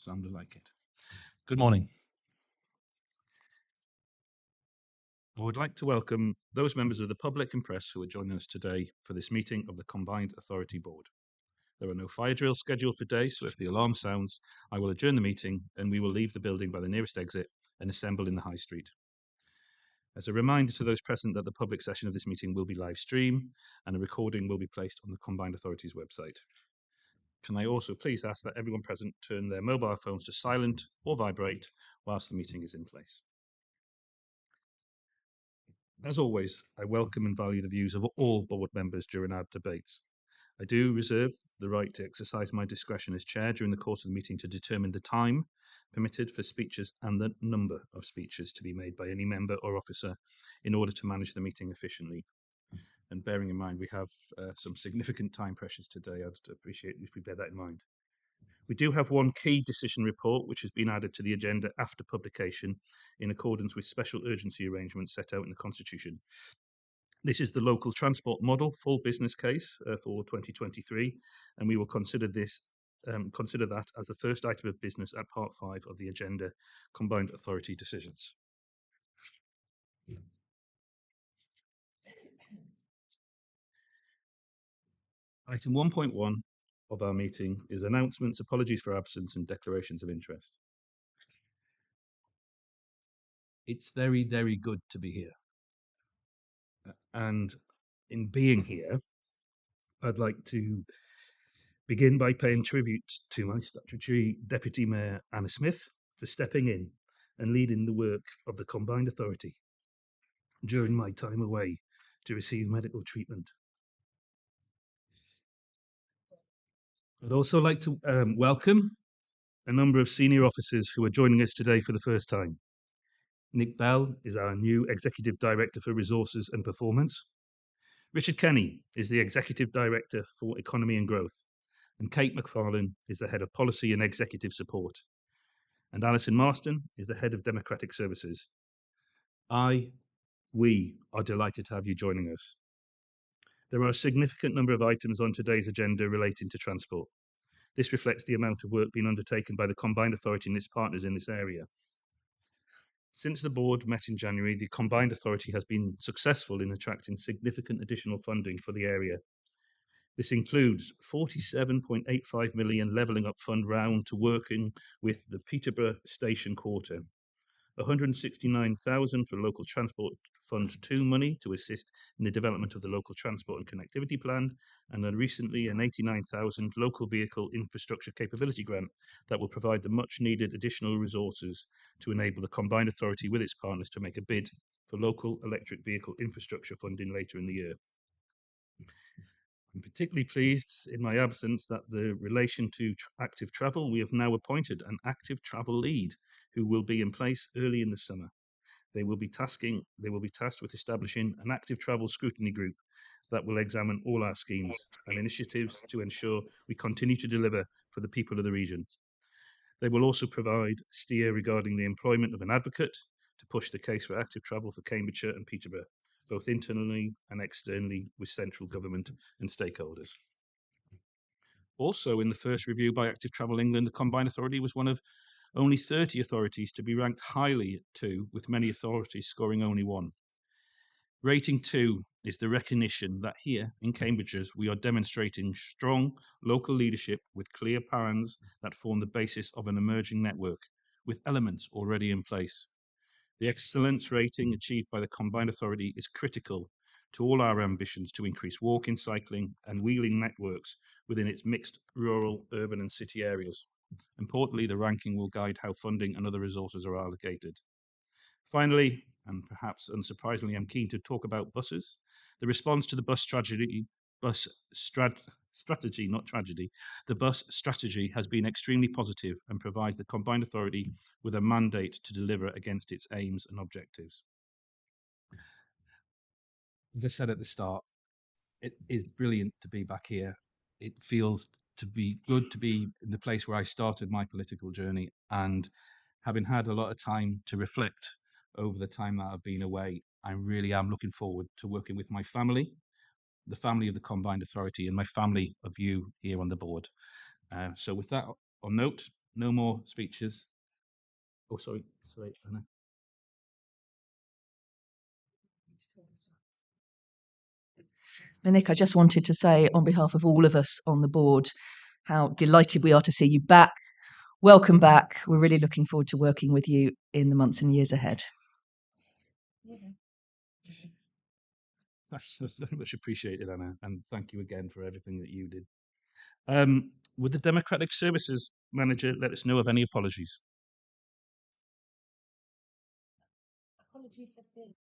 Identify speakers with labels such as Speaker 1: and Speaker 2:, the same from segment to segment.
Speaker 1: Sounded like it. Good morning. I would like to welcome those members of the public and press who are joining us today for this meeting of the Combined Authority Board. There are no fire drills scheduled for today, so if the alarm sounds, I will adjourn the meeting and we will leave the building by the nearest exit and assemble in the High Street. As a reminder to those present that the public session of this meeting will be live streamed and a recording will be placed on the Combined Authority's website. Can I also please ask that everyone present turn their mobile phones to silent or vibrate whilst the meeting is in place. As always, I welcome and value the views of all board members during our debates. I do reserve the right to exercise my discretion as chair during the course of the meeting to determine the time permitted for speeches and the number of speeches to be made by any member or officer in order to manage the meeting efficiently. And bearing in mind we have some significant time pressures today, I'd appreciate if we bear that in mind. We do have one key decision report which has been added to the agenda after publication in accordance with special urgency arrangements set out in the Constitution. This is the local transport model full business case for 2023, and we will consider that as the first item of business at part 5 of the agenda, Combined Authority Decisions. Item 1.1 of our meeting is announcements, apologies for absence, and declarations of interest. It's very, very good to be here. And in being here, I'd like to begin by paying tribute to my statutory Deputy Mayor, Anna Smith, for stepping in and leading the work of the Combined Authority during my time away to receive medical treatment. I'd also like to welcome a number of senior officers who are joining us today for the first time. Nick Bell is our new Executive Director for Resources and Performance. Richard Kenny is the Executive Director for Economy and Growth. And Kate McFarlane is the Head of Policy and Executive Support. And Alison Marston is the Head of Democratic Services. We are delighted to have you joining us. There are a significant number of items on today's agenda relating to transport. This reflects the amount of work being undertaken by the Combined Authority and its partners in this area. Since the board met in January, the Combined Authority has been successful in attracting significant additional funding for the area. This includes 47.85 million levelling up fund round to working with the Peterborough Station Quarter, 169,000 for local transport fund 2 money to assist in the development of the local transport and connectivity plan, and then recently an 89,000 local vehicle infrastructure capability grant that will provide the much needed additional resources to enable the Combined Authority with its partners to make a bid for local electric vehicle infrastructure funding later in the year. I'm particularly pleased in my absence that the relation to active travel, we have now appointed an active travel lead who will be in place early in the summer. They will be tasked with establishing an active travel scrutiny group that will examine all our schemes and initiatives to ensure we continue to deliver for the people of the region. They will also provide steer regarding the employment of an advocate to push the case for active travel for Cambridgeshire and Peterborough, both internally and externally with central government and stakeholders. Also, in the first review by Active Travel England, the Combined Authority was one of only 30 authorities to be ranked highly at 2, with many authorities scoring only 1. Rating 2 is the recognition that here in Cambridgeshire we are demonstrating strong local leadership with clear plans that form the basis of an emerging network, with elements already in place. The excellence rating achieved by the Combined Authority is critical to all our ambitions to increase walking, cycling and wheeling networks within its mixed rural, urban and city areas. Importantly, the ranking will guide how funding and other resources are allocated. Finally, and perhaps unsurprisingly, I'm keen to talk about buses. The response to the bus strategy, not tragedy, the bus strategy has been extremely positive and provides the Combined Authority with a mandate to deliver against its aims and objectives. As I said at the start, it is brilliant to be back here. It feels to be good to be in the place where I started my political journey, and having had a lot of time to reflect over the time that I've been away, I really am looking forward to working with my family, the family of the Combined Authority, and my family of you here on the board. So with that on note, No more speeches. Oh, sorry, Anna.
Speaker 2: Nick, I just wanted to say on behalf of all of us on the board how delighted we are to see you back. Welcome back. We're really looking forward to working with you in the months and years ahead.
Speaker 1: That's very much appreciated, Anna, and thank you again for everything that you did. Would the Democratic Services Manager let us know of any apologies?
Speaker 3: Apologies have been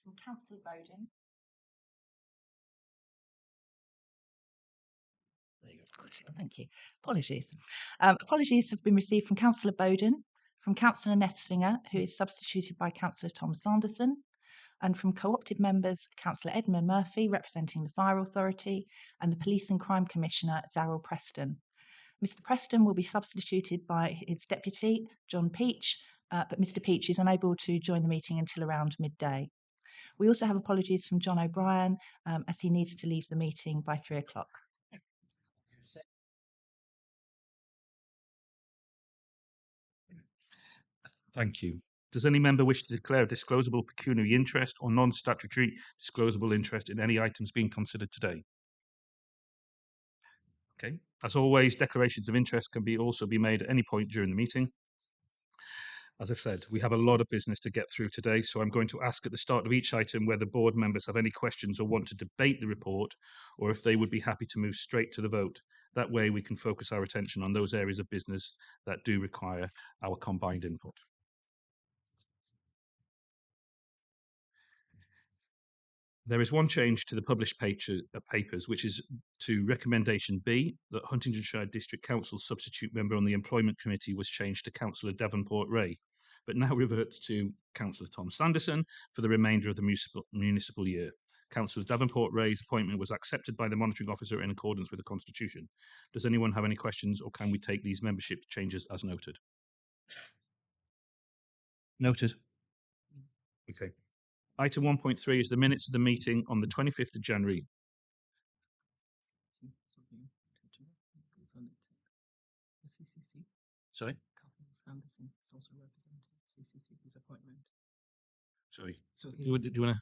Speaker 3: from Councillor Bowden. There you go. Thank you. Apologies. Apologies have been received from Councillor Bowden, from Councillor Nethsinger, who is substituted by Councillor Tom Sanderson, and from co-opted members Councillor Edmund Murphy, representing the Fire Authority, and the Police and Crime Commissioner, Zarrell Preston. Mr Preston will be substituted by his deputy, John Peach, but Mr Peach is unable to join the meeting until around midday. We also have apologies from John O'Brien, as he needs to leave the meeting by 3 o'clock.
Speaker 1: Thank you. Does any member wish to declare a disclosable pecuniary interest or non-statutory disclosable interest in any items being considered today? Okay. As always, declarations of interest can also be made at any point during the meeting. As I've said, we have a lot of business to get through today, so I'm going to ask at the start of each item whether board members have any questions or want to debate the report, or if they would be happy to move straight to the vote. That way we can focus our attention on those areas of business that do require our combined input. There is one change to the published papers, which is to recommendation B, that Huntingdonshire District Council substitute member on the Employment Committee was changed to Councillor Davenport Ray, but now reverts to Councillor Tom Sanderson for the remainder of the municipal year. Councillor Davenport Ray's appointment was accepted by the monitoring officer in accordance with the Constitution. Does anyone have any questions, or can we take these membership changes as noted? Noted. Okay. Item 1.3 is the minutes of the meeting on the 25th of January.
Speaker 4: CCC.
Speaker 1: Sorry?
Speaker 4: Councillor Sanderson is also representing CCC's appointment.
Speaker 1: Sorry.
Speaker 4: So
Speaker 1: Do you want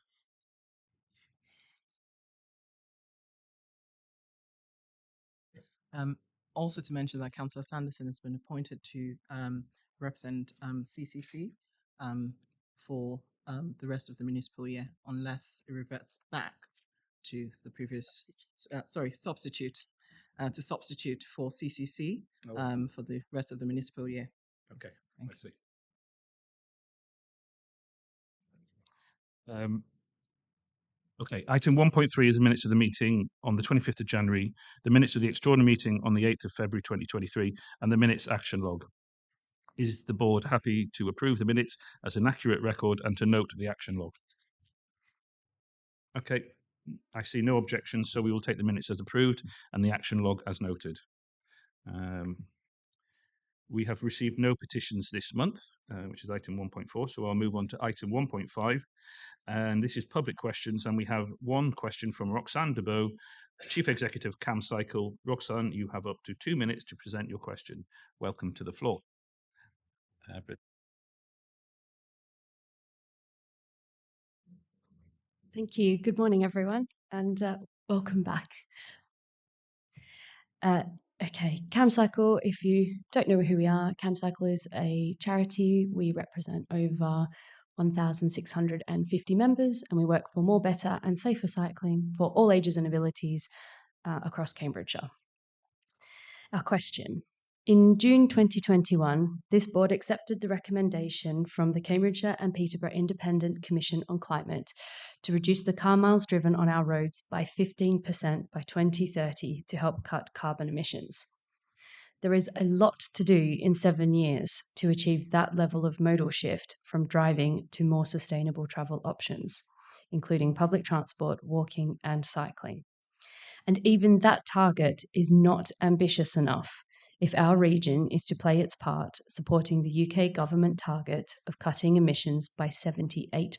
Speaker 1: to?
Speaker 4: Also to mention that Councillor Sanderson has been appointed to represent CCC for the rest of the municipal year, unless it reverts back to the previous, substitute for CCC for the rest of the municipal year.
Speaker 1: Okay,
Speaker 4: Thank
Speaker 1: I see. Okay, item 1.3 is the minutes of the meeting on the 25th of January, the minutes of the extraordinary meeting on the 8th of February 2023, and the minutes action log. Is the board happy to approve the minutes as an accurate record and to note the action log? Okay, I see no objections, so we will take the minutes as approved and the action log as noted. We have received no petitions this month, which is item 1.4, so I'll move on to item 1.5. And this is public questions, and we have one question from Roxanne Debeau, Chief Executive CamCycle. Roxanne, you have up to 2 minutes to present your question. Welcome to the floor.
Speaker 5: Thank you. Good morning, everyone, and welcome back. Okay, CamCycle, if you don't know who we are, CamCycle is a charity. We represent over 1,650 members, and we work for more, better and safer cycling for all ages and abilities across Cambridgeshire. Our question. In June 2021, this board accepted the recommendation from the Cambridgeshire and Peterborough Independent Commission on Climate to reduce the car miles driven on our roads by 15% by 2030 to help cut carbon emissions. There is a lot to do in 7 years to achieve that level of modal shift from driving to more sustainable travel options, including public transport, walking, and cycling. And even that target is not ambitious enough if our region is to play its part supporting the UK government target of cutting emissions by 78%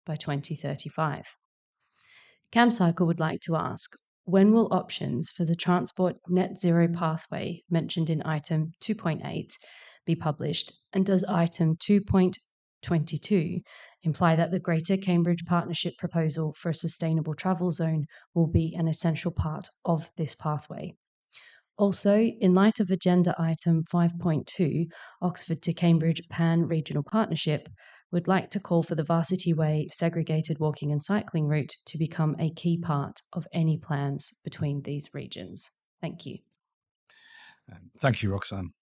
Speaker 5: by 2035. CamCycle would like to ask, when will options for the transport net zero pathway mentioned in item 2.8 be published? And does item 2.22 imply that the Greater Cambridge Partnership proposal for a sustainable travel zone will be an essential part of this pathway? Also, in light of agenda item 5.2, Oxford to Cambridge Pan Regional Partnership, would like to call for the Varsity Way segregated walking and cycling route to become a key part of any plans between these regions. Thank you.
Speaker 6: Thank you, Roxanne.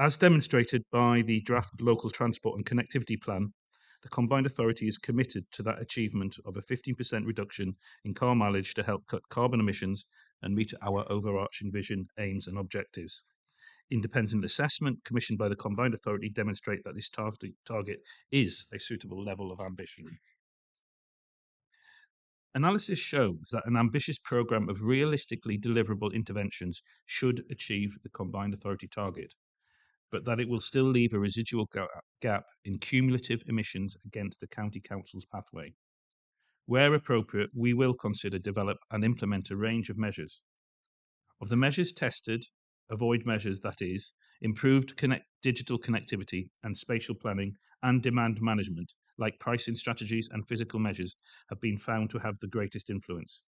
Speaker 1: As demonstrated by the draft Local Transport and Connectivity Plan, the Combined Authority is committed to that achievement of a 15% reduction in car mileage to help cut carbon emissions and meet our overarching vision, aims and objectives. Independent assessment commissioned by the Combined Authority demonstrate that this target is a suitable level of ambition. Analysis shows that an ambitious programme of realistically deliverable interventions should achieve the Combined Authority target, but that it will still leave a residual gap in cumulative emissions against the County Council's pathway. Where appropriate, we will consider, develop and implement a range of measures. Of the measures tested, avoid measures, that is, improved digital connectivity and spatial planning and demand management, like pricing strategies and physical measures, have been found to have the greatest influence.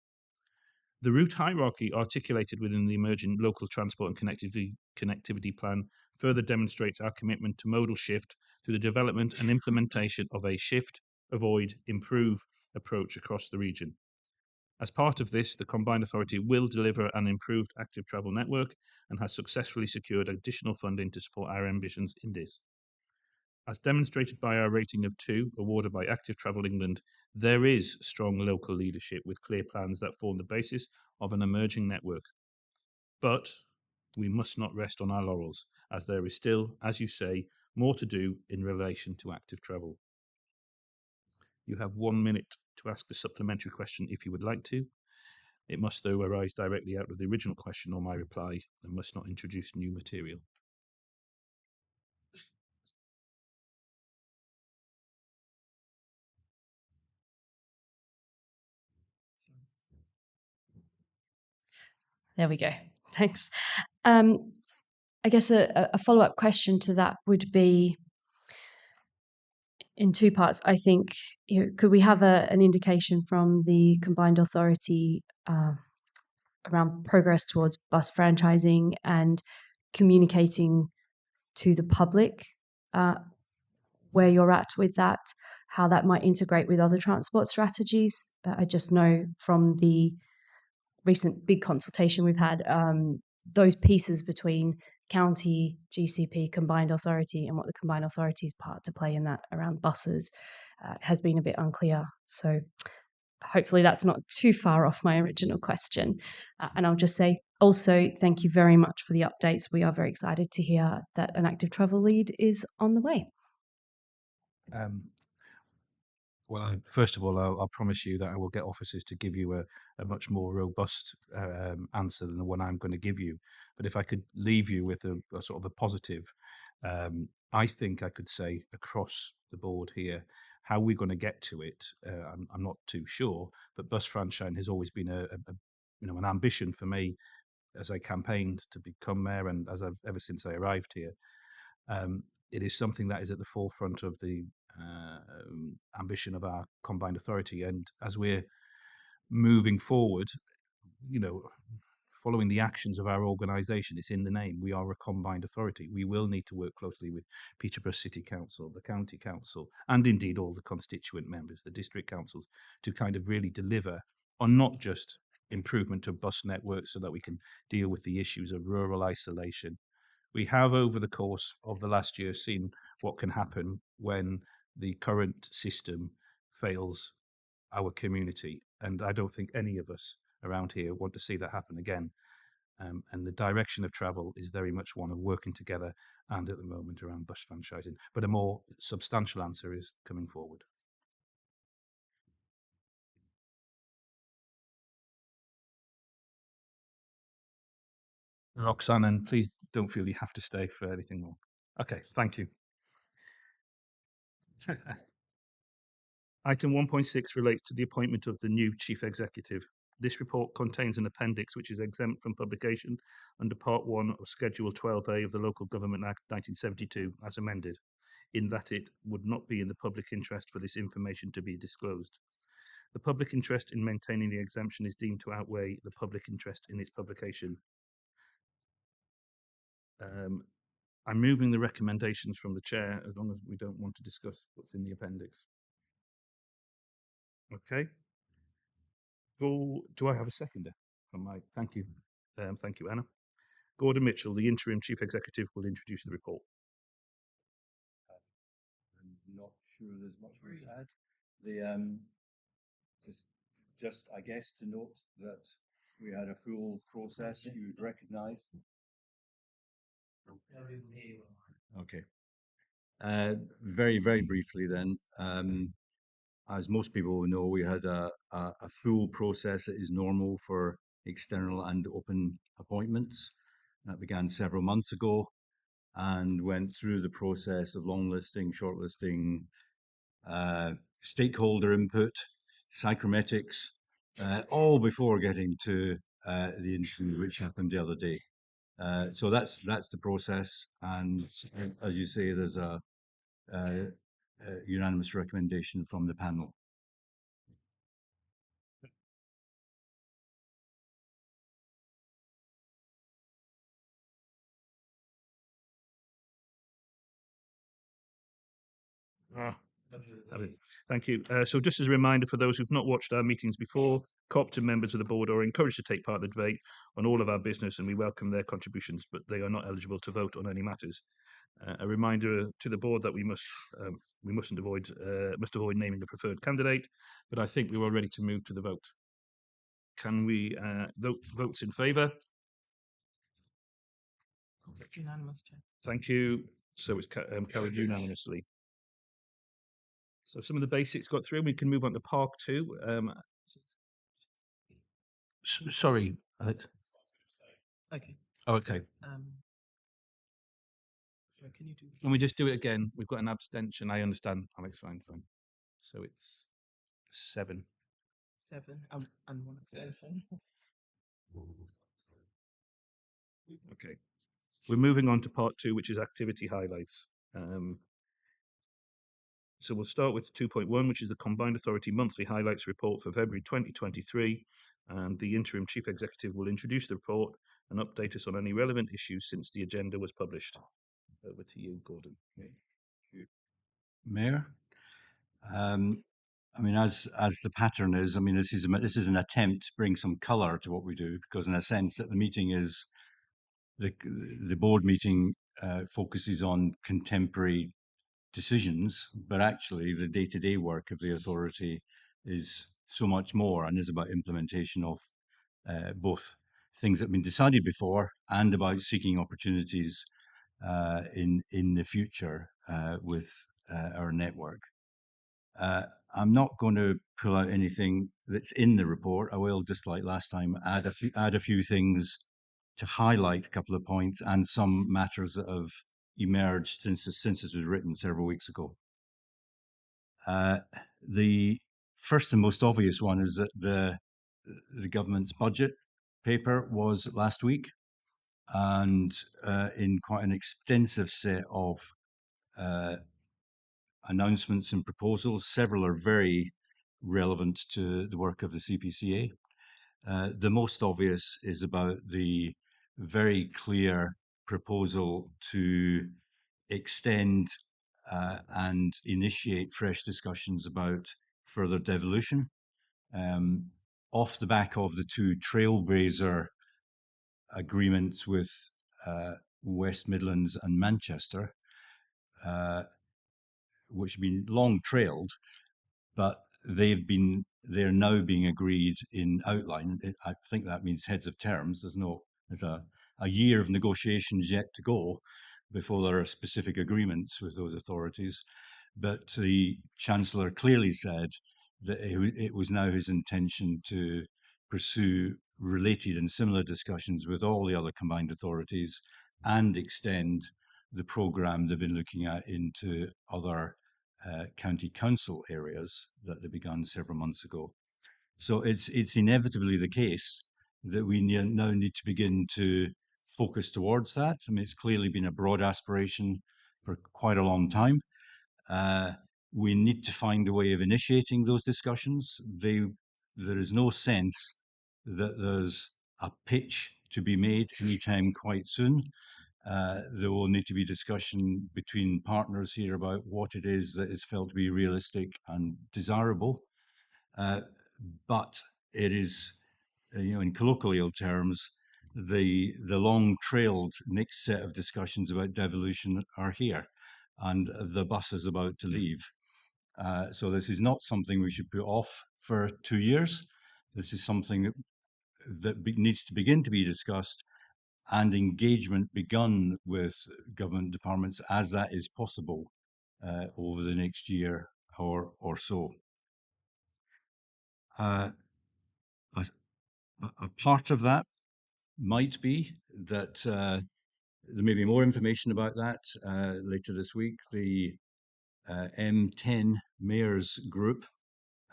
Speaker 1: The route hierarchy articulated within the emerging local transport and connectivity plan further demonstrates our commitment to modal shift through the development and implementation of a shift, avoid, improve approach across the region. As part of this, the Combined Authority will deliver an improved active travel network and has successfully secured additional funding to support our ambitions in this. As demonstrated by our rating of 2, awarded by Active Travel England, there is strong local leadership with clear plans that form the basis of an emerging network. But we must not rest on our laurels, as there is still, as you say, more to do in relation to active travel. You have 1 minute to ask a supplementary question if you would like to. It must, though, arise directly out of the original question or my reply and must not introduce new material.
Speaker 5: There we go. Thanks. I guess a follow-up question to that would be in two parts. I think, could we have an indication from the Combined Authority around progress towards bus franchising and communicating to the public where you're at with that, how that might integrate with other transport strategies? I just know from the recent big consultation we've had, those pieces between county, GCP, combined authority, and what the combined authority's part to play in that around buses has been a bit unclear. So hopefully that's not too far off my original question. And I'll just say also, thank you very much for the updates. We are very excited to hear that an active travel lead is on the way.
Speaker 6: Well, first of all, I'll promise you that I will get officers to give you a much more robust answer than the one I'm going to give you. But if I could leave you with a sort of a positive, I think I could say across the board here, how we're going to get to it, I'm not too sure. But bus franchising has always been an ambition for me as I campaigned to become mayor, and ever since I arrived here. It is something that is at the forefront of the ambition of our combined authority, and as we're moving forward, following the actions of our organisation, it's in the name. We are a combined authority. We will need to work closely with Peterborough City Council, the County Council, and indeed all the constituent members, the district councils, to kind of really deliver on not just improvement of bus networks so that we can deal with the issues of rural isolation. We have, over the course of the last year, seen what can happen when the current system fails our community. And I don't think any of us around here want to see that happen again. And the direction of travel is very much one of working together, and at the moment around bus franchising. But a more substantial answer is coming forward. Roxanne, and please don't feel you have to stay for anything more. Okay, thank you.
Speaker 1: Item 1.6 relates to the appointment of the new Chief Executive. This report contains an appendix which is exempt from publication under Part 1 of Schedule 12A of the Local Government Act 1972 as amended, in that it would not be in the public interest for this information to be disclosed. The public interest in maintaining the exemption is deemed to outweigh the public interest in its publication. I'm moving the recommendations from the chair as long as we don't want to discuss what's in the appendix. Okay. Do I have a seconder? Thank you. Thank you, Anna. Gordon Mitchell, the interim chief executive, will introduce the report.
Speaker 7: I'm not sure there's much more to add. The just I guess to note that we had a full process that you would recognise. Okay. Very, very briefly then, as most people will know, we had a full process that is normal for external and open appointments. That began several months ago and went through the process of long listing, shortlisting, stakeholder input, psychometrics, all before getting to the interview which happened the other day. So that's the process, and as you say, there's a unanimous recommendation from the panel.
Speaker 1: Thank you. So just as a reminder for those who've not watched our meetings before, co-opted members of the board are encouraged to take part in the debate on all of our business, and we welcome their contributions, but they are not eligible to vote on any matters. A reminder to the board that we must avoid naming a preferred candidate, but I think we're all ready to move to the vote. Can we votes in favour?
Speaker 4: It's unanimous, Chair.
Speaker 1: Thank you. So it's carried unanimously. So some of the basics got through. We can move on to Park 2. Sorry, Alex.
Speaker 4: Okay.
Speaker 1: Oh, okay.
Speaker 4: Sorry, can you do?
Speaker 1: Can we just do it again? We've got an abstention. I understand, Alex. Fine. So it's 7.
Speaker 4: 7 and 1 abstention.
Speaker 1: Okay. We're moving on to Part 2, which is activity highlights. So we'll start with 2.1, which is the Combined Authority Monthly Highlights Report for February 2023. And the interim chief executive will introduce the report and update us on any relevant issues since the agenda was published. Over to you, Gordon.
Speaker 7: Mayor, I mean, as the pattern is, I mean, this is an attempt to bring some colour to what we do, because in a sense that the meeting is the board meeting focuses on contemporary decisions, but actually the day-to-day work of the authority is so much more and is about implementation of both things that have been decided before and about seeking opportunities in the future with our network. I'm not going to pull out anything that's in the report. I will, just like last time, add a few things to highlight a couple of points and some matters that have emerged since it was written several weeks ago. The first and most obvious one is that the government's budget paper was last week, and in quite an extensive set of announcements and proposals. Several are very relevant to the work of the CPCA. The most obvious is about the very clear proposal to extend and initiate fresh discussions about further devolution. Off the back of the 2 trailblazer agreements with West Midlands and Manchester, which have been long trailed, but they're now being agreed in outline. I think that means heads of terms. There's a year of negotiations yet to go before there are specific agreements with those authorities. But the Chancellor clearly said that it was now his intention to pursue related and similar discussions with all the other combined authorities and extend the programme they've been looking at into other county council areas that they began several months ago. So it's inevitably the case that we now need to begin to focus towards that. I mean, it's clearly been a broad aspiration for quite a long time. We need to find a way of initiating those discussions. There is no sense that there's a pitch to be made anytime quite soon. There will need to be discussion between partners here about what it is that is felt to be realistic and desirable. But it is, in colloquial terms, the long-trailed next set of discussions about devolution are here, and the bus is about to leave. So this is not something we should put off for 2 years. This is something that needs to begin to be discussed and engagement begun with government departments as that is possible over the next year or so. A, a part of that might be that there may be more information about that later this week. The M10 Mayors Group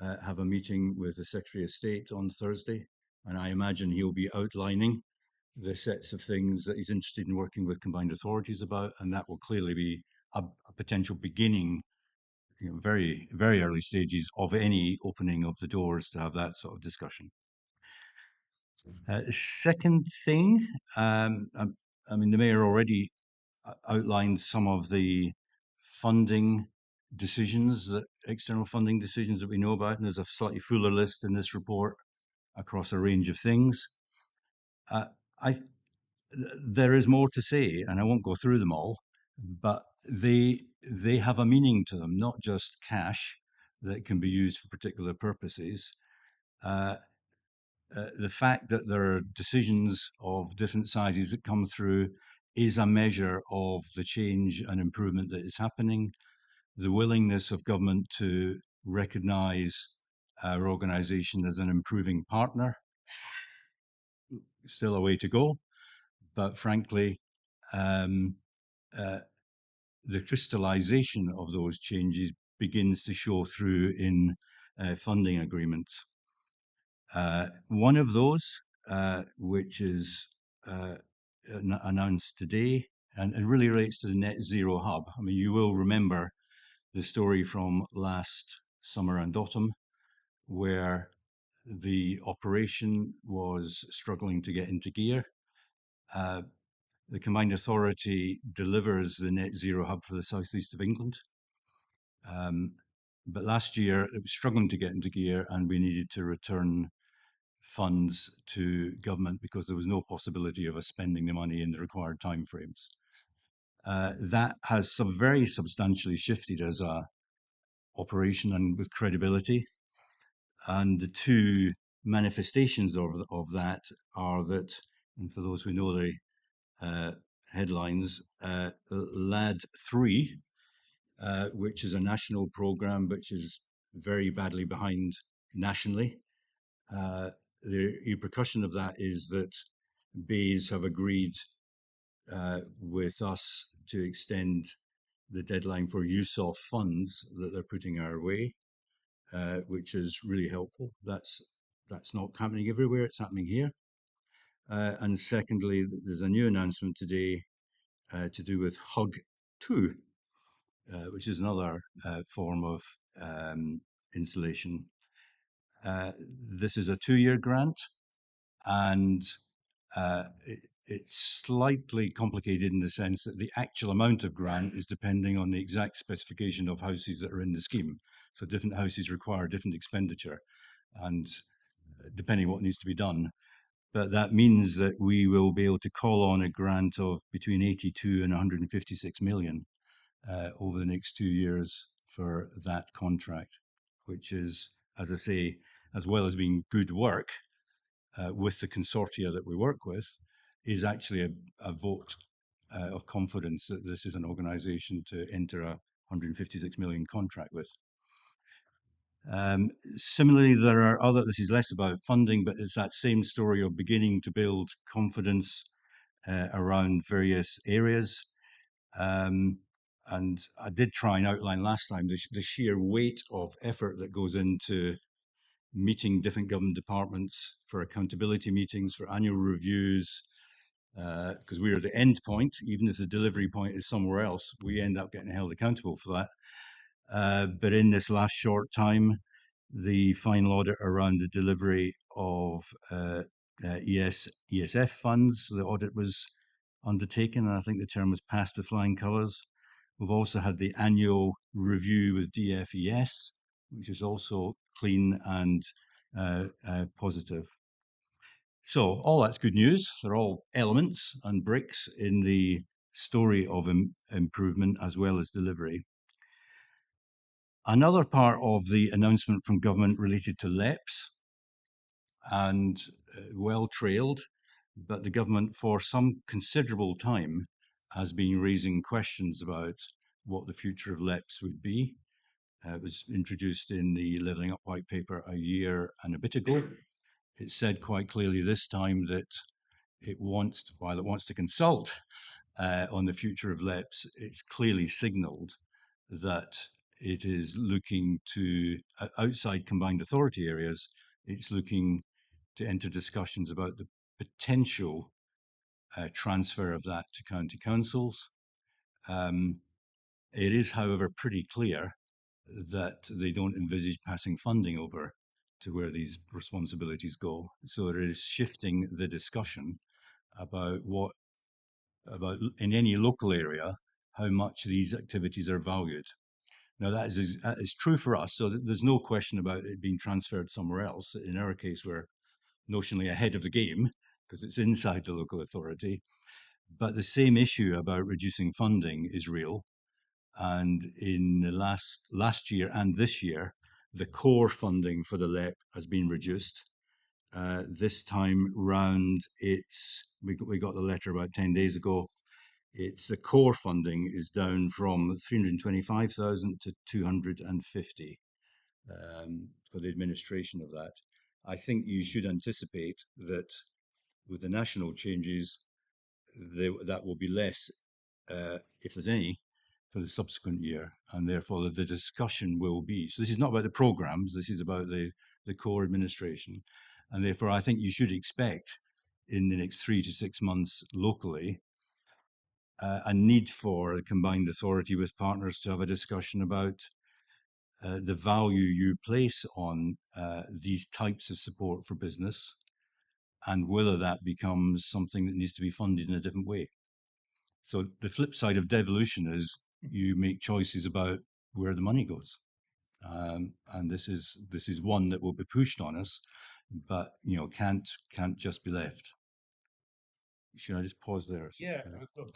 Speaker 7: have a meeting with the Secretary of State on Thursday, and I imagine he'll be outlining the sets of things that he's interested in working with combined authorities about, and that will clearly be a potential beginning, very, very early stages of any opening of the doors to have that sort of discussion. Second thing, I mean, the Mayor already outlined some of the funding decisions, external funding decisions that we know about, and there's a slightly fuller list in this report across a range of things. There is more to say, and I won't go through them all, but they have a meaning to them, not just cash that can be used for particular purposes. The fact that there are decisions of different sizes that come through is a measure of the change and improvement that is happening. The willingness of government to recognize our organization as an improving partner, still a way to go, but frankly, the crystallization of those changes begins to show through in funding agreements. One of those, which is announced today, and really relates to the Net Zero Hub. I mean, you will remember the story from last summer and autumn, where the operation was struggling to get into gear. The Combined Authority delivers the Net Zero Hub for the southeast of England. But last year it was struggling to get into gear, and we needed to return funds to government because there was no possibility of us spending the money in the required timeframes. That has very substantially shifted as a operation and with credibility. And the two manifestations of that are that, and for those who know the headlines, LAD 3, which is a national program which is very badly behind nationally. The repercussion of that is that BEIS have agreed with us to extend the deadline for use of funds that they're putting our way, which is really helpful. That's not happening everywhere, it's happening here. And secondly, there's a new announcement today to do with HUG 2, which is another form of installation. This is a 2-year grant, and it's slightly complicated in the sense that the actual amount of grant is depending on the exact specification of houses that are in the scheme. So different houses require different expenditure, and depending what needs to be done. But that means that we will be able to call on a grant of between 82 and 156 million over the next 2 years for that contract, which is, as I say, as well as being good work with the consortia that we work with, is actually a vote of confidence that this is an organization to enter a 156 million contract with. Similarly, there are other, this is less about funding, but it's that same story of beginning to build confidence around various areas. And I did try and outline last time the sheer weight of effort that goes into meeting different government departments for accountability meetings, for annual reviews, because we are the end point. Even if the delivery point is somewhere else, we end up getting held accountable for that. But in this last short time, the final audit around the delivery of ESF funds, the audit was undertaken, and I think the term was passed with flying colours. We've also had the annual review with DFES, which is also clean and positive. So all that's good news. They're all elements and bricks in the story of improvement as well as delivery. Another part of the announcement from government related to LEPs, and well trailed, but the government for some considerable time has been raising questions about what the future of LEPs would be. It was introduced in the Levelling Up White Paper a year and a bit ago. It said quite clearly this time that while it wants to consult on the future of LEPs, it's clearly signalled that it is looking to, outside combined authority areas, it's looking to enter discussions about the potential transfer of that to county councils. It is, however, pretty clear that they don't envisage passing funding over to where these responsibilities go. So it is shifting the discussion about in any local area, how much these activities are valued. Now that is true for us, so there's no question about it being transferred somewhere else. In our case, we're notionally ahead of the game because it's inside the local authority. But the same issue about reducing funding is real. And in the last year and this year, the core funding for the LEP has been reduced. This time round, we got the letter about 10 days ago. It's the core funding is down from 325,000 to 250 for the administration of that. I think you should anticipate that with the national changes, that will be less, if there's any, for the subsequent year, and therefore the discussion will be. So this is not about the programs, this is about the core administration. And therefore I think you should expect in the next 3 to 6 months locally a need for a combined authority with partners to have a discussion about the value you place on these types of support for business and whether that becomes something that needs to be funded in a different way. So the flip side of devolution is you make choices about where the money goes. And this is one that will be pushed on us, but can't just be left. Should I just pause there?
Speaker 1: Yeah, look,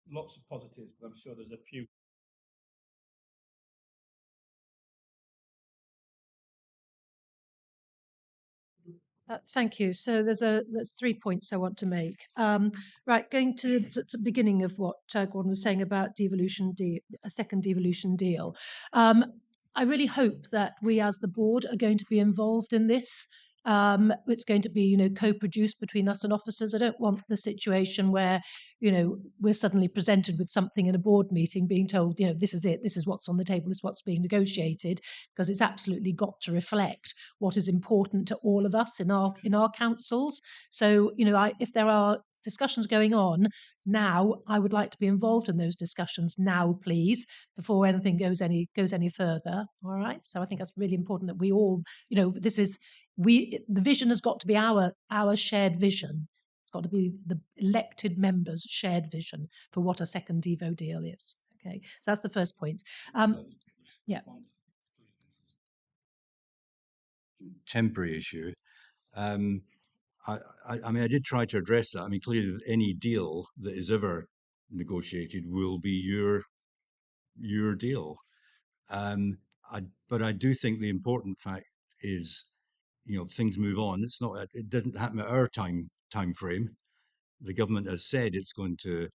Speaker 1: lots of positives, but I'm sure there's a few.
Speaker 8: Thank you. So there's 3 points I want to make. Right, going to the beginning of what Gordon was saying about a second devolution deal. I really hope that we as the board are going to be involved in this. It's going to be, co-produced between us and officers. I don't want the situation where, we're suddenly presented with something in a board meeting being told, this is it, this is what's on the table, this is what's being negotiated, because it's absolutely got to reflect what is important to all of us in our councils. So, if there are discussions going on now, I would like to be involved in those discussions now, please, before anything goes any further. All right. So I think that's really important that we all, the vision has got to be our shared vision. It's got to be the elected members' shared vision for what a second Devo deal is. Okay. So that's the first point. Yeah.
Speaker 7: Temporary issue. I mean, I did try to address that. I mean, clearly, any deal that is ever negotiated will be your deal. But I do think the important fact is, things move on. It doesn't happen at our time frame. The government has said it's going to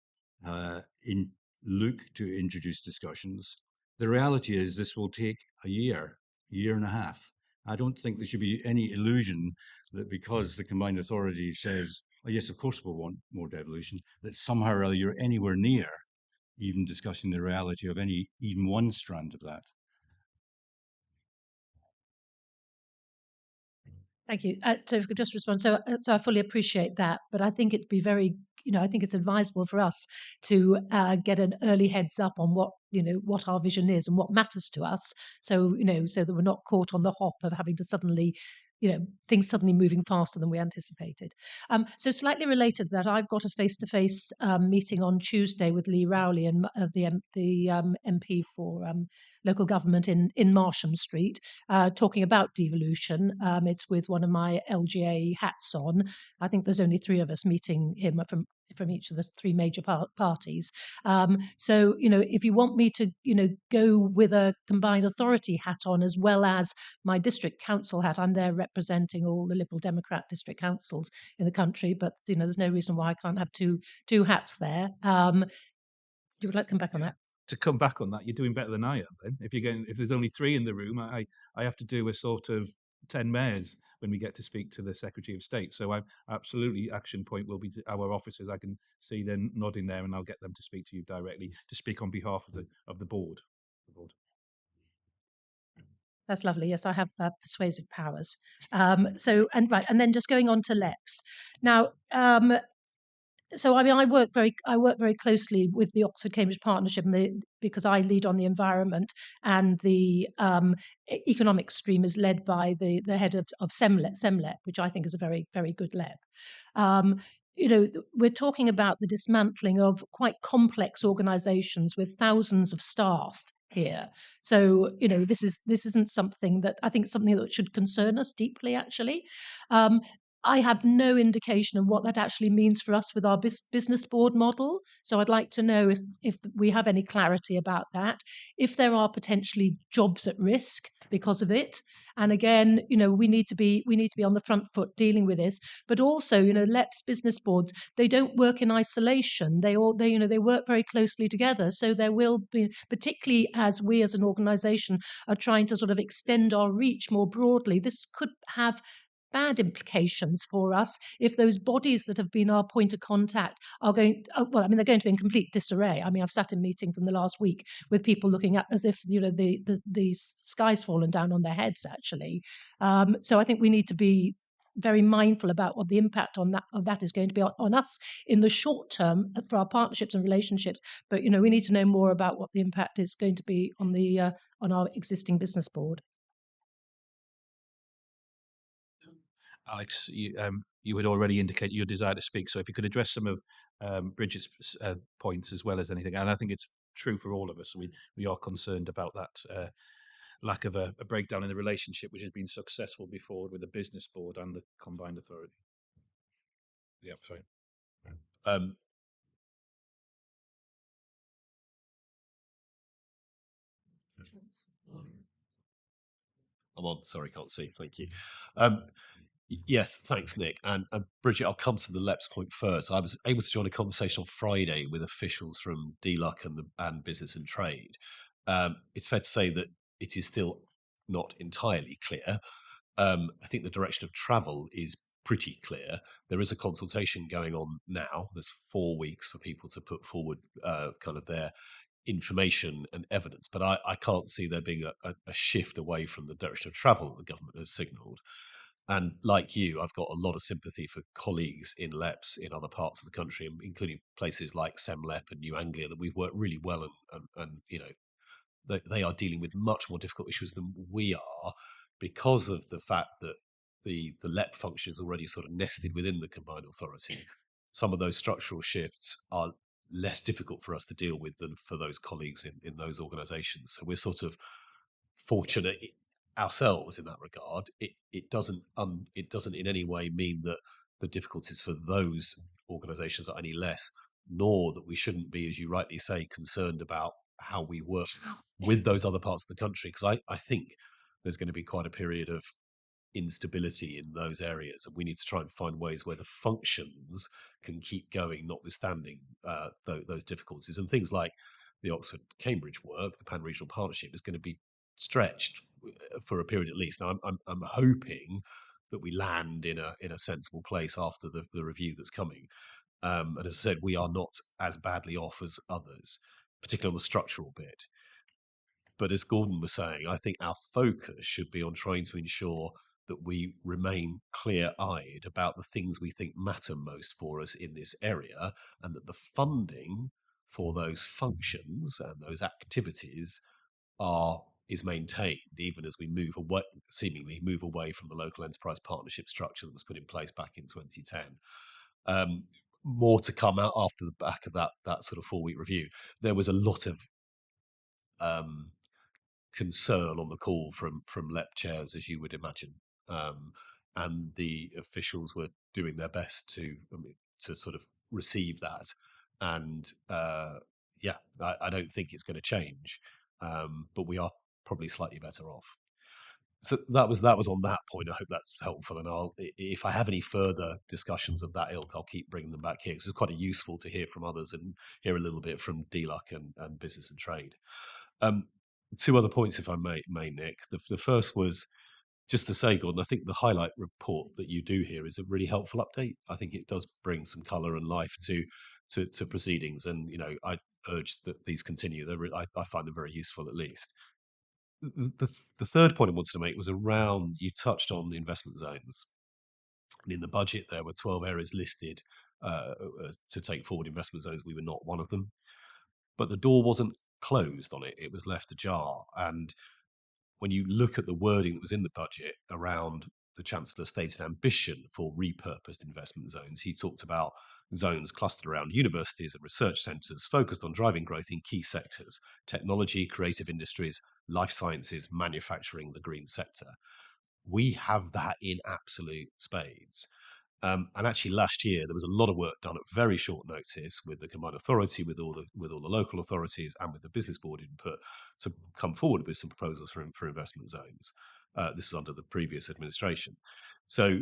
Speaker 7: look to introduce discussions. The reality is this will take a year and a half. I don't think there should be any illusion that because the combined authority says, oh, yes, of course we'll want more devolution, that somehow or other you're anywhere near even discussing the reality of even one strand of that.
Speaker 8: Thank you. So if I could just respond. So I fully appreciate that, but I think it'd be very, I think it's advisable for us to get an early heads up on what our vision is and what matters to us. So, so that we're not caught on the hop of having to suddenly, things suddenly moving faster than we anticipated. So slightly related to that, I've got a face-to-face meeting on Tuesday with Lee Rowley and the MP for local government in Marsham Street, talking about devolution. It's with one of my LGA hats on. I think there's only 3 of us meeting him from each of the 3 major parties. So, if you want me to, go with a combined authority hat on as well as my district council hat, I'm there representing all the Liberal Democrat district councils in the country. But there's no reason why I can't have two hats there. You would like to come back on that?
Speaker 6: To come back on that, you're doing better than I am. Then, if there's only 3 in the room, I have to do a sort of 10 mayors when we get to speak to the Secretary of State. So I'm absolutely, action point will be to our officers. I can see them nodding there, and I'll get them to speak to you directly to speak on behalf of the board.
Speaker 8: That's lovely. Yes, I have persuasive powers. And then just going on to LEPs. Now, so I work very closely with the Oxford Cambridge Partnership, because I lead on the environment, and the economic stream is led by the head of SEMLEP, which I think is a very, very good LEP. We're talking about the dismantling of quite complex organisations with thousands of staff here. So this isn't something that I think it's something that should concern us deeply, actually. I have no indication of what that actually means for us with our business board model. So I'd like to know if we have any clarity about that, if there are potentially jobs at risk because of it. And again, we need to be on the front foot dealing with this. But also, LEP's business boards, they don't work in isolation. They work very closely together. So there will be, particularly as we as an organisation are trying to sort of extend our reach more broadly, this could have bad implications for us if those bodies that have been our point of contact are going, they're going to be in complete disarray. I mean, I've sat in meetings in the last week with people looking at as if the sky's fallen down on their heads, actually. So I think we need to be very mindful about what the impact of that is going to be on us in the short term for our partnerships and relationships. But we need to know more about what the impact is going to be on our existing business board.
Speaker 6: Alex, you had already indicated your desire to speak, so if you could address some of Bridget's points as well as anything, and I think it's true for all of us. We are concerned about that lack of a breakdown in the relationship, which has been successful before with the business board and the combined authority. Yeah, sorry.
Speaker 9: I'm on. Sorry, can't see. Thank you. Yes, thanks, Nick. And Bridget, I'll come to the LEPS point first. I was able to join a conversation on Friday with officials from DLUC and Business and Trade. It's fair to say that it is still not entirely clear. I think the direction of travel is pretty clear. There is a consultation going on now. There's 4 weeks for people to put forward kind of their information and evidence, but I can't see there being a shift away from the direction of travel that the government has signalled. And like you, I've got a lot of sympathy for colleagues in LEPs in other parts of the country, including places like SEMLEP and New Anglia that we've worked really well and they are dealing with much more difficult issues than we are because of the fact that the LEP function is already sort of nested within the combined authority. Some of those structural shifts are less difficult for us to deal with than for those colleagues in those organisations. So we're sort of fortunate ourselves in that regard. It doesn't in any way mean that the difficulties for those organisations are any less, nor that we shouldn't be, as you rightly say, concerned about how we work with those other parts of the country, because I think there's going to be quite a period of instability in those areas, and we need to try and find ways where the functions can keep going, notwithstanding those difficulties. And things like the Oxford Cambridge work, the Pan Regional Partnership, is going to be stretched for a period at least. Now, I'm hoping that we land in a sensible place after the review that's coming. And as I said, we are not as badly off as others, particularly on the structural bit. But as Gordon was saying, I think our focus should be on trying to ensure that we remain clear-eyed about the things we think matter most for us in this area, and that the funding for those functions and those activities is maintained even as we seemingly move away from the local enterprise partnership structure that was put in place back in 2010. More to come out after the back of that sort of 4-week review. There was a lot of concern on the call from LEP chairs, as you would imagine, and the officials were doing their best to sort of receive that. And yeah, I don't think it's going to change, but we are probably slightly better off. So that was on that point. I hope that's helpful. And if I have any further discussions of that ilk, I'll keep bringing them back here because it's quite useful to hear from others and hear a little bit from DLUC and business and trade. 2 other points, if I may, Nick. The first was just to say, Gordon, I think the highlight report that you do here is a really helpful update. I think it does bring some colour and life to proceedings, and I urge that these continue. I find them very useful, at least. The third point I wanted to make was around, you touched on the investment zones. And in the budget, there were 12 areas listed to take forward investment zones. We were not one of them. But the door wasn't closed on it. It was left ajar. And when you look at the wording that was in the budget around the Chancellor's stated ambition for repurposed investment zones, he talked about zones clustered around universities and research centres focused on driving growth in key sectors: technology, creative industries, life sciences, manufacturing, the green sector. We have that in absolute spades. And actually, last year there was a lot of work done at very short notice with the combined authority, with all the local authorities, and with the business board input to come forward with some proposals for investment zones. This was under the previous administration. So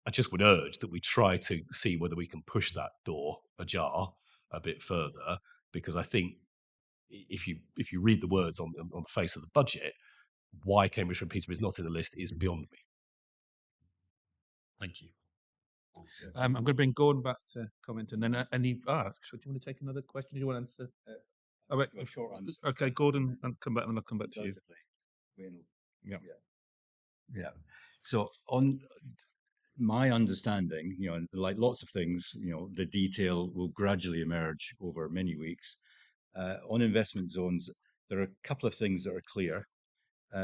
Speaker 9: I just would urge that we try to see whether we can push that door ajar a bit further, because I think if you read the words on the face of the budget, why Cambridge and Peterborough is not in the list is beyond me. Thank you.
Speaker 6: I'm going to bring Gordon back to comment, and then any asks. Do you want to take another question? Do you want to answer? Oh, wait,
Speaker 7: A short answer.
Speaker 6: Okay, Gordon, and come back, and I'll come back to you.
Speaker 7: Yeah. Yeah. So on my understanding, like lots of things, the detail will gradually emerge over many weeks. On investment zones, there are a couple of things that are clear.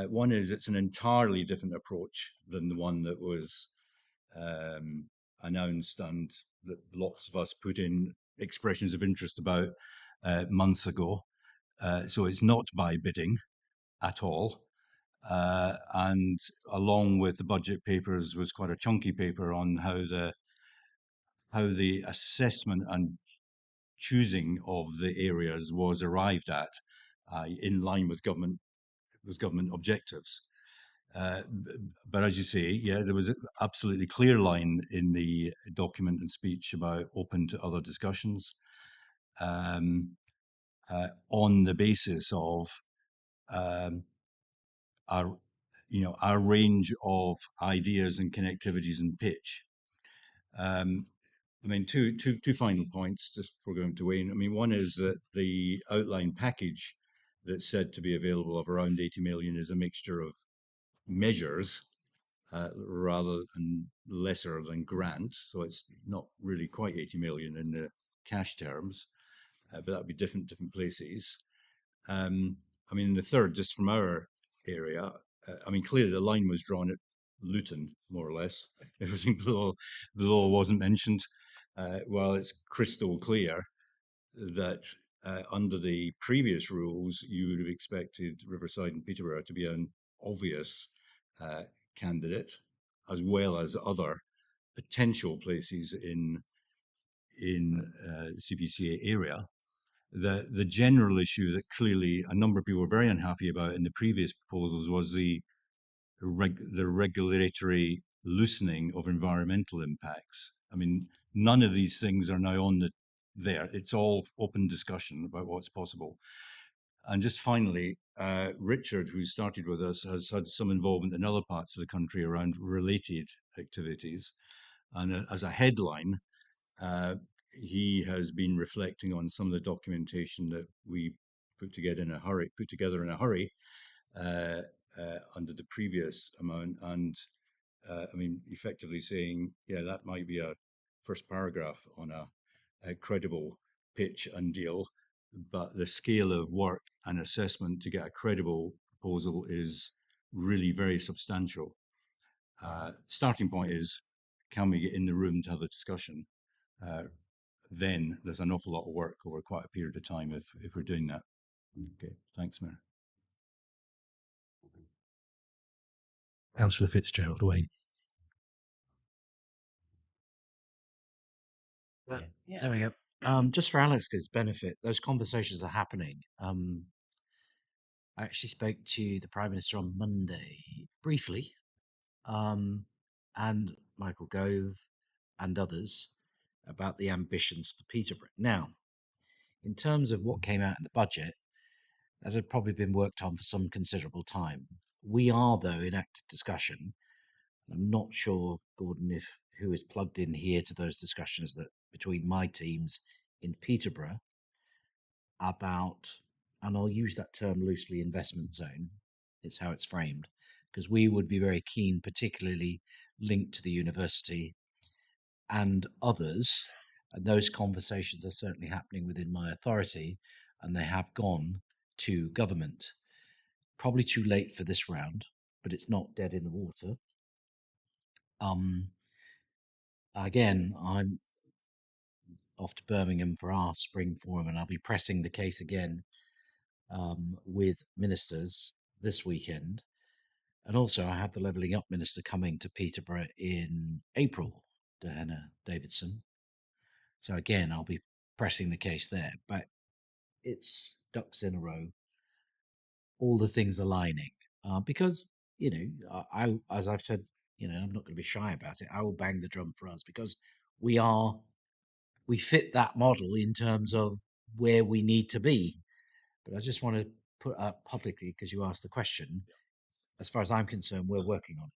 Speaker 7: One is it's an entirely different approach than the one that was announced and that lots of us put in expressions of interest about months ago. So it's not by bidding at all. And along with the budget papers was quite a chunky paper on how the assessment and choosing of the areas was arrived at in line with government objectives. But as you say, yeah, there was an absolutely clear line in the document and speech about open to other discussions on the basis of our range of ideas and connectivities and pitch. Two final points just before going to Wayne. One is that the outline package that's said to be available of around 80 million is a mixture of measures rather than lesser than grant. So it's not really quite 80 million in the cash terms, but that would be different places. The third, just from our area, clearly the line was drawn at Luton, more or less. Everything below wasn't mentioned. While it's crystal clear that under the previous rules, you would have expected Riverside and Peterborough to be an obvious candidate, as well as other potential places in CPCA area. The general issue that clearly a number of people were very unhappy about in the previous proposals was the regulatory loosening of environmental impacts. None of these things are now on there. It's all open discussion about what's possible. And just finally, Richard, who started with us, has had some involvement in other parts of the country around related activities. And as a headline, he has been reflecting on some of the documentation that we put together in a hurry under the previous amount, and I mean, effectively saying, yeah, that might be a first paragraph on a credible pitch and deal, but the scale of work and assessment to get a credible proposal is really very substantial. Starting point is, can we get in the room to have a discussion? Then there's an awful lot of work over quite a period of time if we're doing that. Okay, thanks, Mayor.
Speaker 1: Councillor Fitzgerald, Wayne.
Speaker 10: There we go. Just for Alex's benefit, those conversations are happening. I actually spoke to the Prime Minister on Monday briefly, and Michael Gove and others about the ambitions for Peterborough. Now, in terms of what came out in the budget, that had probably been worked on for some considerable time. We are, though, in active discussion. I'm not sure, Gordon, if who is plugged in here to those discussions that between my teams in Peterborough about, and I'll use that term loosely, investment zone. It's how it's framed, because we would be very keen, particularly linked to the university and others. And those conversations are certainly happening within my authority, and they have gone to government. Probably too late for this round, but it's not dead in the water. Again, I'm off to Birmingham for our spring forum, and I'll be pressing the case again with ministers this weekend. And also, I have the Levelling Up Minister coming to Peterborough in April, Diana Davidson. So again, I'll be pressing the case there. But it's ducks in a row, all the things aligning. Because, you know, as I've said, you know, I'm not going to be shy about it. I will bang the drum for us because we fit that model in terms of where we need to be. But I just want to put up publicly, because you asked the question, as far as I'm concerned, we're working on it.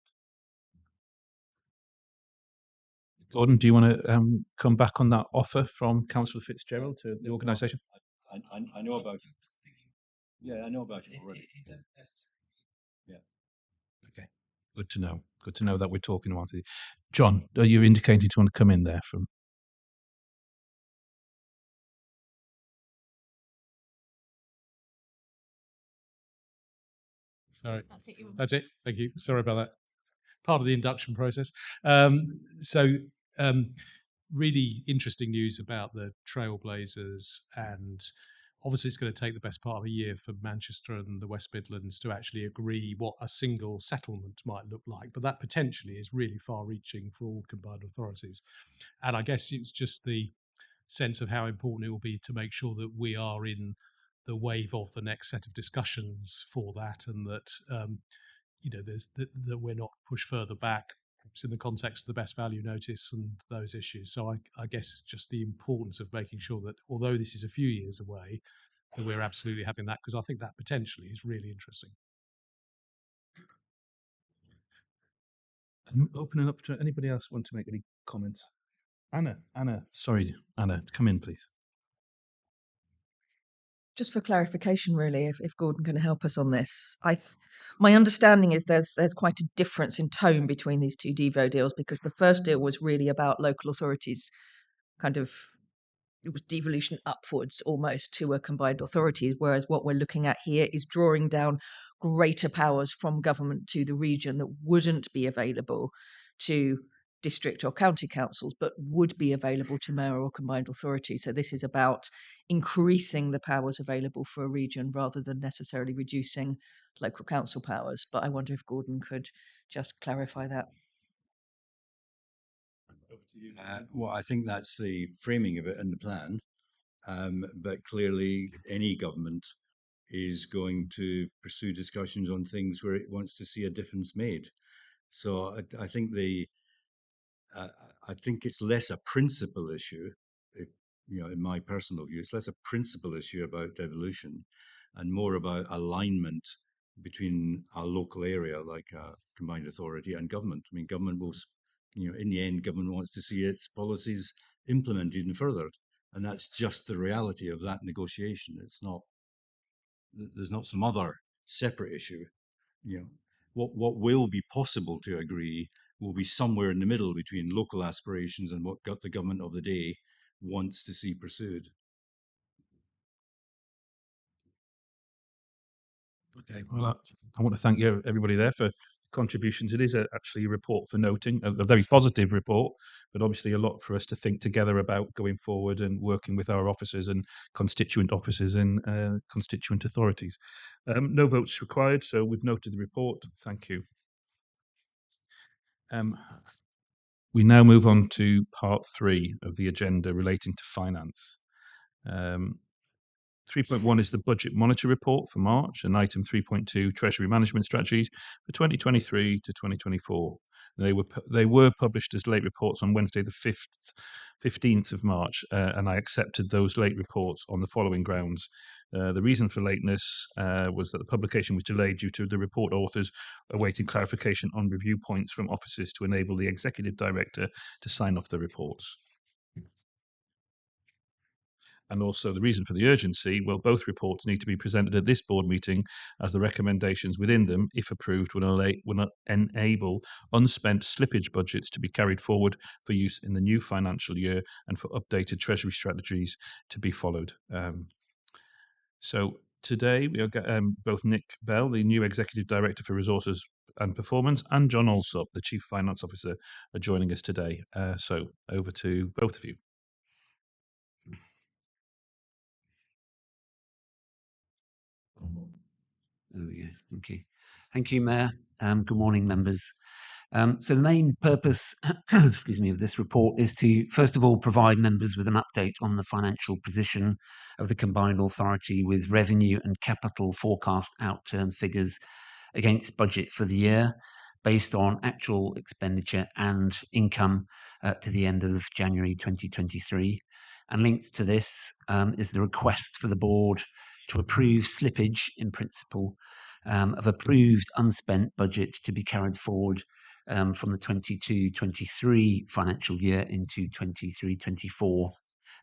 Speaker 1: Gordon, do you want to come back on that offer from Councillor Fitzgerald to the organisation?
Speaker 7: I know about it. Yeah, I know about it already. Yeah.
Speaker 1: Okay, good to know. Good to know that we're talking about it. John, are you indicating to want to come in there from?
Speaker 11: Sorry. That's it. Thank you. Sorry about that. Part of the induction process. Really interesting news about the Trailblazers, and obviously it's going to take the best part of a year for Manchester and the West Midlands to actually agree what a single settlement might look like. But that potentially is really far-reaching for all combined authorities. And I guess it's just the sense of how important it will be to make sure that we are in the wave of the next set of discussions for that, and that you know, that we're not pushed further back in the context of the best value notice and those issues. So I guess just the importance of making sure that although this is a few years away, that we're absolutely having that, because I think that potentially is really interesting.
Speaker 1: I'm opening up to anybody else want to make any comments? Anna, sorry, Anna, come in, please.
Speaker 2: Just for clarification, really, if Gordon can help us on this, my understanding is there's quite a difference in tone between these two Devo deals, because the first deal was really about local authorities kind of, it was devolution upwards almost to a combined authority, whereas what we're looking at here is drawing down greater powers from government to the region that wouldn't be available to district or county councils, but would be available to mayor or combined authority. So this is about increasing the powers available for a region rather than necessarily reducing local council powers. But I wonder if Gordon could just clarify that.
Speaker 7: Well, I think that's the framing of it in the plan. But clearly, any government is going to pursue discussions on things where it wants to see a difference made. So I think I think it's less a principle issue, you know, in my personal view, it's less a principle issue about devolution and more about alignment between a local area like a combined authority and government. I mean, government will, you know, in the end, government wants to see its policies implemented and furthered. And that's just the reality of that negotiation. It's not, there's not some other separate issue. You know, what will be possible to agree will be somewhere in the middle between local aspirations and what the government of the day wants to see pursued.
Speaker 6: Okay, well, I want to thank you, everybody there, for contributions. It is actually a report for noting, a very positive report, but obviously a lot for us to think together about going forward and working with our officers and constituent officers and constituent authorities. No votes required, so we've noted the report. Thank you. We now move on to part 3 of the agenda relating to finance. 3.1 is the Budget Monitor Report for March, and item 3.2, Treasury Management Strategies for 2023 to 2024. They were published as late reports on Wednesday the 15th of March, and I accepted those late reports on the following grounds. The reason for lateness was that the publication was delayed due to the report authors awaiting clarification on review points from officers to enable the Executive Director to sign off the reports. And also the reason for the urgency, well, both reports need to be presented at this board meeting, as the recommendations within them, if approved, will enable unspent slippage budgets to be carried forward for use in the new financial year and for updated Treasury strategies to be followed. So today we are both Nick Bell, the new Executive Director for Resources and Performance, and John Alsop, the Chief Finance Officer, are joining us today. So over to both of you.
Speaker 12: There we go. Thank you. Thank you, Mayor. Good morning, members. So the main purpose, excuse me, of this report is to, first of all, provide members with an update on the financial position of the combined authority with revenue and capital forecast outturn figures against budget for the year, based on actual expenditure and income to the end of January 2023. And linked to this is the request for the board to approve slippage in principle of approved unspent budget to be carried forward from the 22-23 financial year into 23-24.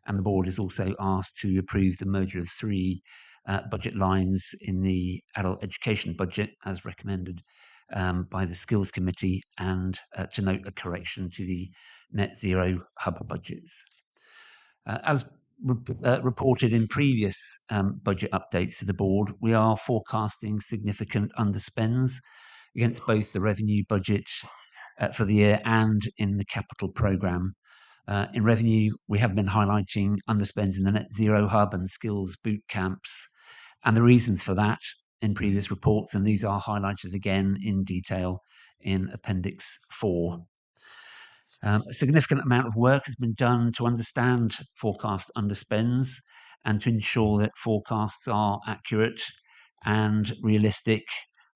Speaker 12: And the board is also asked to approve the merger of 3 budget lines in the adult education budget as recommended by the Skills Committee, and to note a correction to the net zero hub budgets. As reported in previous budget updates to the board, we are forecasting significant underspends against both the revenue budget for the year and in the capital programme. In revenue, we have been highlighting underspends in the net zero hub and skills boot camps, and the reasons for that in previous reports, and these are highlighted again in detail in Appendix 4. A significant amount of work has been done to understand forecast underspends and to ensure that forecasts are accurate and realistic,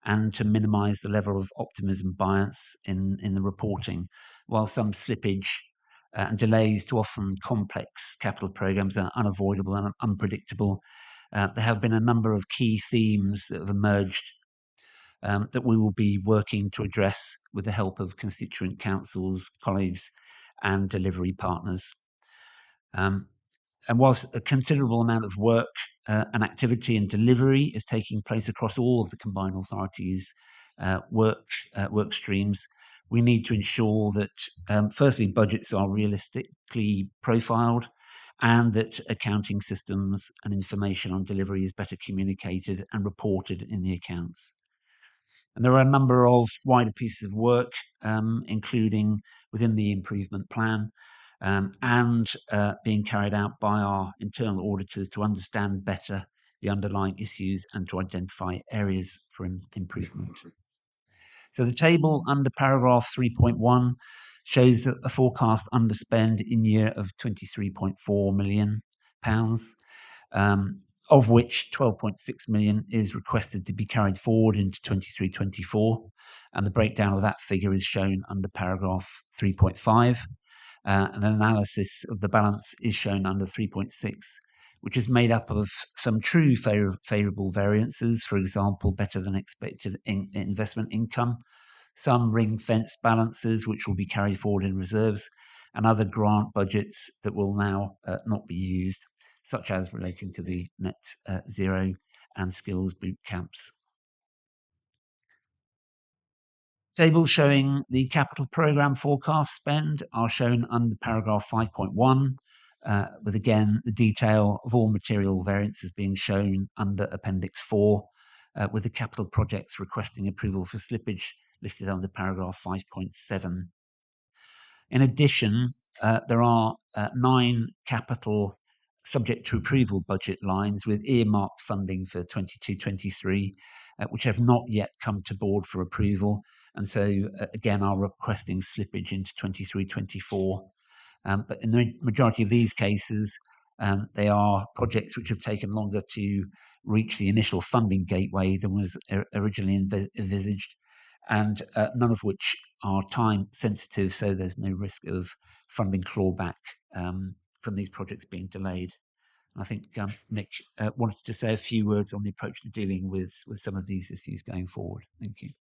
Speaker 12: and to minimise the level of optimism bias in the reporting. While some slippage and delays to often complex capital programmes are unavoidable and unpredictable, there have been a number of key themes that have emerged that we will be working to address with the help of constituent councils, colleagues, and delivery partners. And whilst a considerable amount of work and activity and delivery is taking place across all of the combined authorities' work streams, we need to ensure that, firstly, budgets are realistically profiled, and that accounting systems and information on delivery is better communicated and reported in the accounts. And there are a number of wider pieces of work, including within the improvement plan, and being carried out by our internal auditors to understand better the underlying issues and to identify areas for improvement. So the table under paragraph 3.1 shows a forecast underspend in year of £23.4 million, of which 12.6 million is requested to be carried forward into 23-24, and the breakdown of that figure is shown under paragraph 3.5. An analysis of the balance is shown under 3.6, which is made up of some true favourable variances, for example, better than expected investment income, some ring-fenced balances which will be carried forward in reserves, and other grant budgets that will now not be used, such as relating to the net zero and skills boot camps. Tables showing the capital programme forecast spend are shown under paragraph 5.1, with again the detail of all material variances being shown under Appendix 4, with the capital projects requesting approval for slippage listed under paragraph 5.7. In addition, there are 9 capital subject to approval budget lines with earmarked funding for 22-23, which have not yet come to board for approval, and so again are requesting slippage into 23-24. But in the majority of these cases, they are projects which have taken longer to reach the initial funding gateway than was originally envisaged, and none of which are time sensitive, so there's no risk of funding clawback from these projects being delayed. I think Nick wanted to say a few words on the approach to dealing with some of these issues going forward. Thank you.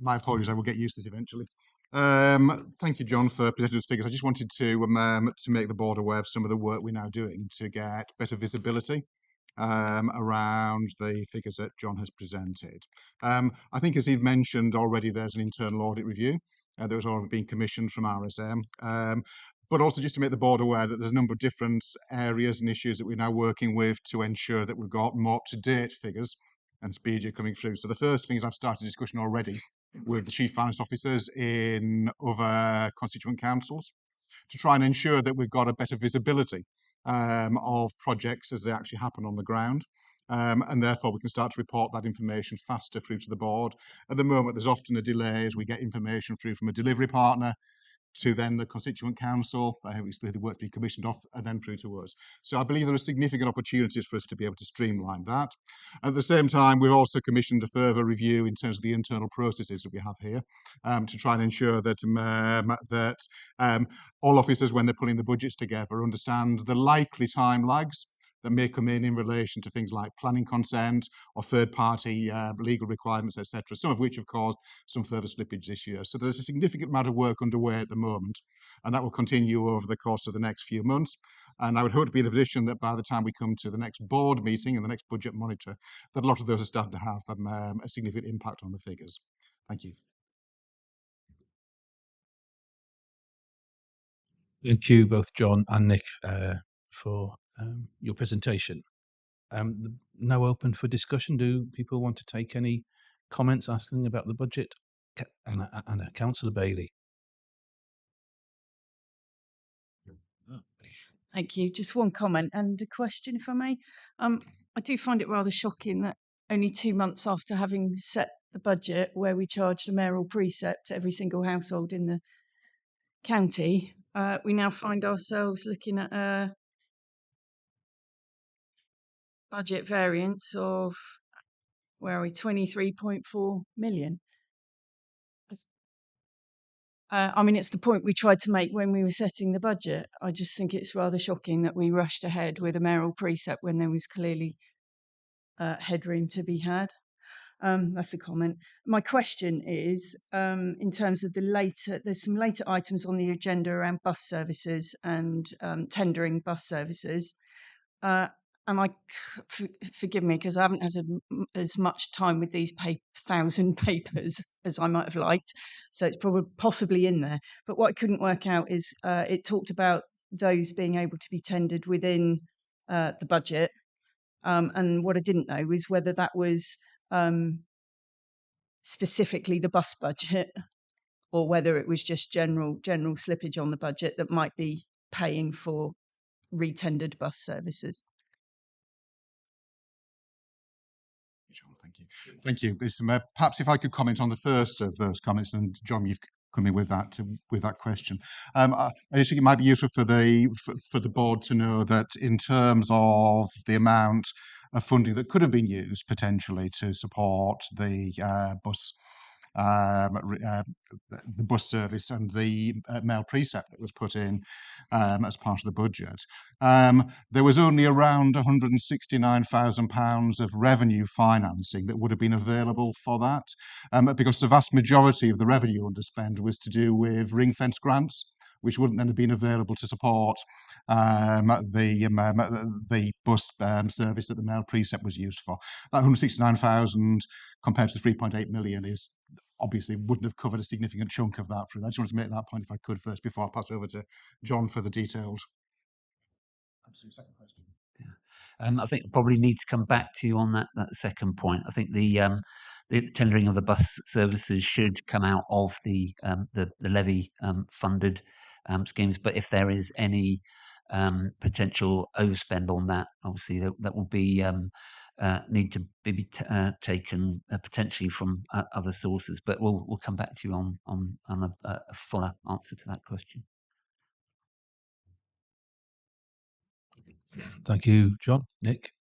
Speaker 13: My apologies, I will get used to this eventually. Thank you, John, for presenting those figures. I just wanted to make the board aware of some of the work we're now doing to get better visibility around the figures that John has presented. I think, as he mentioned already, there's an internal audit review that was already being commissioned from RSM. But also just to make the board aware that there's a number of different areas and issues that we're now working with to ensure that we've got more up-to-date figures and speedier coming through. So the first thing is I've started a discussion already with the chief finance officers in other constituent councils to try and ensure that we've got a better visibility of projects as they actually happen on the ground. And therefore we can start to report that information faster through to the board. At the moment, there's often a delay as we get information through from a delivery partner to then the constituent council, the work being commissioned off, and then through to us. So I believe there are significant opportunities for us to be able to streamline that. At the same time, we've also commissioned a further review in terms of the internal processes that we have here to try and ensure that all officers, when they're putting the budgets together, understand the likely time lags that may come in relation to things like planning consent or third-party legal requirements, etc., some of which have caused some further slippage this year. So there's a significant amount of work underway at the moment, and that will continue over the course of the next few months. And I would hope to be in a position that by the time we come to the next board meeting and the next budget monitor, that a lot of those are starting to have a significant impact on the figures. Thank you.
Speaker 6: Thank you both, John and Nick, for your presentation. Now open for discussion. Do people want to take any comments asking about the budget? Anna, Councillor Bailey.
Speaker 14: Thank you. Just one comment and a question, if I may. I do find it rather shocking that only 2 months after having set the budget, where we charged a mayoral precept to every single household in the county, we now find ourselves looking at a budget variance of, where are we, 23.4 million. I mean, it's the point we tried to make when we were setting the budget. I just think it's rather shocking that we rushed ahead with a mayoral precept when there was clearly headroom to be had. That's a comment. My question is, in terms of there's some later items on the agenda around bus services and tendering bus services. And forgive me, because I haven't had as much time with these 1,000 papers as I might have liked, so it's probably possibly in there. But what I couldn't work out is it talked about those being able to be tendered within the budget, and what I didn't know was whether that was specifically the bus budget, or whether it was just general slippage on the budget that might be paying for retendered bus services.
Speaker 13: Thank you. Perhaps if I could comment on the first of those comments, and John, you've come in with that question. I think it might be useful for the board to know that in terms of the amount of funding that could have been used potentially to support the bus the bus service and the mail precept that was put in as part of the budget. There was only around £169,000 of revenue financing that would have been available for that, because the vast majority of the revenue underspend was to do with ring-fence grants, which wouldn't then have been available to support the bus service that the mail precept was used for. That 169,000 compared to the 3.8 million is obviously wouldn't have covered a significant chunk of that. I just wanted to make that point if I could first before I pass over to John for the details. Second question.
Speaker 12: I think I probably need to come back to you on that second point. I think the tendering of the bus services should come out of the levy funded schemes. But if there is any potential overspend on that, obviously that will be need to be taken potentially from other sources. But we'll come back to you on a fuller answer to that question.
Speaker 6: Thank you, John. Nick?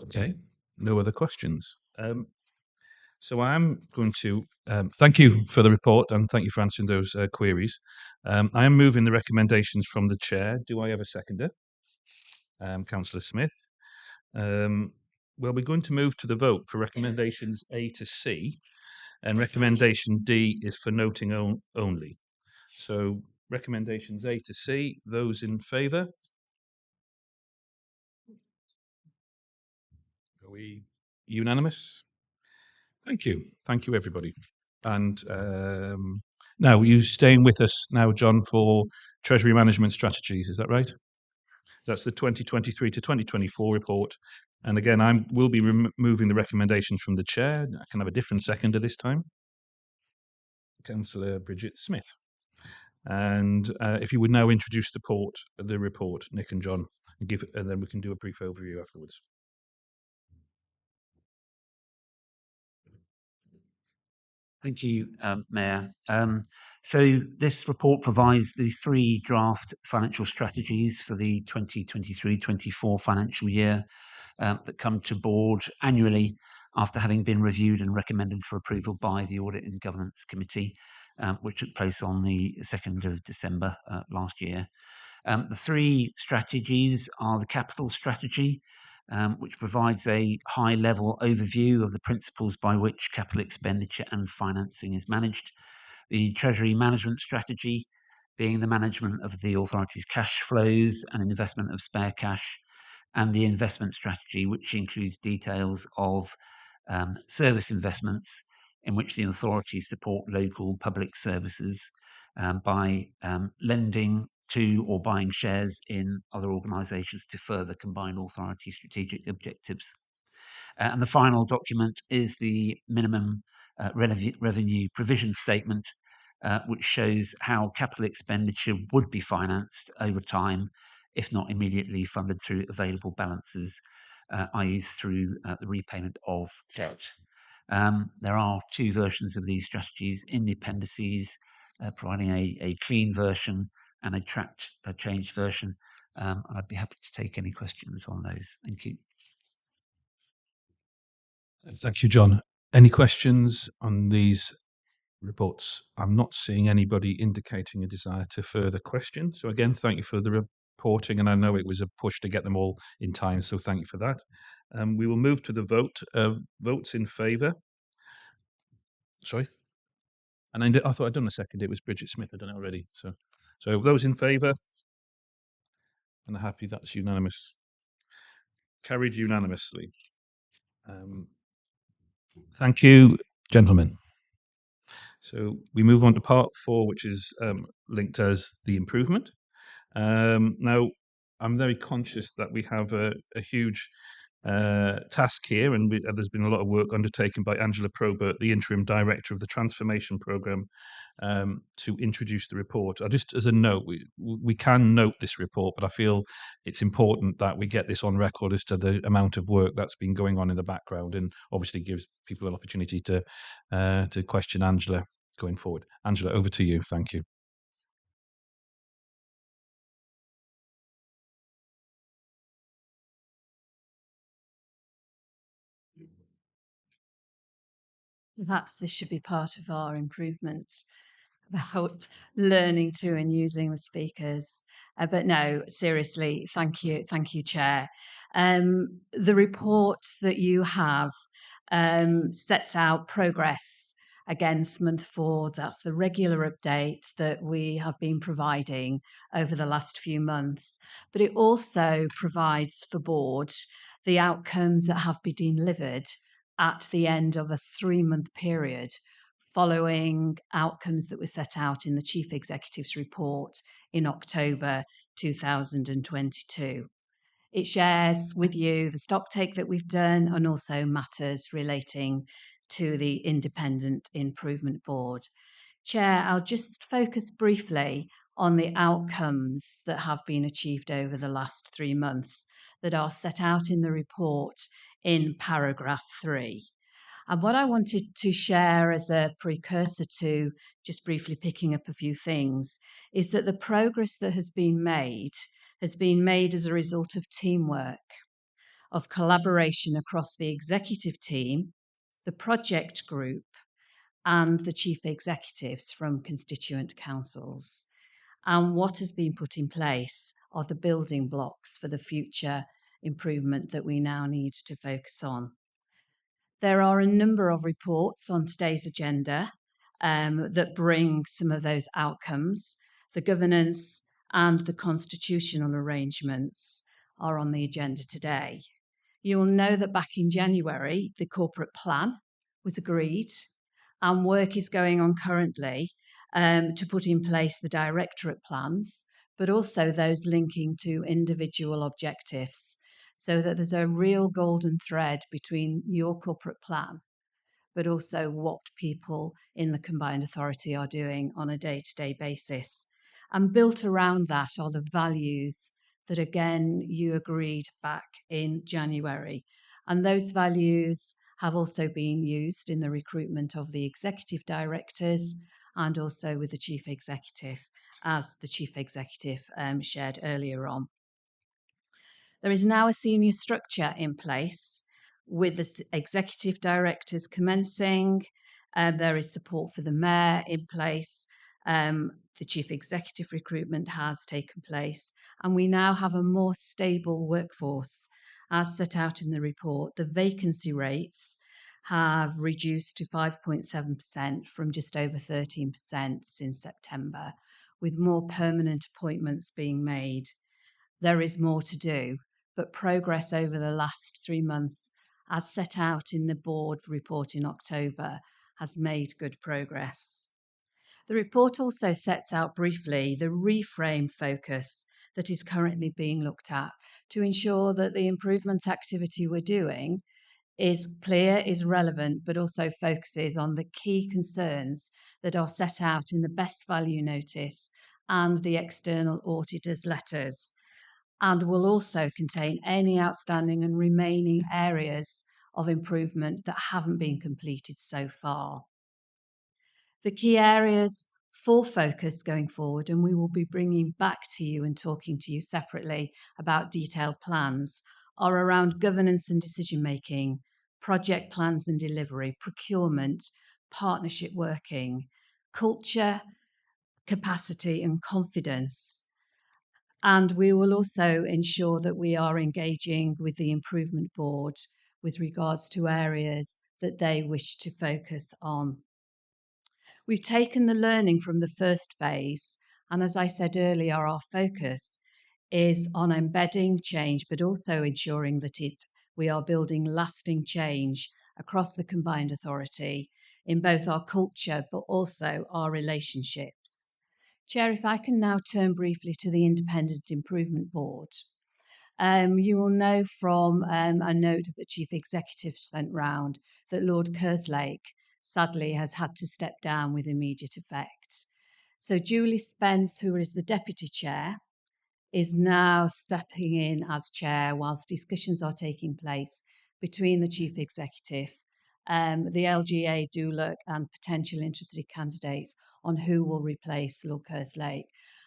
Speaker 6: Okay, no other questions. So I'm going to thank you for the report and thank you for answering those queries. I am moving the recommendations from the chair. Do I have a seconder? Councillor Smith. Well, we're going to move to the vote for recommendations A to C, and recommendation D is for noting only. So recommendations A to C, those in favour? Are we unanimous? Thank you. Thank you, everybody. And now, you staying with us now, John, for Treasury Management Strategies, is that right? That's the 2023 to 2024 report. And again, will be removing the recommendations from the chair. I can have a different seconder this time. Councillor Bridget Smith. And if you would now introduce the report, Nick and John, and then we can do a brief overview afterwards.
Speaker 12: Thank you, Mayor. So this report provides the 3 draft financial strategies for the 2023-24 financial year that come to board annually after having been reviewed and recommended for approval by the Audit and Governance Committee, which took place on the 2nd of December last year. The 3 strategies are the capital strategy, which provides a high-level overview of the principles by which capital expenditure and financing is managed. The Treasury Management Strategy, being the management of the authority's cash flows and investment of spare cash, and the Investment Strategy, which includes details of service investments in which the authorities support local public services by lending to or buying shares in other organisations to further combine authority strategic objectives. And the final document is the minimum revenue provision statement, which shows how capital expenditure would be financed over time, if not immediately funded through available balances, i.e. through the repayment of debt. There are 2 versions of these strategies in the appendices, providing a clean version and a tracked changed version. And I'd be happy to take any questions on those. Thank you.
Speaker 6: Thank you, John. Any questions on these reports? I'm not seeing anybody indicating a desire to further question. So again, thank you for the reporting, and I know it was a push to get them all in time, so thank you for that. We will move to the vote. Votes in favour. Sorry? And I thought I'd done a second. It was Bridget Smith. I'd done it already. So those in favour? And happy that's unanimous. Carried unanimously. Thank you, gentlemen. So we move on to part 4, which is linked as the improvement. Now, I'm very conscious that we have a huge task here, and there's been a lot of work undertaken by Angela Probert, the Interim Director of the Transformation Programme, to introduce the report. Just as a note, we can note this report, but I feel it's important that we get this on record as to the amount of work that's been going on in the background, and obviously gives people an opportunity to question Angela going forward. Angela, over to you. Thank you.
Speaker 15: Perhaps this should be part of our improvement about learning to and using the speakers. But no, seriously, thank you, Chair. The report that you have sets out progress against month 4. That's the regular update that we have been providing over the last few months. But it also provides for board the outcomes that have been delivered at the end of a 3-month period following outcomes that were set out in the Chief Executive's report in October 2022. It shares with you the stocktake that we've done and also matters relating to the Independent Improvement Board. Chair, I'll just focus briefly on the outcomes that have been achieved over the last 3 months that are set out in the report in paragraph 3. And what I wanted to share as a precursor to just briefly picking up a few things is that the progress that has been made as a result of teamwork, of collaboration across the executive team, the project group, and the chief executives from constituent councils. And what has been put in place are the building blocks for the future improvement that we now need to focus on. There are a number of reports on today's agenda that bring some of those outcomes. The governance and the constitutional arrangements are on the agenda today. You will know that back in January, the corporate plan was agreed, and work is going on currently to put in place the directorate plans, but also those linking to individual objectives, so that there's a real golden thread between your corporate plan, but also what people in the combined authority are doing on a day-to-day basis. And built around that are the values that, again, you agreed back in January. And those values have also been used in the recruitment of the executive directors and also with the chief executive, as the chief executive shared earlier on. There is now a senior structure in place with the executive directors commencing. There is support for the mayor in place. The chief executive recruitment has taken place, and we now have a more stable workforce. As set out in the report, the vacancy rates have reduced to 5.7% from just over 13% since September, with more permanent appointments being made. There is more to do, but progress over the last 3 months, as set out in the board report in October, has made good progress. The report also sets out briefly the reframe focus that is currently being looked at to ensure that the improvement activity we're doing is clear, is relevant, but also focuses on the key concerns that are set out in the best value notice and the external auditor's letters, and will also contain any outstanding and remaining areas of improvement that haven't been completed so far. The key areas for focus going forward, and we will be bringing back to you and talking to you separately about detailed plans, are around governance and decision making, project plans and delivery, procurement, partnership working, culture, capacity and confidence. And we will also ensure that we are engaging with the improvement board with regards to areas that they wish to focus on. We've taken the learning from the first phase, and as I said earlier, our focus is on embedding change, but also ensuring that we are building lasting change across the combined authority in both our culture, but also our relationships. Chair, if I can now turn briefly to the Independent Improvement Board. You will know from a note that the Chief Executive sent round that Lord Kerslake sadly has had to step down with immediate effect. So Julie Spence, who is the Deputy Chair, is now stepping in as Chair whilst discussions are taking place between the Chief Executive, the LGA, DULUC and potential interested candidates on who will replace Lord Kerslake.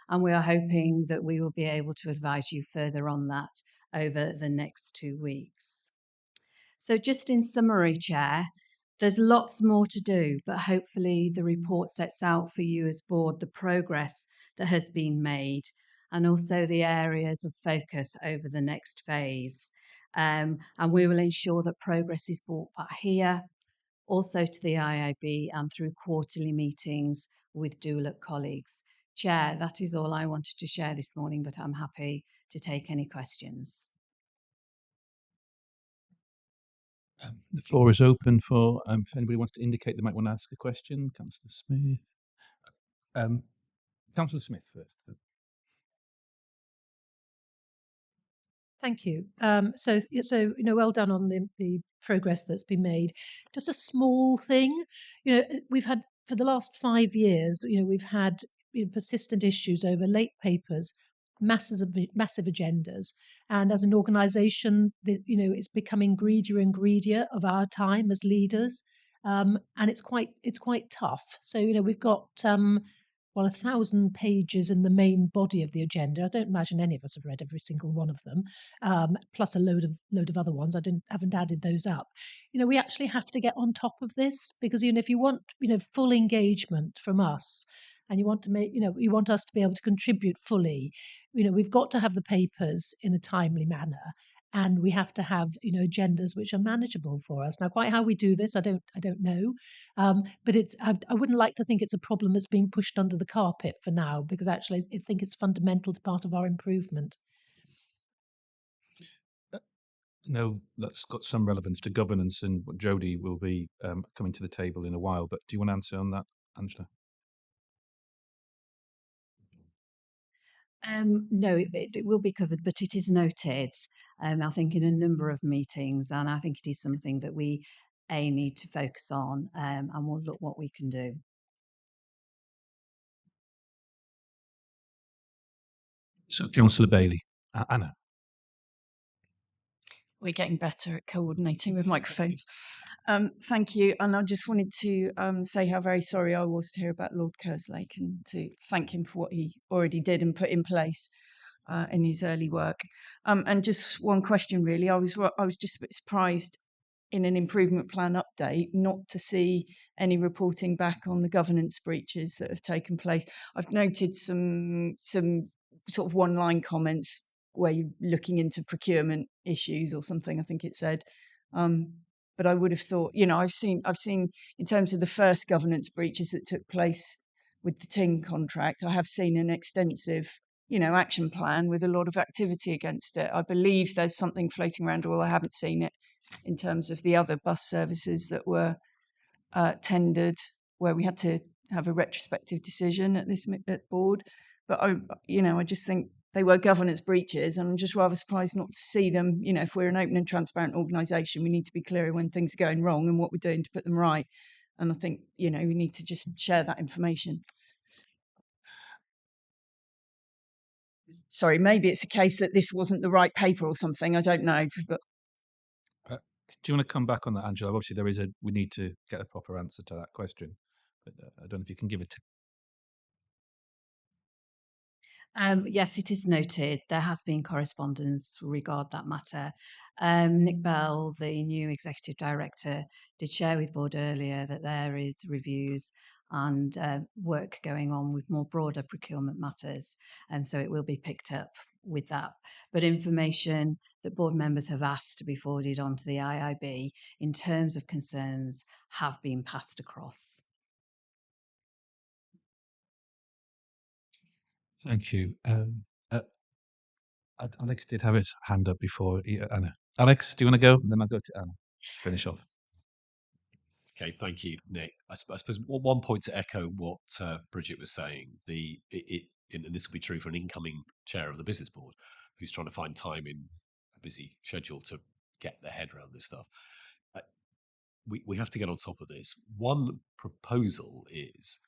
Speaker 15: And we are hoping that we will be able to advise you further on that over the next 2 weeks. So just in summary, Chair, There's lots more to do, but hopefully the report sets out for you as board the progress that has been made and also the areas of focus over the next phase. And we will ensure that progress is brought back here, also to the IIB and through quarterly meetings with DULAC colleagues. Chair, that is all I wanted to share this morning, but I'm happy to take any questions.
Speaker 6: The floor is open for if anybody wants to indicate they might want to ask a question. Councillor Smith. Councillor Smith first.
Speaker 8: Thank you. So well done on the progress that's been made. Just a small thing, we've had for the last 5 years, we've had persistent issues over late papers, massive agendas, and as an organisation, it's becoming greedier and greedier of our time as leaders, and it's quite tough. So we've got 1,000 pages in the main body of the agenda. I don't imagine any of us have read every single one of them, plus a load of other ones. Haven't added those up. We actually have to get on top of this because if you want full engagement from us, and you want to make you want us to be able to contribute fully, we've got to have the papers in a timely manner. And we have to have, agendas which are manageable for us. Now, quite how we do this, I don't know. But I wouldn't like to think it's a problem that's being pushed under the carpet for now, because actually I think it's fundamental to part of our improvement.
Speaker 6: No, that's got some relevance to governance, and what Jodie will be coming to the table in a while. But do you want to answer on that, Angela?
Speaker 15: No, it will be covered, but it is noted, I think, in a number of meetings, and I think it is something that we need to focus on, and we'll look what we can do.
Speaker 6: So, Councillor Bailey. Anna.
Speaker 14: We're getting better at coordinating with microphones. Thank you. And I just wanted to say how very sorry I was to hear about Lord Kerslake and to thank him for what he already did and put in place in his early work. And just one question, really. I was just a bit surprised in an improvement plan update not to see any reporting back on the governance breaches that have taken place. I've noted some sort of one-line comments where you're looking into procurement issues or something, I think it said. But I would have thought, I've seen in terms of the first governance breaches that took place with the Ting contract, I have seen an extensive, action plan with a lot of activity against it. I believe there's something floating around, although I haven't seen it, in terms of the other bus services that were tendered, where we had to have a retrospective decision at board. But I just think they were governance breaches, and I'm just rather surprised not to see them. If we're an open and transparent organisation, we need to be clear when things are going wrong and what we're doing to put them right. And I think we need to just share that information. Sorry, maybe it's a case that this wasn't the right paper or something. I don't know, but.
Speaker 6: Do you want to come back on that, Angela? Obviously, we need to get a proper answer to that question, but I don't know if you can give it.
Speaker 15: Yes, it is noted. There has been correspondence regarding that matter. Nick Bell, the new executive director, did share with board earlier that there is reviews and work going on with more broader procurement matters, and so it will be picked up with that. But information that board members have asked to be forwarded on to the IIB in terms of concerns have been passed across.
Speaker 6: Thank you. Alex did have his hand up before. Anna. Alex, do you want to go? And then I'll go to Anna. Finish off.
Speaker 9: Okay, thank you, Nick. I suppose one point to echo what Bridget was saying. And this will be true for an incoming chair of the business board who's trying to find time in a busy schedule to get their head around this stuff. We have to get on top of this. One proposal is,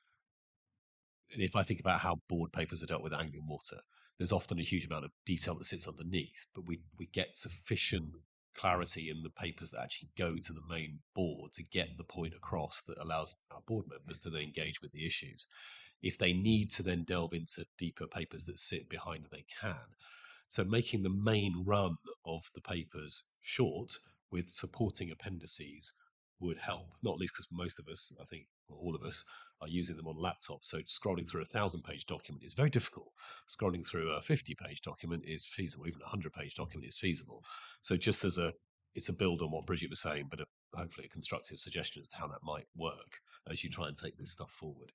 Speaker 9: and if I think about how board papers are dealt with Anglian Water, there's often a huge amount of detail that sits underneath, but we get sufficient clarity in the papers that actually go to the main board to get the point across that allows our board members to then engage with the issues. If they need to then delve into deeper papers that sit behind, they can. So making the main run of the papers short with supporting appendices would help, not least because most of us, I think, or all of us, are using them on laptops. So scrolling through a 1,000-page document is very difficult. Scrolling through a 50-page document is feasible. Even a 100-page document is feasible. So just as it's a build on what Bridget was saying, but hopefully a constructive suggestion as to how that might work as you try and take this stuff forward.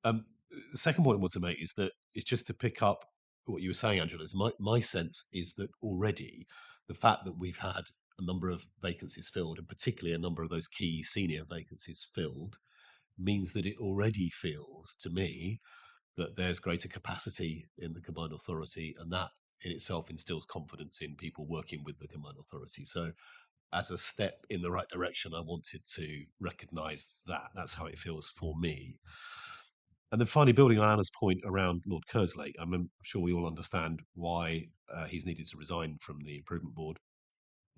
Speaker 9: The second point I want to make is that it's just to pick up what you were saying, Angela. Is my sense is that already the fact that we've had a number of vacancies filled, and particularly a number of those key senior vacancies filled, means that it already feels to me that there's greater capacity in the combined authority, and that in itself instills confidence in people working with the combined authority. So as a step in the right direction, I wanted to recognise that. That's how it feels for me. And then finally, building on Anna's point around Lord Kerslake, I'm sure we all understand why he's needed to resign from the Improvement Board.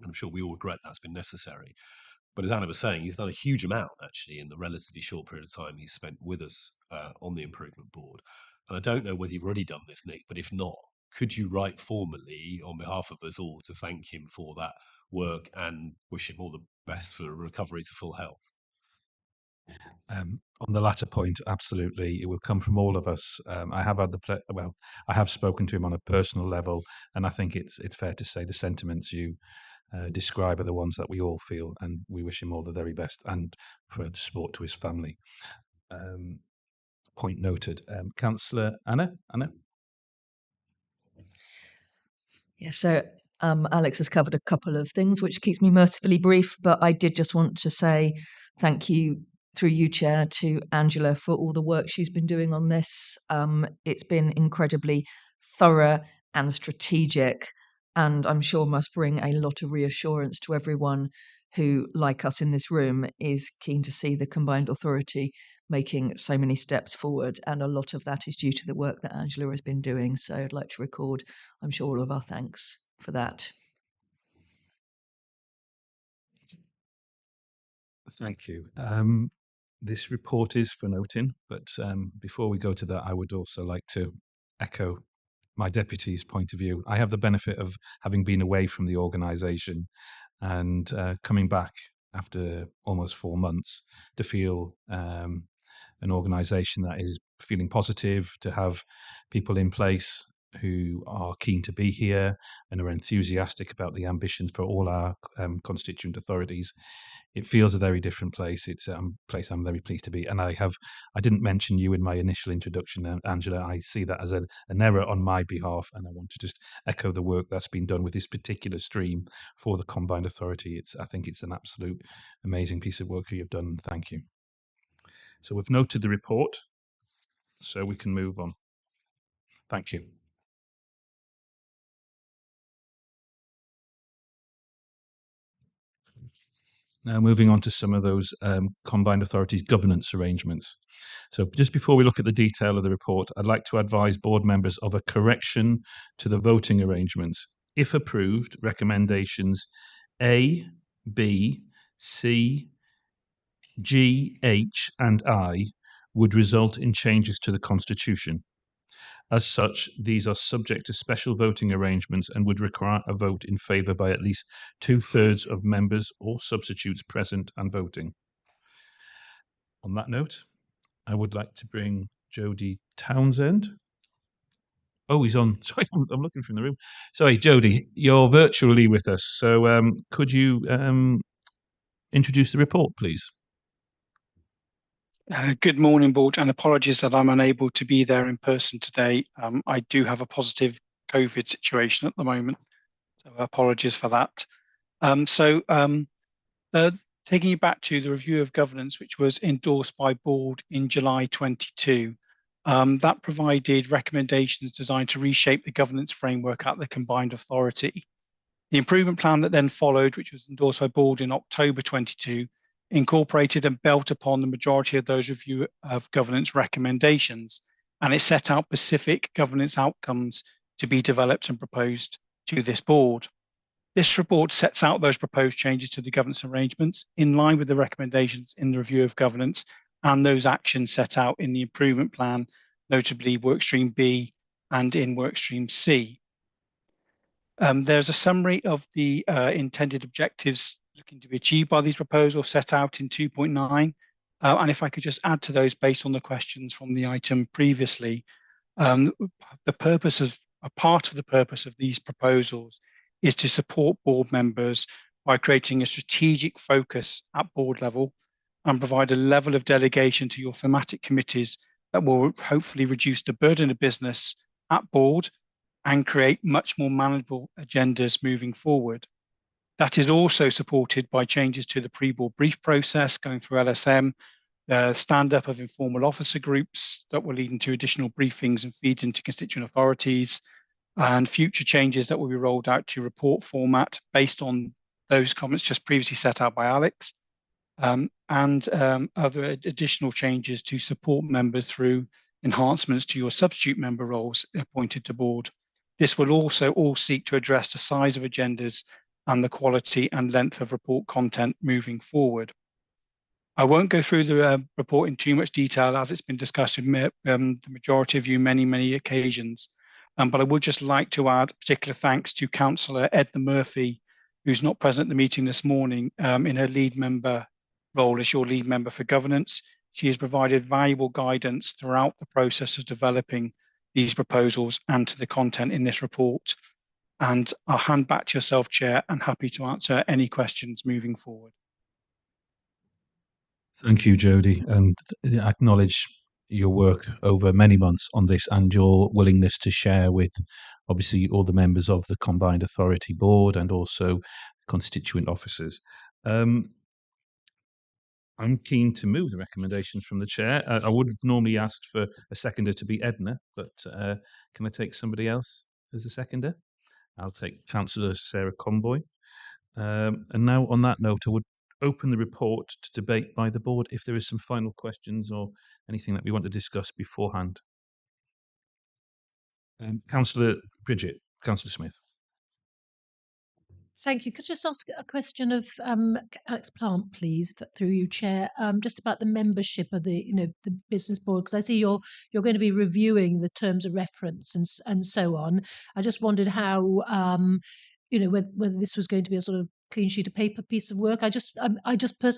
Speaker 9: I'm sure we all regret that's been necessary. But as Anna was saying, he's done a huge amount, actually, in the relatively short period of time he's spent with us on the Improvement Board. And I don't know whether you've already done this, Nick, but if not, could you write formally on behalf of us all to thank him for that work and wish him all the best for recovery to full health?
Speaker 6: On the latter point, absolutely, it will come from all of us. I have had I have spoken to him on a personal level, and I think it's fair to say the sentiments you describe are the ones that we all feel, and we wish him all the very best and further support to his family. Point noted. Councillor Anna?
Speaker 2: Yeah, so Alex has covered a couple of things, which keeps me mercifully brief, but I did just want to say thank you through you, Chair, to Angela for all the work she's been doing on this. It's been incredibly thorough and strategic, and I'm sure must bring a lot of reassurance to everyone who, like us in this room, is keen to see the combined authority making so many steps forward. And a lot of that is due to the work that Angela has been doing. So I'd like to record, I'm sure, all of our thanks for that.
Speaker 6: Thank you. This report is for noting, but before we go to that, I would also like to echo my deputy's point of view. I have the benefit of having been away from the organisation and coming back after almost 4 months to feel an organisation that is feeling positive, to have people in place who are keen to be here and are enthusiastic about the ambitions for all our constituent authorities. It feels a very different place. It's a place I'm very pleased to be. And I didn't mention you in my initial introduction, Angela. I see that as an error on my behalf, and I want to just echo the work that's been done with this particular stream for the Combined Authority. I think it's an absolute amazing piece of work you've done. Thank you. So we've noted the report, so we can move on. Thank you. Now moving on to some of those combined authorities governance arrangements. So just before we look at the detail of the report, I'd like to advise board members of a correction to the voting arrangements. If approved, recommendations A, B, C, G, H and I would result in changes to the Constitution. As such, these are subject to special voting arrangements and would require a vote in favour by at least 2/3 of members or substitutes present and voting. On that note, I would like to bring Jody Townsend. Oh, he's on. Sorry, I'm looking from the room. Sorry, Jody, you're virtually with us. So could you introduce the report, please?
Speaker 16: Good morning, Board, and apologies that I'm unable to be there in person today. I do have a positive COVID situation at the moment, so apologies for that. Taking you back to the review of governance, which was endorsed by Board in July 22, that provided recommendations designed to reshape the governance framework at the combined authority. The improvement plan that then followed, which was endorsed by Board in October 22, incorporated and built upon the majority of those review of governance recommendations, and it set out specific governance outcomes to be developed and proposed to this board. This report sets out those proposed changes to the governance arrangements in line with the recommendations in the review of governance and those actions set out in the improvement plan, notably Workstream B and in Workstream C. There's a summary of the intended objectives looking to be achieved by these proposals set out in 2.9. And if I could just add to those based on the questions from the item previously, the purpose of a part of the purpose of these proposals is to support board members by creating a strategic focus at board level and provide a level of delegation to your thematic committees that will hopefully reduce the burden of business at board and create much more manageable agendas moving forward. That is also supported by changes to the pre-board brief process going through LSM, stand-up of informal officer groups that will lead into additional briefings and feeds into constituent authorities, and future changes that will be rolled out to report format based on those comments just previously set out by Alex, and other additional changes to support members through enhancements to your substitute member roles appointed to board. This will also all seek to address the size of agendas and the quality and length of report content moving forward. I won't go through the report in too much detail as it's been discussed with the majority of you many occasions, but I would just like to add particular thanks to Councillor Edna Murphy, who's not present at the meeting this morning in her lead member role as your lead member for governance. She has provided valuable guidance throughout the process of developing these proposals and to the content in this report. And I'll hand back to yourself, Chair, and happy to answer any questions moving forward.
Speaker 6: Thank you, Jody, and acknowledge your work over many months on this and your willingness to share with obviously all the members of the Combined Authority Board and also constituent officers. I'm keen to move the recommendations from the chair. I would have normally asked for a seconder to be Edna, but can I take somebody else as a seconder? I'll take Councillor Sarah Comboy. And now on that note, I would open the report to debate by the board if there is some final questions or anything that we want to discuss beforehand. Councillor Bridget, Councillor Smith.
Speaker 8: Thank you. Could I just ask a question of Alex Plant, please, through you, Chair, just about the membership of the business board, because I see you're going to be reviewing the terms of reference and so on. I just wondered how whether this was going to be a sort of clean sheet of paper piece of work. I just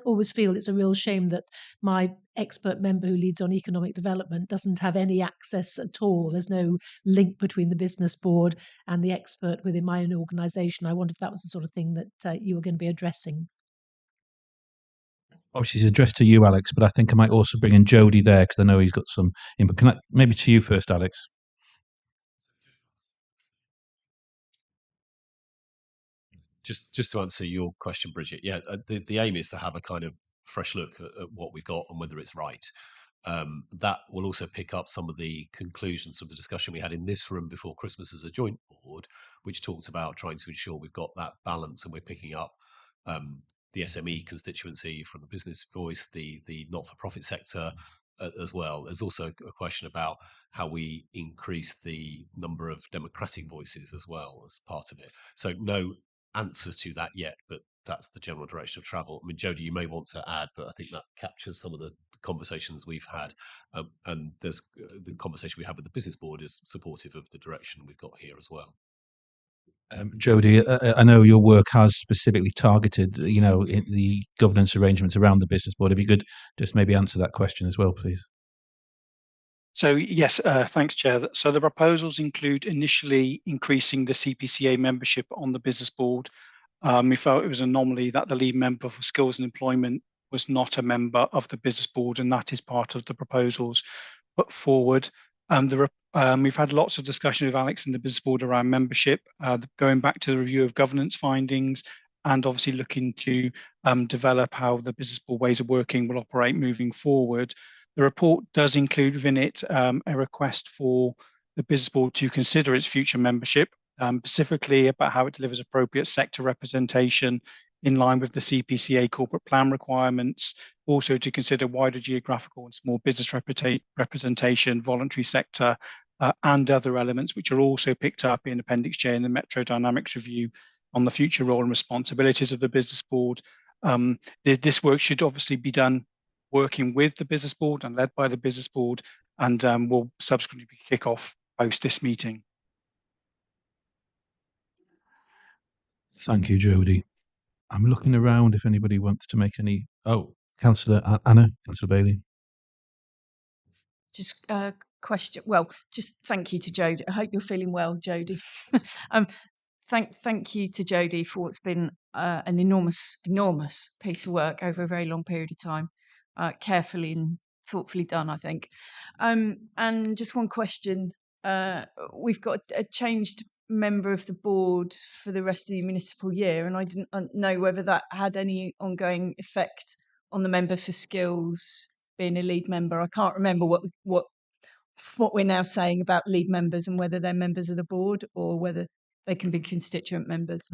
Speaker 8: always feel it's a real shame that my expert member who leads on economic development doesn't have any access at all. There's no link between the business board and the expert within my own organisation. I wondered if that was the sort of thing that you were going to be addressing.
Speaker 6: Obviously, it's addressed to you, Alex, but I think I might also bring in Jody there because I know he's got some input. Can I, maybe to you first, Alex?
Speaker 9: Just to answer your question, Bridget, yeah, the aim is to have a kind of fresh look at what we've got and whether it's right. That will also pick up some of the conclusions from the discussion we had in this room before Christmas as a joint board, which talks about trying to ensure we've got that balance and we're picking up the SME constituency from the business voice, the not-for-profit sector as well. There's also a question about how we increase the number of democratic voices as well as part of it. So no answers to that yet, but that's the general direction of travel. I mean, Jody, you may want to add, but I think that captures some of the conversations we've had, and there's the conversation we have with the business board is supportive of the direction we've got here as well.
Speaker 6: Jody, I know your work has specifically targeted, in the governance arrangements around the business board. If you could just maybe answer that question as well, please.
Speaker 16: So yes, thanks, Chair. So the proposals include initially increasing the CPCA membership on the business board. We felt it was an anomaly that the lead member for skills and employment was not a member of the business board, and that is part of the proposals put forward. We've had lots of discussion with Alex and the business board around membership, going back to the review of governance findings, and obviously looking to develop how the business board ways of working will operate moving forward. The report does include within it a request for the business board to consider its future membership, specifically about how it delivers appropriate sector representation in line with the CPCA corporate plan requirements, also to consider wider geographical and small business representation, voluntary sector, and other elements which are also picked up in Appendix J in the Metro Dynamics review on the future role and responsibilities of the business board. This work should obviously be done working with the business board and led by the business board, and will subsequently kick off post this meeting.
Speaker 6: Thank you, Jody. I'm looking around if anybody wants to make any. Oh, Councillor Anna, Councillor Bailey.
Speaker 14: Just a question. Well, just thank you to Jodie. I hope you're feeling well, Jodie. um, thank you to Jodie for what's been an enormous piece of work over a very long period of time, carefully and thoughtfully done, I think. And just one question. We've got a changed member of the board for the rest of the municipal year, and I didn't know whether that had any ongoing effect on the member for skills being a lead member. I can't remember what we're now saying about lead members and whether they're members of the board or whether they can be constituent members.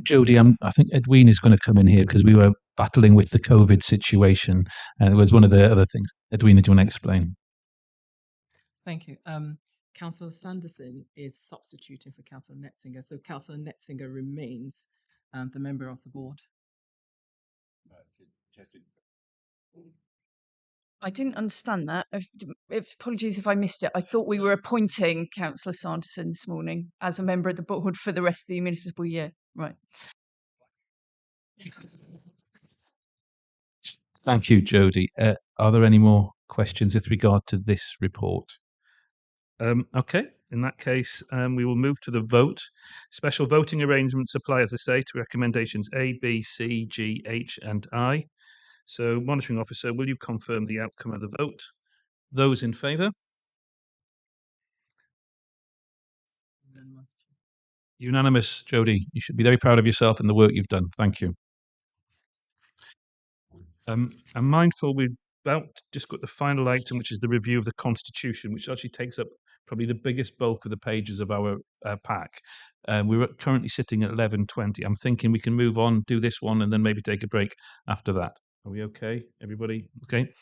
Speaker 6: Jodie, I think Edwina is going to come in here because we were battling with the COVID situation, and it was one of the other things. Edwina, do you want to explain?
Speaker 4: Thank you. Councillor Sanderson is substituting for Councillor Netzinger, so Councillor Netzinger remains the member of the board.
Speaker 14: I didn't understand that. Apologies if I missed it. I thought we were appointing Councillor Sanderson this morning as a member of the board for the rest of the municipal year. Right.
Speaker 6: Thank you, Jodie. Are there any more questions with regard to this report? Okay, in that case, we will move to the vote. Special voting arrangements apply, as I say, to recommendations A, B, C, G, H, and I. So, Monitoring Officer, will you confirm the outcome of the vote? Those in favour? Unanimous, Jodie. You should be very proud of yourself and the work you've done. Thank you. I'm mindful we've about just got the final item, which is the review of the Constitution, which actually takes up probably the biggest bulk of the pages of our pack. We're currently sitting at 11:20. I'm thinking we can move on, do this one, and then maybe take a break after that. Are we okay, everybody? Okay.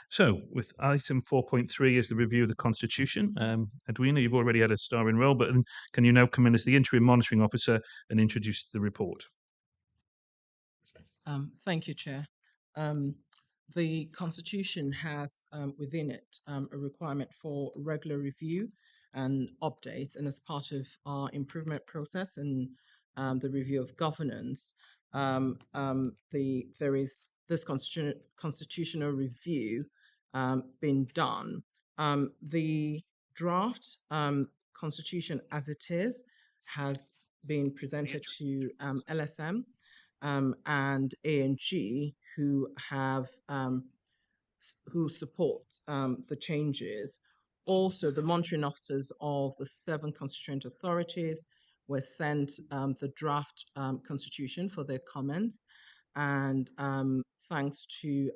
Speaker 6: So, with item 4.3 is the review of the Constitution. Edwina, you've already had a starring role, but can you now come in as the interim monitoring officer and introduce the report?
Speaker 4: Thank you, Chair. The Constitution has within it a requirement for regular review and updates, and as part of our improvement process and the review of governance, there is this constitutional review being done. The draft Constitution as it is has been presented to LSM and ANG, who have who support the changes. Also, the monitoring officers of the 7 constituent authorities were sent the draft constitution for their comments, and thanks to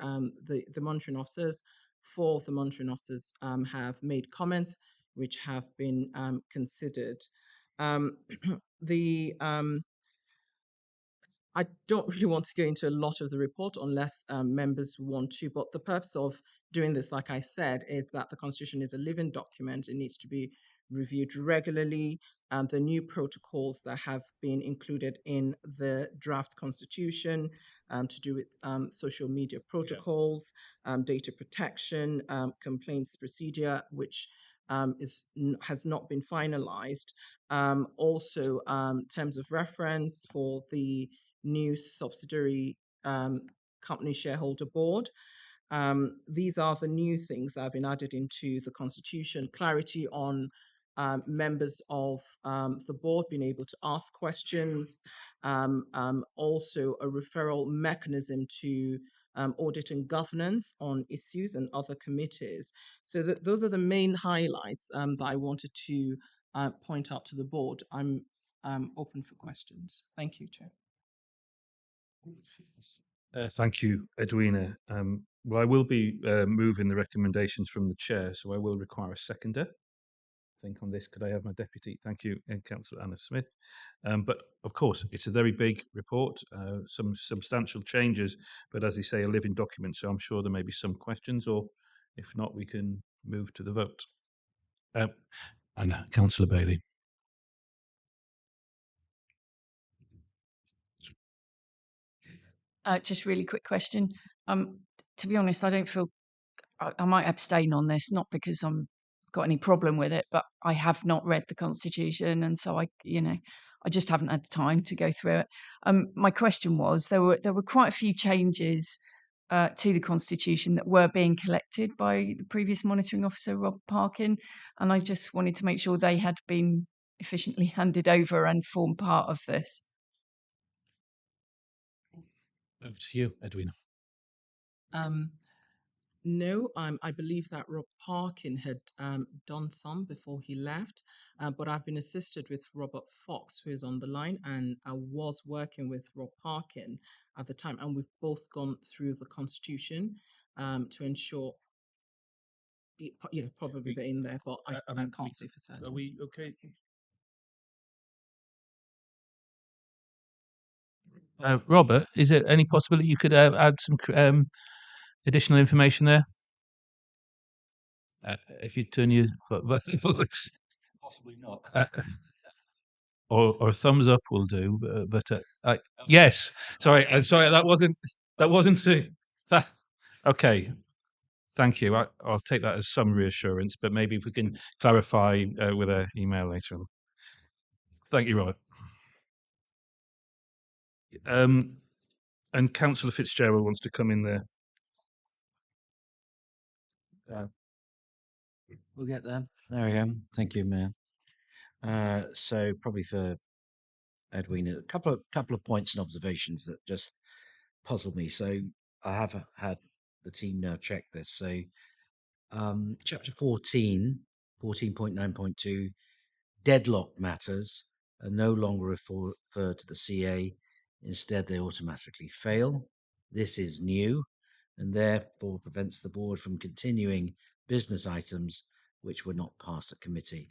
Speaker 4: the monitoring officers, 4 of the monitoring officers have made comments which have been considered. The I don't really want to go into a lot of the report unless members want to, but the purpose of doing this, like I said, is that the Constitution is a living document. It needs to be reviewed regularly. The new protocols that have been included in the draft Constitution to do with social media protocols, data protection, complaints procedure, which has not been finalized. Also, terms of reference for the new subsidiary company shareholder board. These are the new things that have been added into the Constitution. Clarity on members of the board being able to ask questions. Also a referral mechanism to audit and governance on issues and other committees. So those are the main highlights that I wanted to point out to the board. I'm open for questions. Thank you, Chair.
Speaker 6: Thank you, Edwina. Well, I will be moving the recommendations from the chair, so I will require a seconder. I think on this, could I have my deputy? Thank you, Councillor Anna Smith. But of course, it's a very big report, some substantial changes, but as they say, a living document, so I'm sure there may be some questions, or if not, we can move to the vote. And Councillor Bailey.
Speaker 14: Just really quick question. To be honest, I don't feel I might abstain on this, not because I'm got any problem with it, but I have not read the Constitution, and so I just haven't had the time to go through it. My question was, there were quite a few changes to the Constitution that were being collected by the previous monitoring officer, Rob Parkin, and I just wanted to make sure they had been efficiently handed over and form part of this.
Speaker 6: Over to you, Edwina.
Speaker 4: No, I believe that Rob Parkin had done some before he left, but I've been assisted with Robert Fox, who is on the line, and I was working with Rob Parkin at the time, and we've both gone through the Constitution to ensure, probably they're in there, but I can't say for certain.
Speaker 6: Are we okay? Robert, is there any possibility you could add some additional information there? If you turn your
Speaker 10: Possibly not.
Speaker 6: or thumbs up will do. Yes, sorry, that wasn't okay. Thank you. I'll take that as some reassurance, but maybe if we can clarify with an email later on. Thank you, Robert. And Councillor Fitzgerald wants to come in there.
Speaker 10: We'll get there. There we go. Thank you, Mayor. So probably for Edwina, a couple of points and observations that just puzzle me. So I have had the team now check this. So chapter 14.9.2, deadlock matters are no longer referred to the CA. Instead, they automatically fail. This is new and therefore prevents the board from continuing business items which were not passed at committee.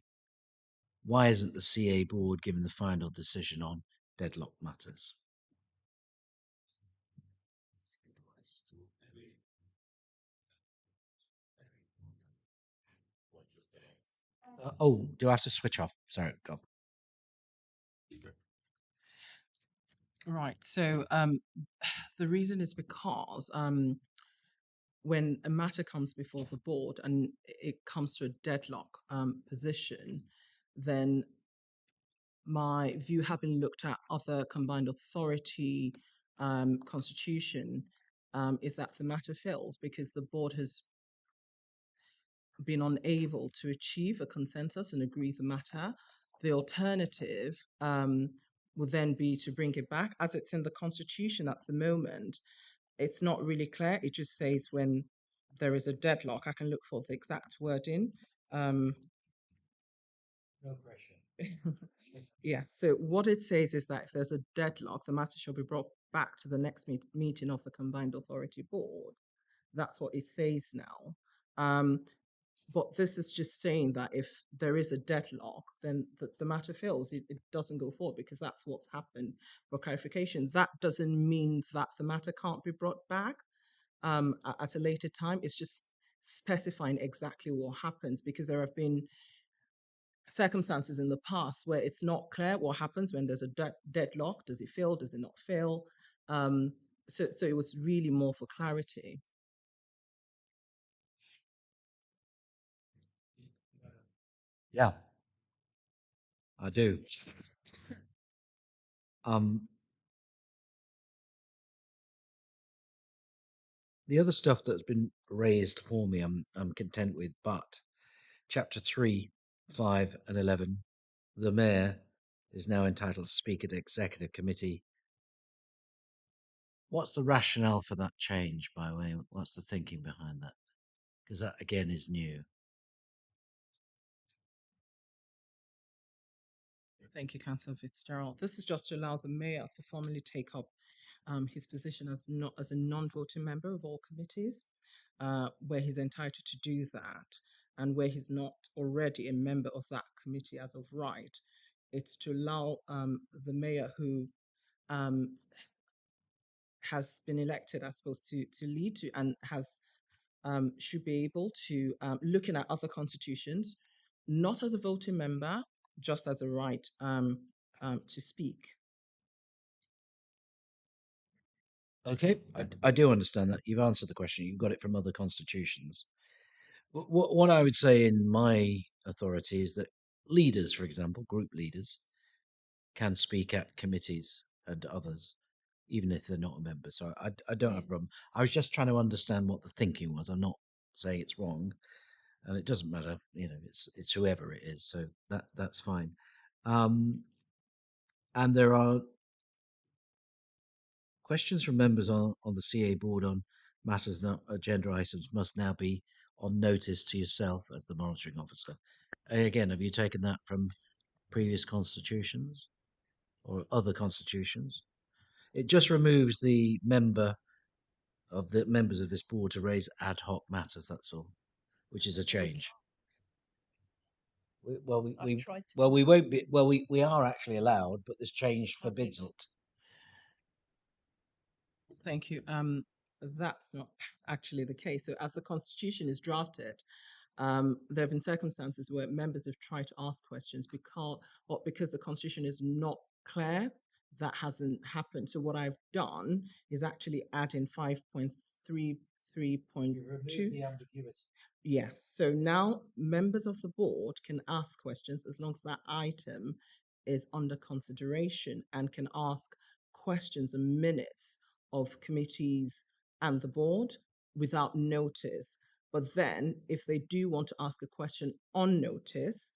Speaker 10: Why isn't the CA board given the final decision on deadlock matters? Do I have to switch off? Sorry, go.
Speaker 4: Right. So the reason is because when a matter comes before the board and it comes to a deadlock position, then my view, having looked at other combined authority constitution, is that the matter fails because the board has been unable to achieve a consensus and agree the matter. The alternative will then be to bring it back. As it's in the constitution at the moment, it's not really clear. It just says when there is a deadlock. I can look for the exact wording.
Speaker 10: No pressure.
Speaker 4: Yeah, so what it says is that if there's a deadlock, the matter shall be brought back to the next meeting of the Combined Authority Board. That's what it says now. But this is just saying that if there is a deadlock, then the matter fails. It doesn't go forward because that's what's happened. For clarification, that doesn't mean that the matter can't be brought back at a later time. It's just specifying exactly what happens because there have been circumstances in the past where it's not clear what happens when there's a deadlock. Does it fail? Does it not fail? So it was really more for clarity.
Speaker 10: Yeah, I do. The other stuff that's been raised for me, I'm content with, but chapter 3, 5, and 11, the mayor is now entitled to speak at executive committee. What's the rationale for that change, by the way? What's the thinking behind that? Because that again is new.
Speaker 4: Thank you, Councillor Fitzgerald. This is just to allow the mayor to formally take up his position as a non-voting member of all committees, where he's entitled to do that, and where he's not already a member of that committee as of right. It's to allow the mayor who has been elected, I suppose, to lead to and has should be able to looking at other constitutions, not as a voting member, just as a right to speak.
Speaker 10: Okay, I do understand that. You've answered the question. You've got it from other constitutions. What I would say in my authority is that leaders, for example, group leaders, can speak at committees and others, even if they're not a member. So I don't have a problem. I was just trying to understand what the thinking was. I'm not saying it's wrong, and it doesn't matter. You know, it's whoever it is. So that's fine. And there are questions from members on the CA board on matters not agenda items must now be on notice to yourself as the monitoring officer. Again, have you taken that from previous constitutions or other constitutions? It just removes the members of this board to raise ad hoc matters. That's all, which is a change. We won't be. Well, we are actually allowed, but this change forbids it.
Speaker 4: Thank you. That's not actually the case. So as the constitution is drafted, there have been circumstances where members have tried to ask questions because the constitution is not clear. That hasn't happened. So what I've done is actually add in 5.33.2. Yes. So now members of the board can ask questions as long as that item is under consideration, and can ask questions and minutes of committees and the board without notice. But then if they do want to ask a question on notice,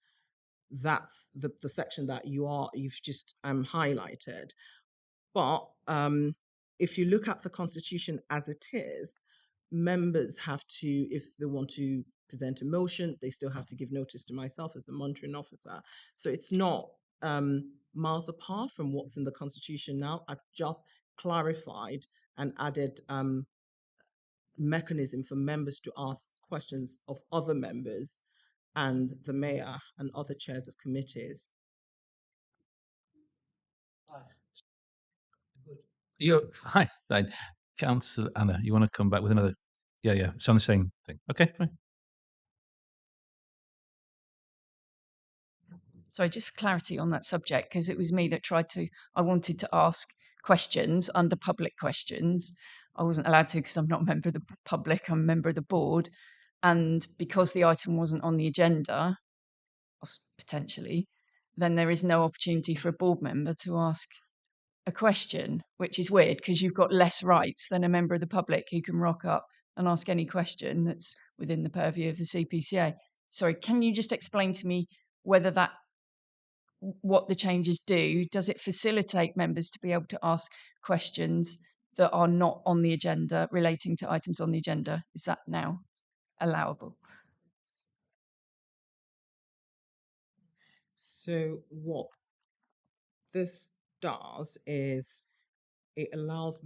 Speaker 4: that's the section that you've just highlighted. But if you look at the constitution as it is, members have to, if they want to present a motion, they still have to give notice to myself as the monitoring officer. So it's not miles apart from what's in the constitution now. I've just clarified and added mechanism for members to ask questions of other members and the mayor and other chairs of committees.
Speaker 6: You're fine. Councillor Anna, you want to come back with another? Yeah, it's on the same thing. Okay, fine.
Speaker 14: Sorry, just for clarity on that subject, because it was me that I wanted to ask questions under public questions. I wasn't allowed to because I'm not a member of the public, I'm a member of the board. And because the item wasn't on the agenda, potentially, then there is no opportunity for a board member to ask a question, which is weird because you've got less rights than a member of the public who can rock up and ask any question that's within the purview of the CPCA. Sorry, can you just explain to me what the changes do? Does it facilitate members to be able to ask questions that are not on the agenda relating to items on the agenda? Is that now allowable?
Speaker 4: So what this does is it allows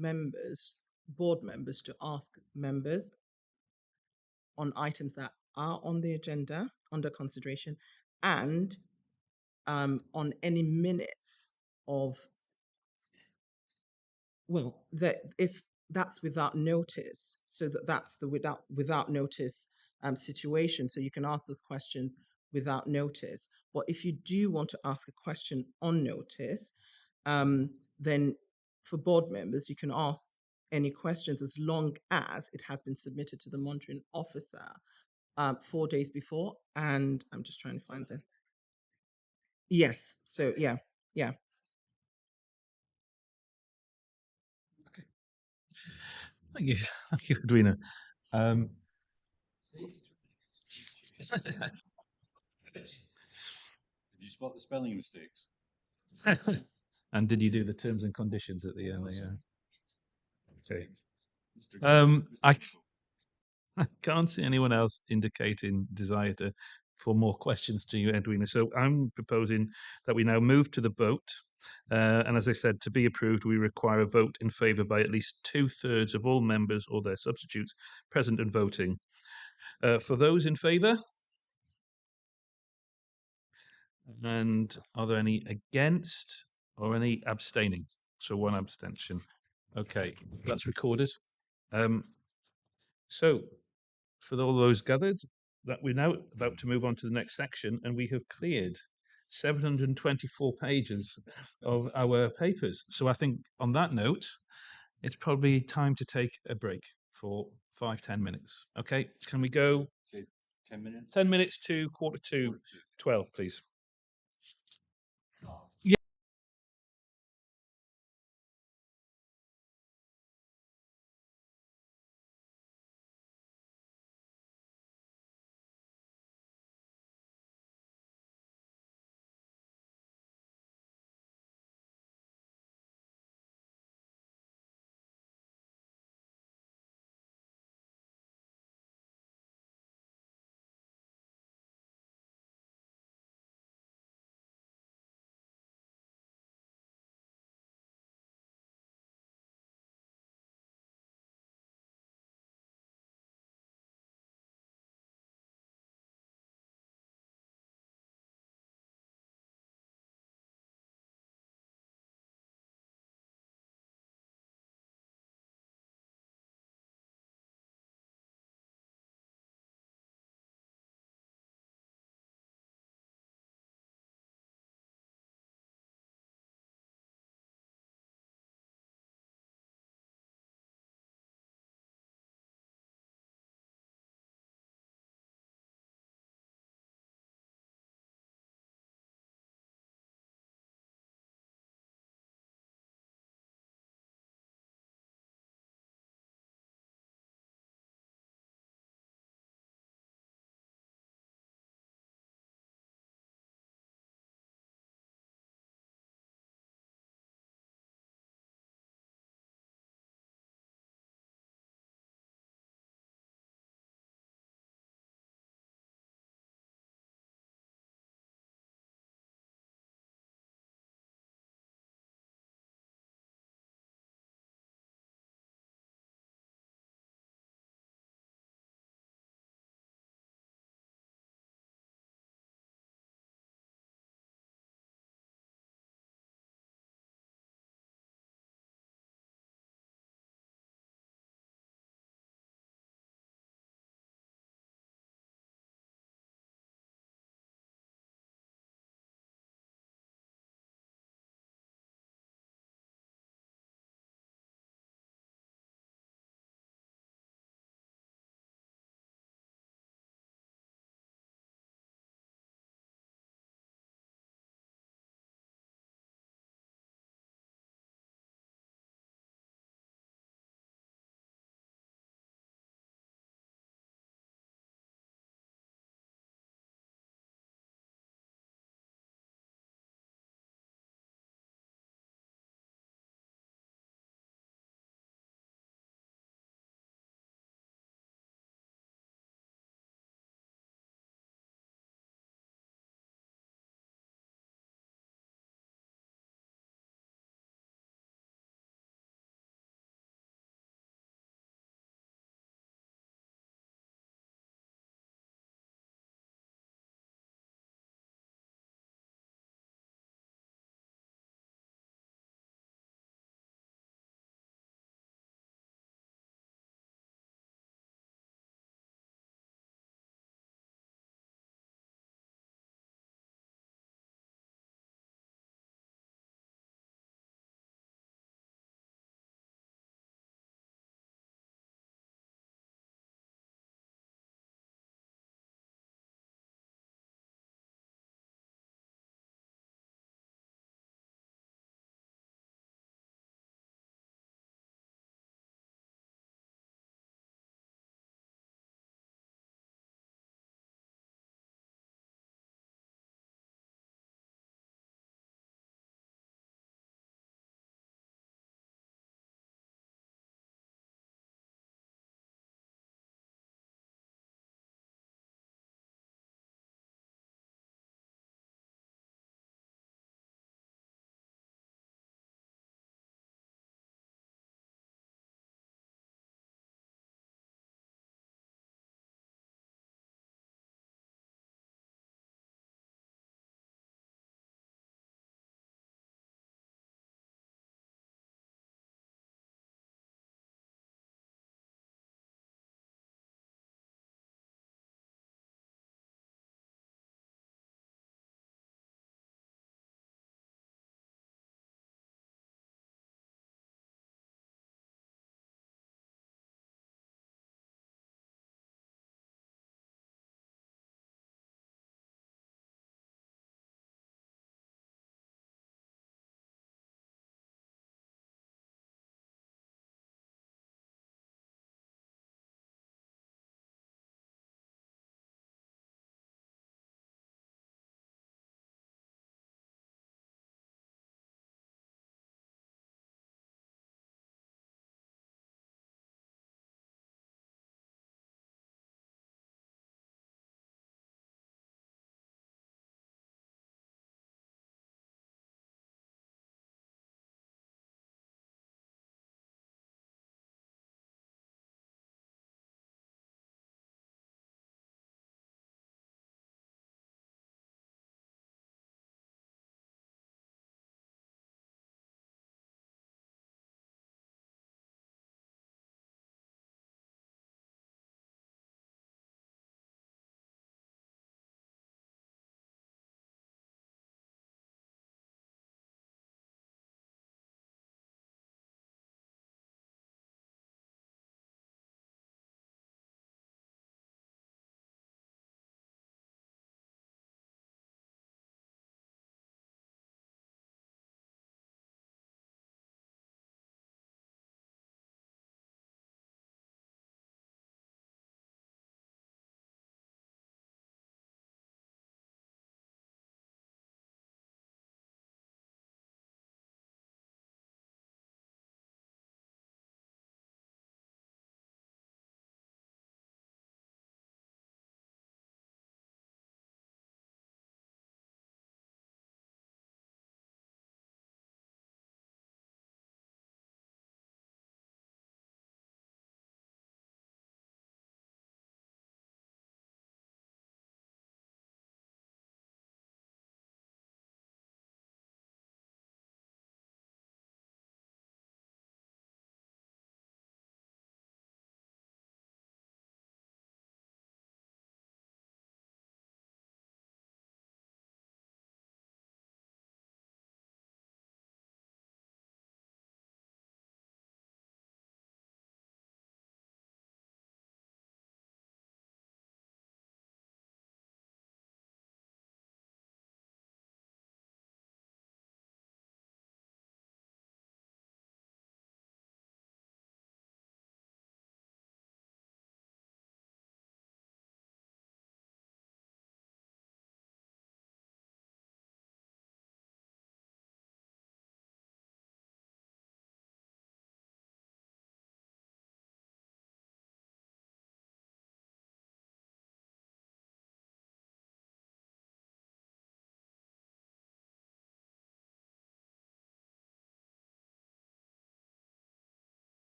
Speaker 4: board members to ask members on items that are on the agenda under consideration, and on any minutes of, well, that if that's without notice, so that's the without notice situation. So you can ask those questions without notice. But if you do want to ask a question on notice, then for board members, you can ask any questions as long as it has been submitted to the monitoring officer 4 days before. And I'm just trying to find them. Yes. So yeah.
Speaker 6: Thank you, Edwina.
Speaker 7: Did you spot the spelling mistakes?
Speaker 6: And did you do the terms and conditions at the end? Okay. I can't see anyone else indicating desire for more questions to you, Edwina. So I'm proposing that we now move to the vote. And as I said, to be approved, we require a vote in favour by at least 2/3 of all members or their substitutes present and voting. For those in favour? And are there any against or any abstaining? So one abstention. Okay, that's recorded. So for all those gathered, that we're now about to move on to the next section, and we have cleared 724 pages of our papers. So I think on that note, it's probably time to take a break for 5-10 minutes. Okay, can we go?
Speaker 7: 10 minutes?
Speaker 6: 10 minutes to 11:45, 12, please.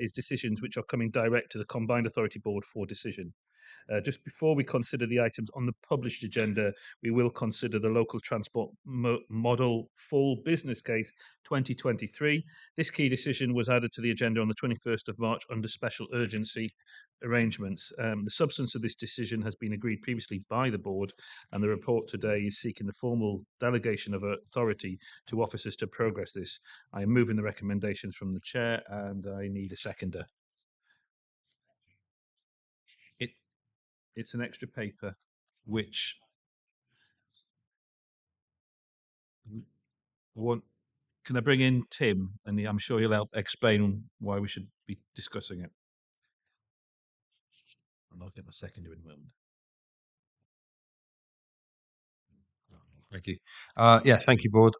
Speaker 1: is decisions which are coming direct to the Combined Authority Board for decision. Just before we consider the items on the published agenda, we will consider the local transport model full business case 2023. This key decision was added to the agenda on the 21st of March under special urgency arrangements. The substance of this decision has been agreed previously by the board, and the report today is seeking the formal delegation of authority to officers to progress this. I am moving the recommendations from the chair, and I need a seconder. It's an extra paper, which can I bring in Tim, and I'm sure he'll help explain why we should be discussing it. And I'll get my seconder in a moment.
Speaker 17: Thank you. Thank you, Board.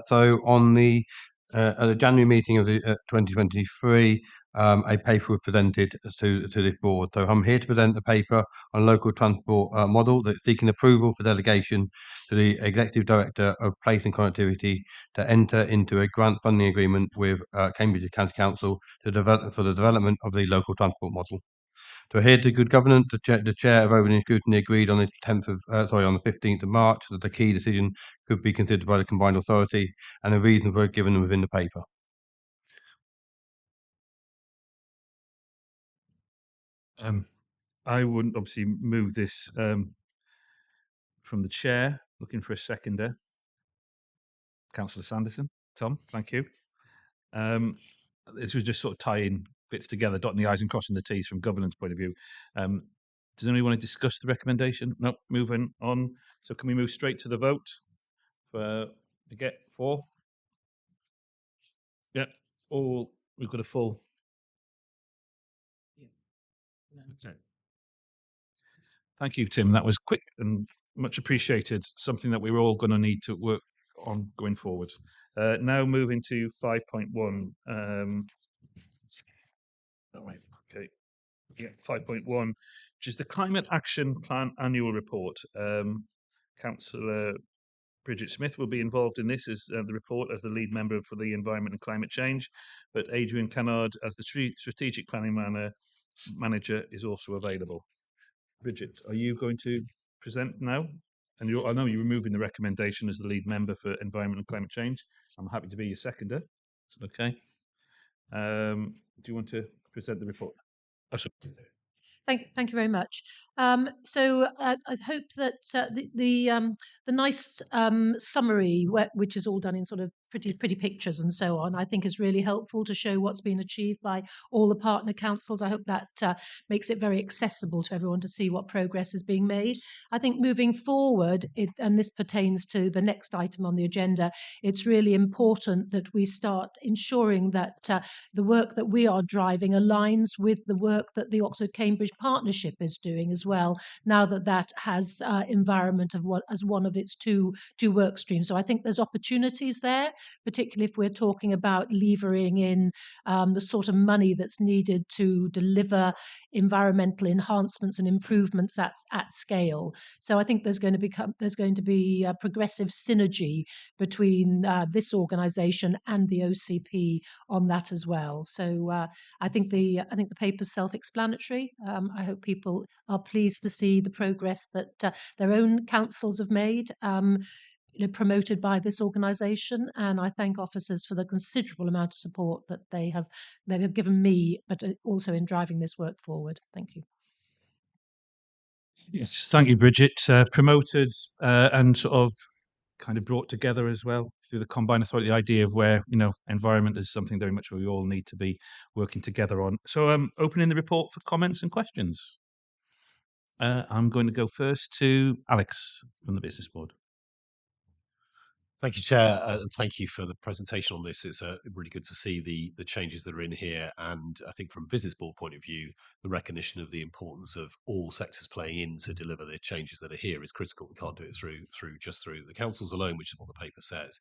Speaker 17: So on the at the January meeting of the 2023, a paper was presented to this board. So I'm here to present the paper on local transport model that's seeking approval for delegation to the Executive Director of Place and Connectivity to enter into a grant funding agreement with Cambridge County Council to develop for the development of the local transport model. To adhere to good governance, the chair of opening scrutiny agreed on the 15th of March that the key decision could be considered by the combined authority, and the reasons were given within the paper.
Speaker 1: I would obviously move this from the chair. Looking for a seconder. Councillor Sanderson. Tom, thank you. This was just sort of tying bits together, dotting the I's and crossing the T's from governance point of view. Does anybody want to discuss the recommendation? No, moving on. So can we move straight to the vote? To get 4? Yeah, all, we've got a full. Okay. Thank you, Tim. That was quick and much appreciated. Something that we were all going to need to work on going forward. Now moving to 5.1. Okay. Yeah, 5.1, which is the Climate Action Plan Annual Report. Councillor Bridget Smith will be involved in this as the report as the lead member for the Environment and Climate Change, but Adrian Cannard as the Strategic Planning Manager is also available. Bridget, are you going to present now? And I know you're removing the recommendation as the lead member for Environment and Climate Change. I'm happy to be your seconder. Is it okay? Do you want to present the report? Oh, sorry.
Speaker 8: Thank you very much. So I hope that the nice summary, which is all done in sort of pretty pictures and so on, I think is really helpful to show what's been achieved by all the partner councils. I hope that makes it very accessible to everyone to see what progress is being made. I think moving forward, and this pertains to the next item on the agenda, it's really important that we start ensuring that the work that we are driving aligns with the work that the Oxford-Cambridge Partnership is doing as well, now that that has environment as one of its two work streams. So I think there's opportunities there, particularly if we're talking about levering in the sort of money that's needed to deliver environmental enhancements and improvements at scale. So I think there's going to be a progressive synergy between this organisation and the OCP on that as well. So I think the paper's self-explanatory. I hope people are pleased to see the progress that their own councils have made. Promoted by this organisation, and I thank officers for the considerable amount of support that they have given me, but also in driving this work forward. Thank you.
Speaker 1: Yes, thank you, Bridget. Promoted and sort of kind of brought together as well through the combined authority, the idea of where, environment is something very much we all need to be working together on. So opening the report for comments and questions. I'm going to go first to Alex from the Business Board.
Speaker 9: Thank you, Chair, and thank you for the presentation on this. It's really good to see the changes that are in here, and I think from a business board point of view, the recognition of the importance of all sectors playing in to deliver the changes that are here is critical. We can't do it through the councils alone, which is what the paper says.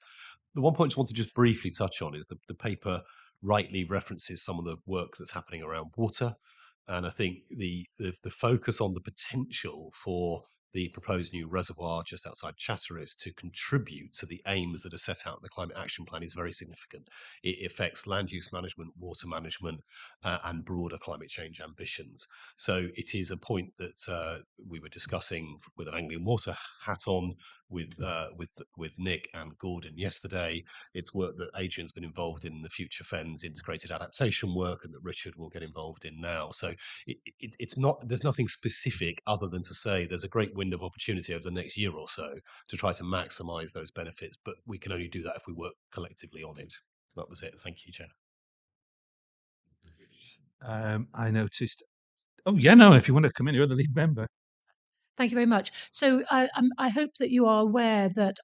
Speaker 9: The one point I want to just briefly touch on is the paper rightly references some of the work that's happening around water, and I think the focus on the potential for the proposed new reservoir just outside Chatteris to contribute to the aims that are set out in the Climate Action Plan is very significant. It affects land use management, water management, and broader climate change ambitions. So it is a point that we were discussing with an Anglian Water hat on with Nick and Gordon yesterday. It's work that Adrian's been involved in the Future Fens integrated adaptation work, and that Richard will get involved in now. So it's not, there's nothing specific other than to say there's a great window of opportunity over the next year or so to try to maximise those benefits, but we can only do that if we work collectively on it. That was it. Thank you, Chair.
Speaker 6: I noticed. Oh yeah, no. If you want to come in, you're the lead member.
Speaker 8: Thank you very much. So I hope that you are aware that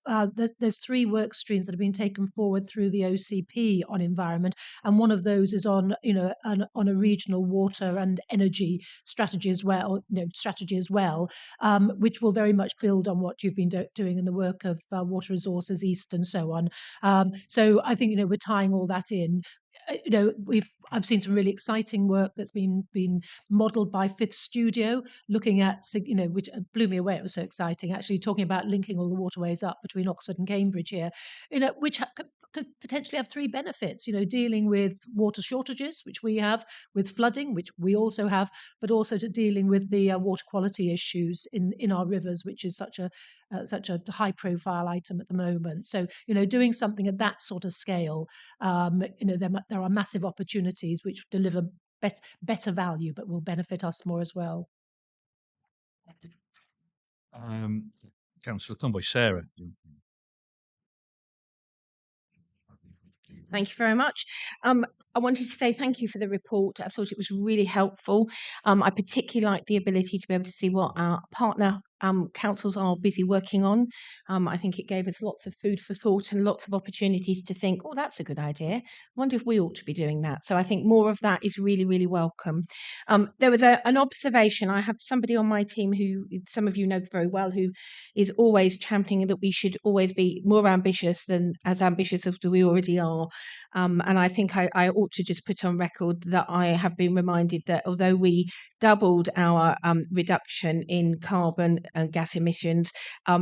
Speaker 8: there's 3 work streams that have been taken forward through the OCP on environment, and one of those is on on a regional water and energy strategy as well, which will very much build on what you've been doing in the work of Water Resources East and so on. So I think we're tying all that in. I've seen some really exciting work that's been modelled by Fifth Studio, looking at which blew me away. It was so exciting, actually, talking about linking all the waterways up between Oxford and Cambridge here, which could potentially have 3 benefits. Dealing with water shortages, which we have, with flooding, which we also have, but also to dealing with the water quality issues in our rivers, which is such a high profile item at the moment. So doing something at that sort of scale, there are massive opportunities which deliver better value, but will benefit us more as well.
Speaker 6: Councillor Conboy, Sarah.
Speaker 18: Thank you very much. I wanted to say thank you for the report. I thought it was really helpful. I particularly like the ability to be able to see what our partner councils are busy working on. I think it gave us lots of food for thought and lots of opportunities to think, oh, that's a good idea. I wonder if we ought to be doing that. So I think more of that is really, really welcome. There was an observation. I have somebody on my team who some of you know very well, who is always championing that we should always be more ambitious than as ambitious as we already are. And I think I ought to just put on record that I have been reminded that although we doubled our reduction in carbon and gas emissions,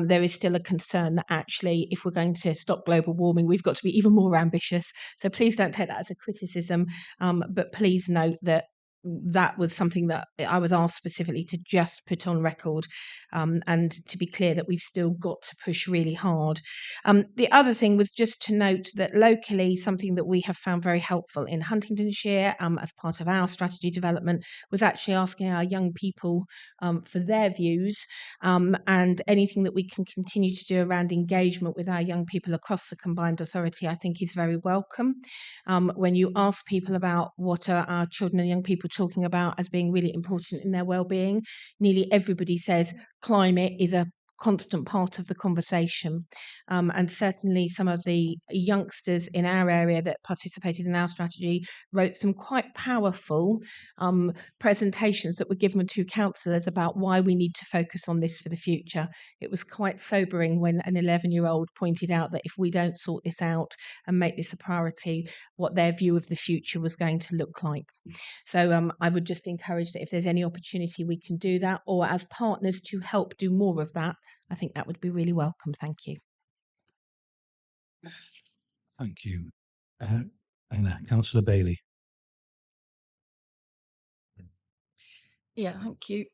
Speaker 18: there is still a concern that actually, if we're going to stop global warming, we've got to be even more ambitious. So please don't take that as a criticism, but please note that that was something that I was asked specifically to just put on record, and to be clear that we've still got to push really hard. The other thing was just to note that locally, something that we have found very helpful in Huntingdonshire, as part of our strategy development, was actually asking our young people for their views, and anything that we can continue to do around engagement with our young people across the combined authority, I think is very welcome. When you ask people about what are our children and young people talking about as being really important in their well-being, nearly everybody says climate is a constant part of the conversation, and certainly some of the youngsters in our area that participated in our strategy wrote some quite powerful presentations that were given to councillors about why we need to focus on this for the future. It was quite sobering when an 11-year-old pointed out that if we don't sort this out and make this a priority, what their view of the future was going to look like. So I would just encourage that if there's any opportunity we can do that, or as partners to help do more of that, I think that would be really welcome. Thank you.
Speaker 6: Thank you. And Councillor Bailey.
Speaker 14: Yeah, thank you.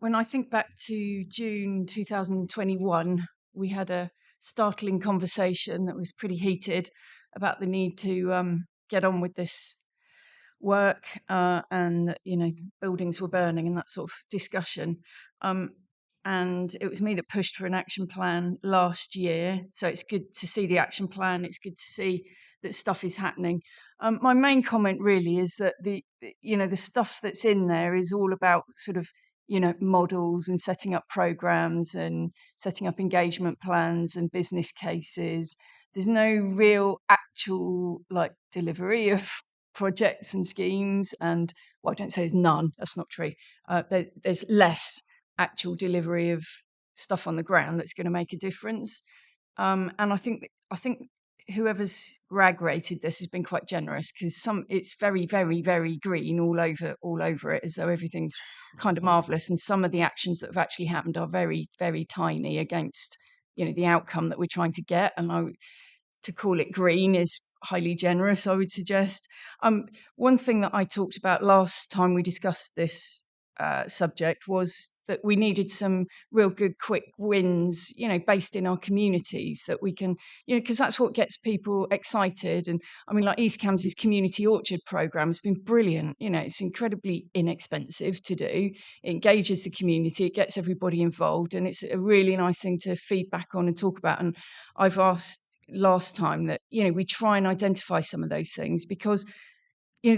Speaker 14: When I think back to June 2021, we had a startling conversation that was pretty heated about the need to get on with this work, and buildings were burning and that sort of discussion. And it was me that pushed for an action plan last year. So it's good to see the action plan. It's good to see that stuff is happening. My main comment really is that the stuff that's in there is all about sort of models and setting up programs and setting up engagement plans and business cases. There's no real actual delivery of projects and schemes, and I don't say there's none. That's not true. There's less actual delivery of stuff on the ground that's going to make a difference. And I think whoever's rag rated this has been quite generous, because it's very, very, very green all over it, as though everything's kind of marvelous, and some of the actions that have actually happened are very, very tiny against the outcome that we're trying to get. And to call it green is highly generous, I would suggest. One thing that I talked about last time we discussed this subject was that we needed some real good quick wins, based in our communities, that we can, because that's what gets people excited. And I mean, like East Cams's community orchard program has been brilliant. It's incredibly inexpensive to do. It engages the community, it gets everybody involved, and it's a really nice thing to feedback on and talk about. And I've asked last time that we try and identify some of those things, because I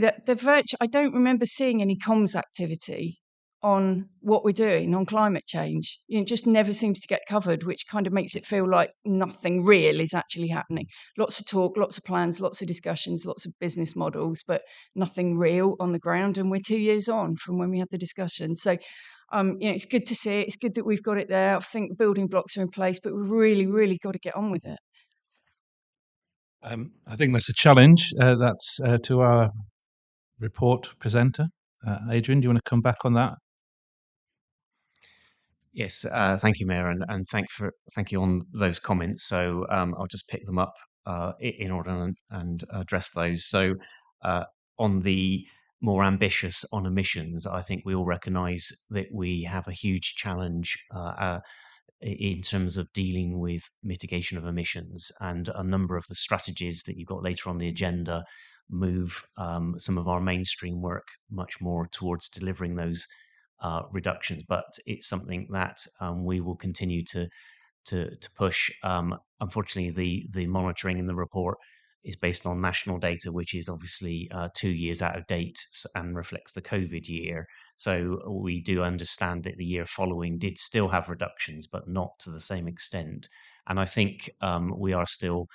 Speaker 14: don't remember seeing any comms activity on what we're doing on climate change. It just never seems to get covered, which kind of makes it feel like nothing real is actually happening. Lots of talk, lots of plans, lots of discussions, lots of business models, but nothing real on the ground. And we're 2 years on from when we had the discussion. So it's good to see it. It's good that we've got it there. I think building blocks are in place, but we've really, really got to get on with it.
Speaker 6: I think that's a challenge. That's to our report presenter. Adrian, do you want to come back on that?
Speaker 12: Yes, thank you, Mayor, and thank you on those comments. So I'll just pick them up in order and address those. So on the more ambitious on emissions, I think we all recognise that we have a huge challenge in terms of dealing with mitigation of emissions, and a number of the strategies that you've got later on the agenda move some of our mainstream work much more towards delivering those reductions. But it's something that we will continue to push. Unfortunately, the monitoring in the report is based on national data, which is obviously 2 years out of date and reflects the COVID year. So we do understand that the year following did still have reductions, but not to the same extent. And I think we are still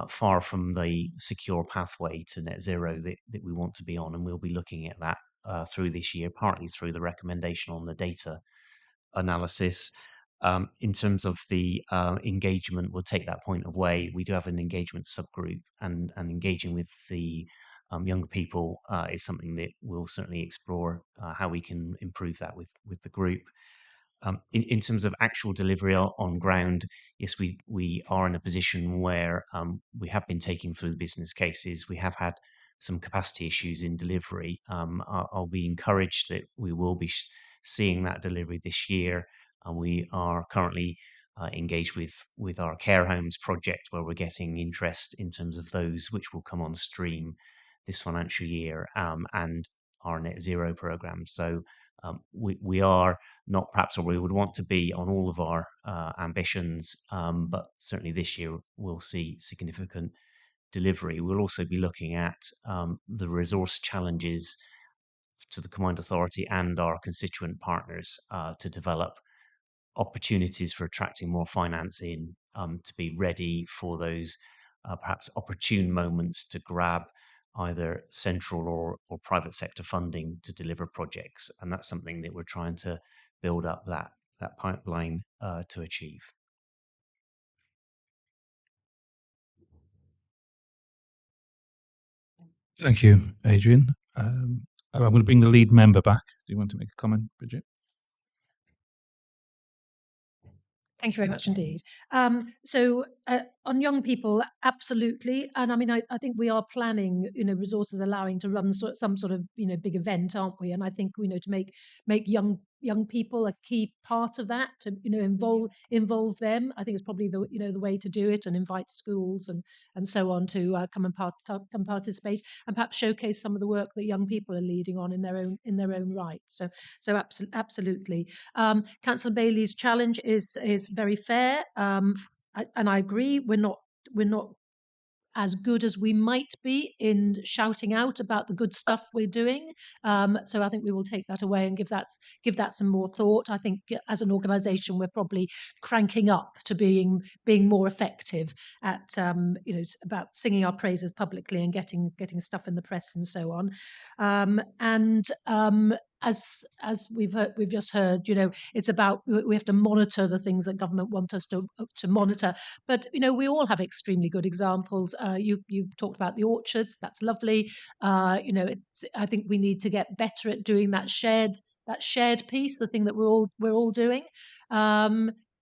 Speaker 12: far from the secure pathway to net zero that we want to be on. And we'll be looking at that through this year, partly through the recommendation on the data analysis. In terms of the engagement, we'll take that point away. We do have an engagement subgroup, and engaging with the younger people is something that we'll certainly explore how we can improve that with the group. In terms of actual delivery on ground, yes, we are in a position where we have been taking through the business cases. We have had some capacity issues in delivery. I'll be encouraged that we will be seeing that delivery this year. And we are currently engaged with our care homes project, where we're getting interest in terms of those which will come on stream this financial year, and our net zero program. So we are not perhaps where we would want to be on all of our ambitions, but certainly this year we'll see significant delivery. We'll also be looking at the resource challenges to the Combined Authority and our constituent partners to develop opportunities for attracting more finance in, to be ready for those perhaps opportune moments to grab either central or private sector funding to deliver projects. And that's something that we're trying to build up that pipeline to achieve.
Speaker 6: Thank you, Adrian. I'm going to bring the lead member back. Do you want to make a comment, Bridget?
Speaker 8: Thank you very much indeed. So on young people, absolutely. And I mean, I think we are planning, resources allowing to run some sort of, big event, aren't we? And I think, to make young people a key part of that, to, involve them. I think it's probably the way to do it, and invite schools and so on to come participate, and perhaps showcase some of the work that young people are leading on in their own right. So absolutely. Councillor Bailey's challenge is very fair, and I agree. We're not as good as we might be in shouting out about the good stuff we're doing. So I think we will take that away and give that some more thought. I think as an organisation, we're probably cranking up to being more effective at about singing our praises publicly and getting stuff in the press and so on. as we've just heard, it's about we have to monitor the things that government want us to monitor. But we all have extremely good examples. You talked about the orchards. That's lovely. I think we need to get better at doing that shared piece, the thing that we're all doing.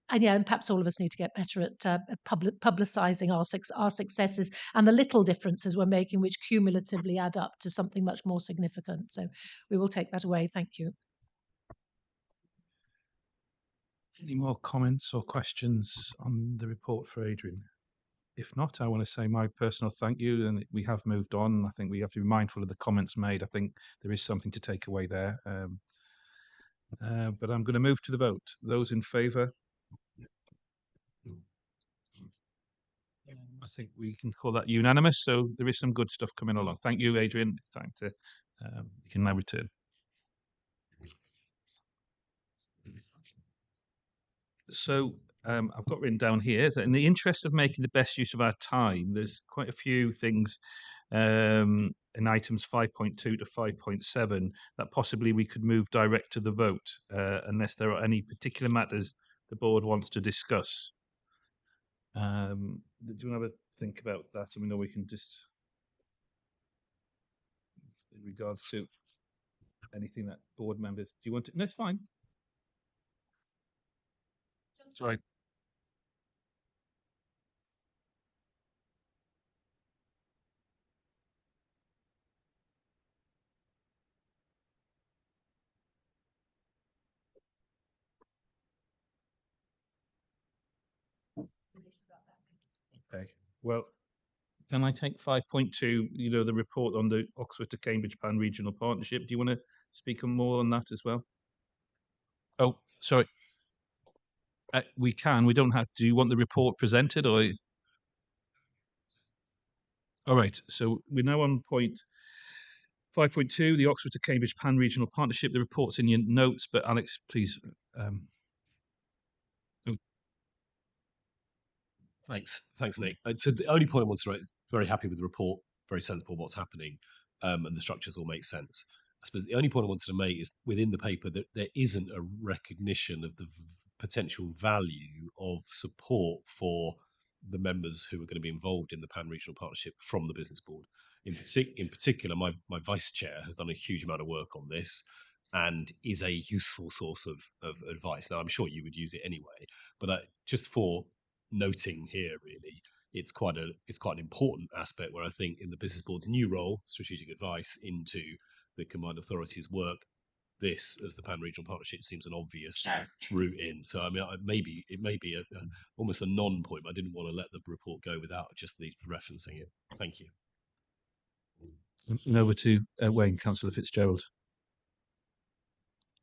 Speaker 8: And perhaps all of us need to get better at publicising our successes and the little differences we're making, which cumulatively add up to something much more significant. So we will take that away. Thank you.
Speaker 6: Any more comments or questions on the report for Adrian? If not, I want to say my personal thank you, and we have moved on. I think we have to be mindful of the comments made. I think there is something to take away there. But I'm going to move to the vote. Those in favour? I think we can call that unanimous. So there is some good stuff coming along. Thank you, Adrian. It's time to, you can now return. So I've got written down here that in the interest of making the best use of our time, there's quite a few things in items 5.2 to 5.7 that possibly we could move direct to the vote unless there are any particular matters the board wants to discuss. Do you want to have a think about that? I mean, or we can just, in regards to anything that board members, do you want to? No, it's fine. Sorry. Okay. Well, can I take 5.2, the report on the Oxford to Cambridge Pan Regional Partnership? Do you want to speak more on that as well? Oh, sorry. We can. We don't have. Do you want the report presented or? All right. So we're now on point 5.2, the Oxford to Cambridge Pan Regional Partnership. The report's in your notes, but Alex, please.
Speaker 9: Thanks, Nick. So the only point I want to make, very happy with the report, very sensible what's happening, and the structures all make sense. I suppose the only point I wanted to make is within the paper that there isn't a recognition of the potential value of support for the members who are going to be involved in the Pan Regional Partnership from the Business Board. In particular, my vice chair has done a huge amount of work on this and is a useful source of advice. Now, I'm sure you would use it anyway, but just for noting here, really, it's quite an important aspect where I think in the Business Board's new role, strategic advice into the combined authorities work, this as the Pan Regional Partnership seems an obvious route in. So I mean, it may be almost a non-point, but I didn't want to let the report go without just referencing it. Thank you.
Speaker 6: And over to Wayne, Councillor Fitzgerald.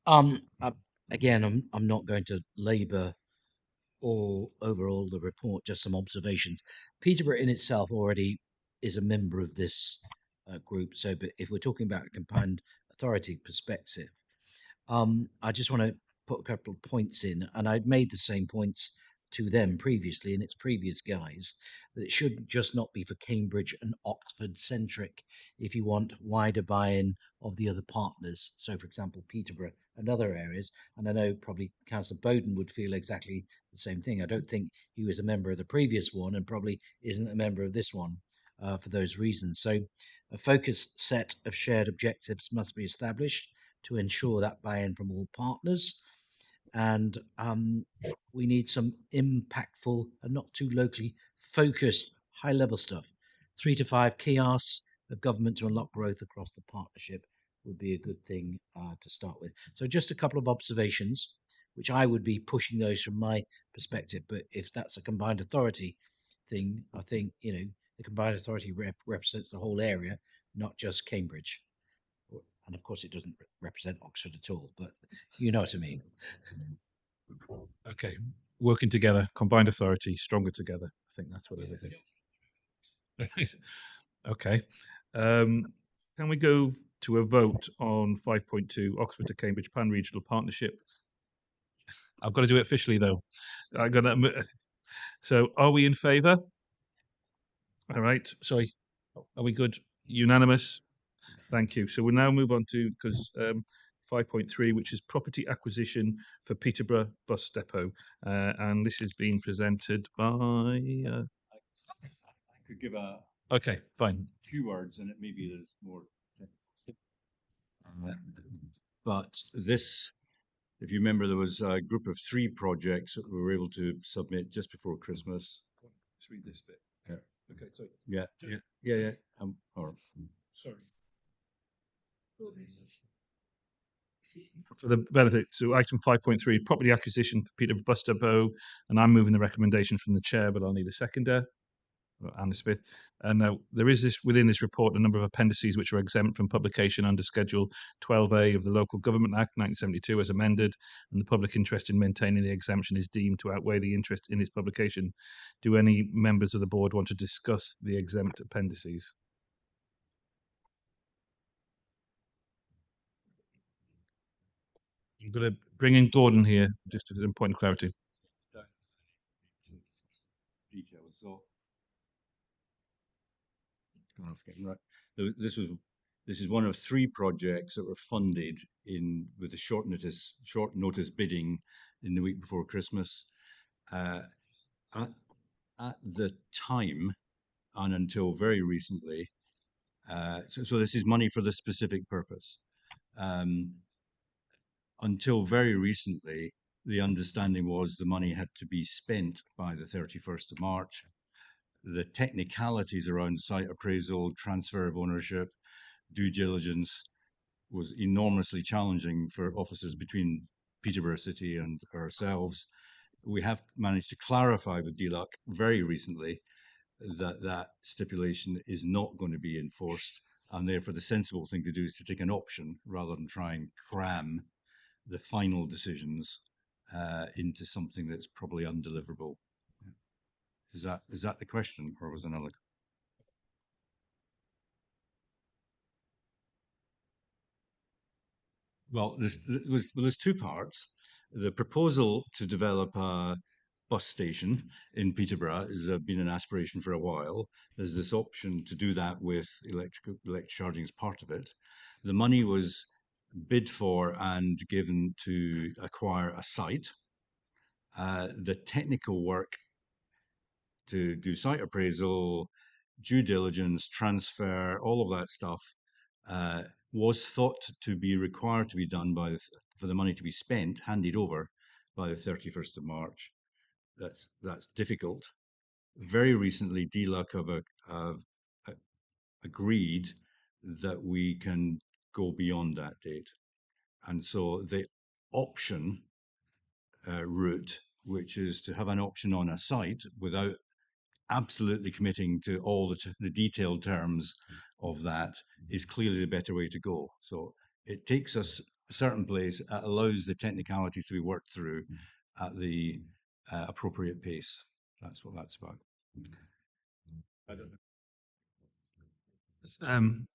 Speaker 10: Again, I'm not going to labour overall the report, just some observations. Peterborough in itself already is a member of this group. So, but if we're talking about a combined authority perspective, I just want to put a couple of points in, and I'd made the same points to them previously in its previous guise, that it should just not be for Cambridge and Oxford centric if you want wider buy-in of the other partners. So, for example, Peterborough and other areas. And I know probably Councillor Bowden would feel exactly the same thing. I don't think he was a member of the previous one and probably isn't a member of this one for those reasons. So a focused set of shared objectives must be established to ensure that buy-in from all partners. And we need some impactful and not too locally focused high-level stuff. 3 to 5 kiosks of government to unlock growth across the partnership would be a good thing to start with. So just a couple of observations, which I would be pushing those from my perspective. But if that's a combined authority thing, I think, the combined authority represents the whole area, not just Cambridge. And of course, it doesn't represent Oxford at all, but you know what I mean.
Speaker 6: Okay, working together, combined authority, stronger together. I think that's what it is. Okay. Can we go to a vote on 5.2, Oxford to Cambridge Pan Regional Partnership? I've got to do it officially, though. So, are we in favour? All right. Sorry. Are we good? Unanimous? Thank you. So we'll now move on to, because
Speaker 1: 5.3, which is property acquisition for Peterborough Bus Depot. And this is being presented by...
Speaker 7: I could give a
Speaker 1: Okay, fine.
Speaker 7: few words, and it maybe there's more. But this, if you remember, there was a group of 3 projects that we were able to submit just before Christmas.
Speaker 6: Let's read this bit.
Speaker 7: Yeah.
Speaker 6: Okay, sorry.
Speaker 7: Yeah. All right.
Speaker 6: Sorry.
Speaker 1: For the benefit, so item 5.3, property acquisition for Peterborough Bus Depot, and I'm moving the recommendation from the chair, but I'll need a seconder. Anna Smith. And now there is this within this report a number of appendices which are exempt from publication under Schedule 12A of the Local Government Act 1972 as amended, and the public interest in maintaining the exemption is deemed to outweigh the interest in its publication. Do any members of the board want to discuss the exempt appendices? I'm going to bring in Gordon here just as a point of clarity.
Speaker 7: Details. So, right. This is one of 3 projects that were funded with a short notice bidding in the week before Christmas. At the time, and until very recently, so this is money for the specific purpose. Until very recently, the understanding was the money had to be spent by the 31st of March. The technicalities around site appraisal, transfer of ownership, due diligence was enormously challenging for officers between Peterborough City and ourselves. We have managed to clarify with DLUC very recently that stipulation is not going to be enforced, and therefore the sensible thing to do is to take an option rather than try and cram the final decisions into something that's probably undeliverable. Is that the question, or was another? Well, there's 2 parts. The proposal to develop a bus station in Peterborough has been an aspiration for a while. There's this option to do that with electric charging as part of it. The money was bid for and given to acquire a site. The technical work to do site appraisal, due diligence, transfer, all of that stuff was thought to be required to be done for the money to be spent, handed over by the 31st of March. That's difficult. Very recently, DLUC have agreed that we can go beyond that date. And so the option route, which is to have an option on a site without absolutely committing to all the detailed terms of that, is clearly the better way to go. So it takes us a certain place, allows the technicalities to be worked through at the appropriate pace. That's what that's about. I don't know.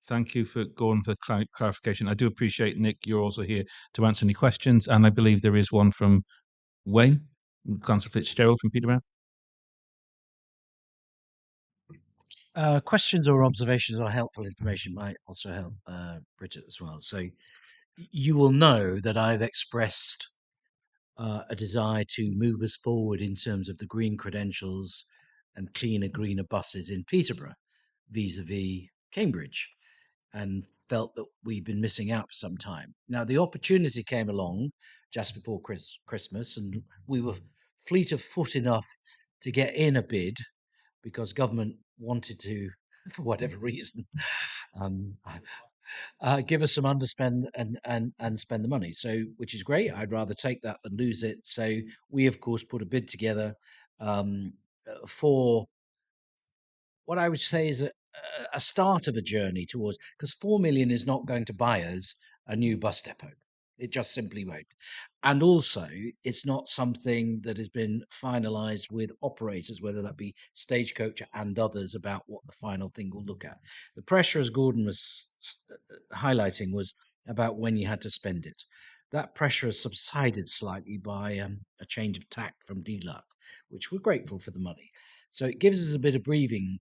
Speaker 1: Thank you for going for clarification. I do appreciate, Nick, you're also here to answer any questions, and I believe there is one from Wayne, Councillor Fitzgerald from Peterborough.
Speaker 10: Questions or observations or helpful information might also help Bridget as well. So you will know that I've expressed a desire to move us forward in terms of the green credentials and cleaner, greener buses in Peterborough vis-a-vis Cambridge, and felt that we've been missing out for some time. Now, the opportunity came along just before Christmas, and we were fleet of foot enough to get in a bid because government wanted to, for whatever reason, give us some underspend and spend the money. So, which is great. I'd rather take that than lose it. So we, of course, put a bid together for what I would say is a start of a journey towards, because 4 million is not going to buy us a new bus depot. It just simply won't. And also, it's not something that has been finalised with operators, whether that be Stagecoach and others, about what the final thing will look at. The pressure, as Gordon was highlighting, was about when you had to spend it. That pressure has subsided slightly by a change of tack from DLUC, which we're grateful for the money. So it gives us a bit of breathing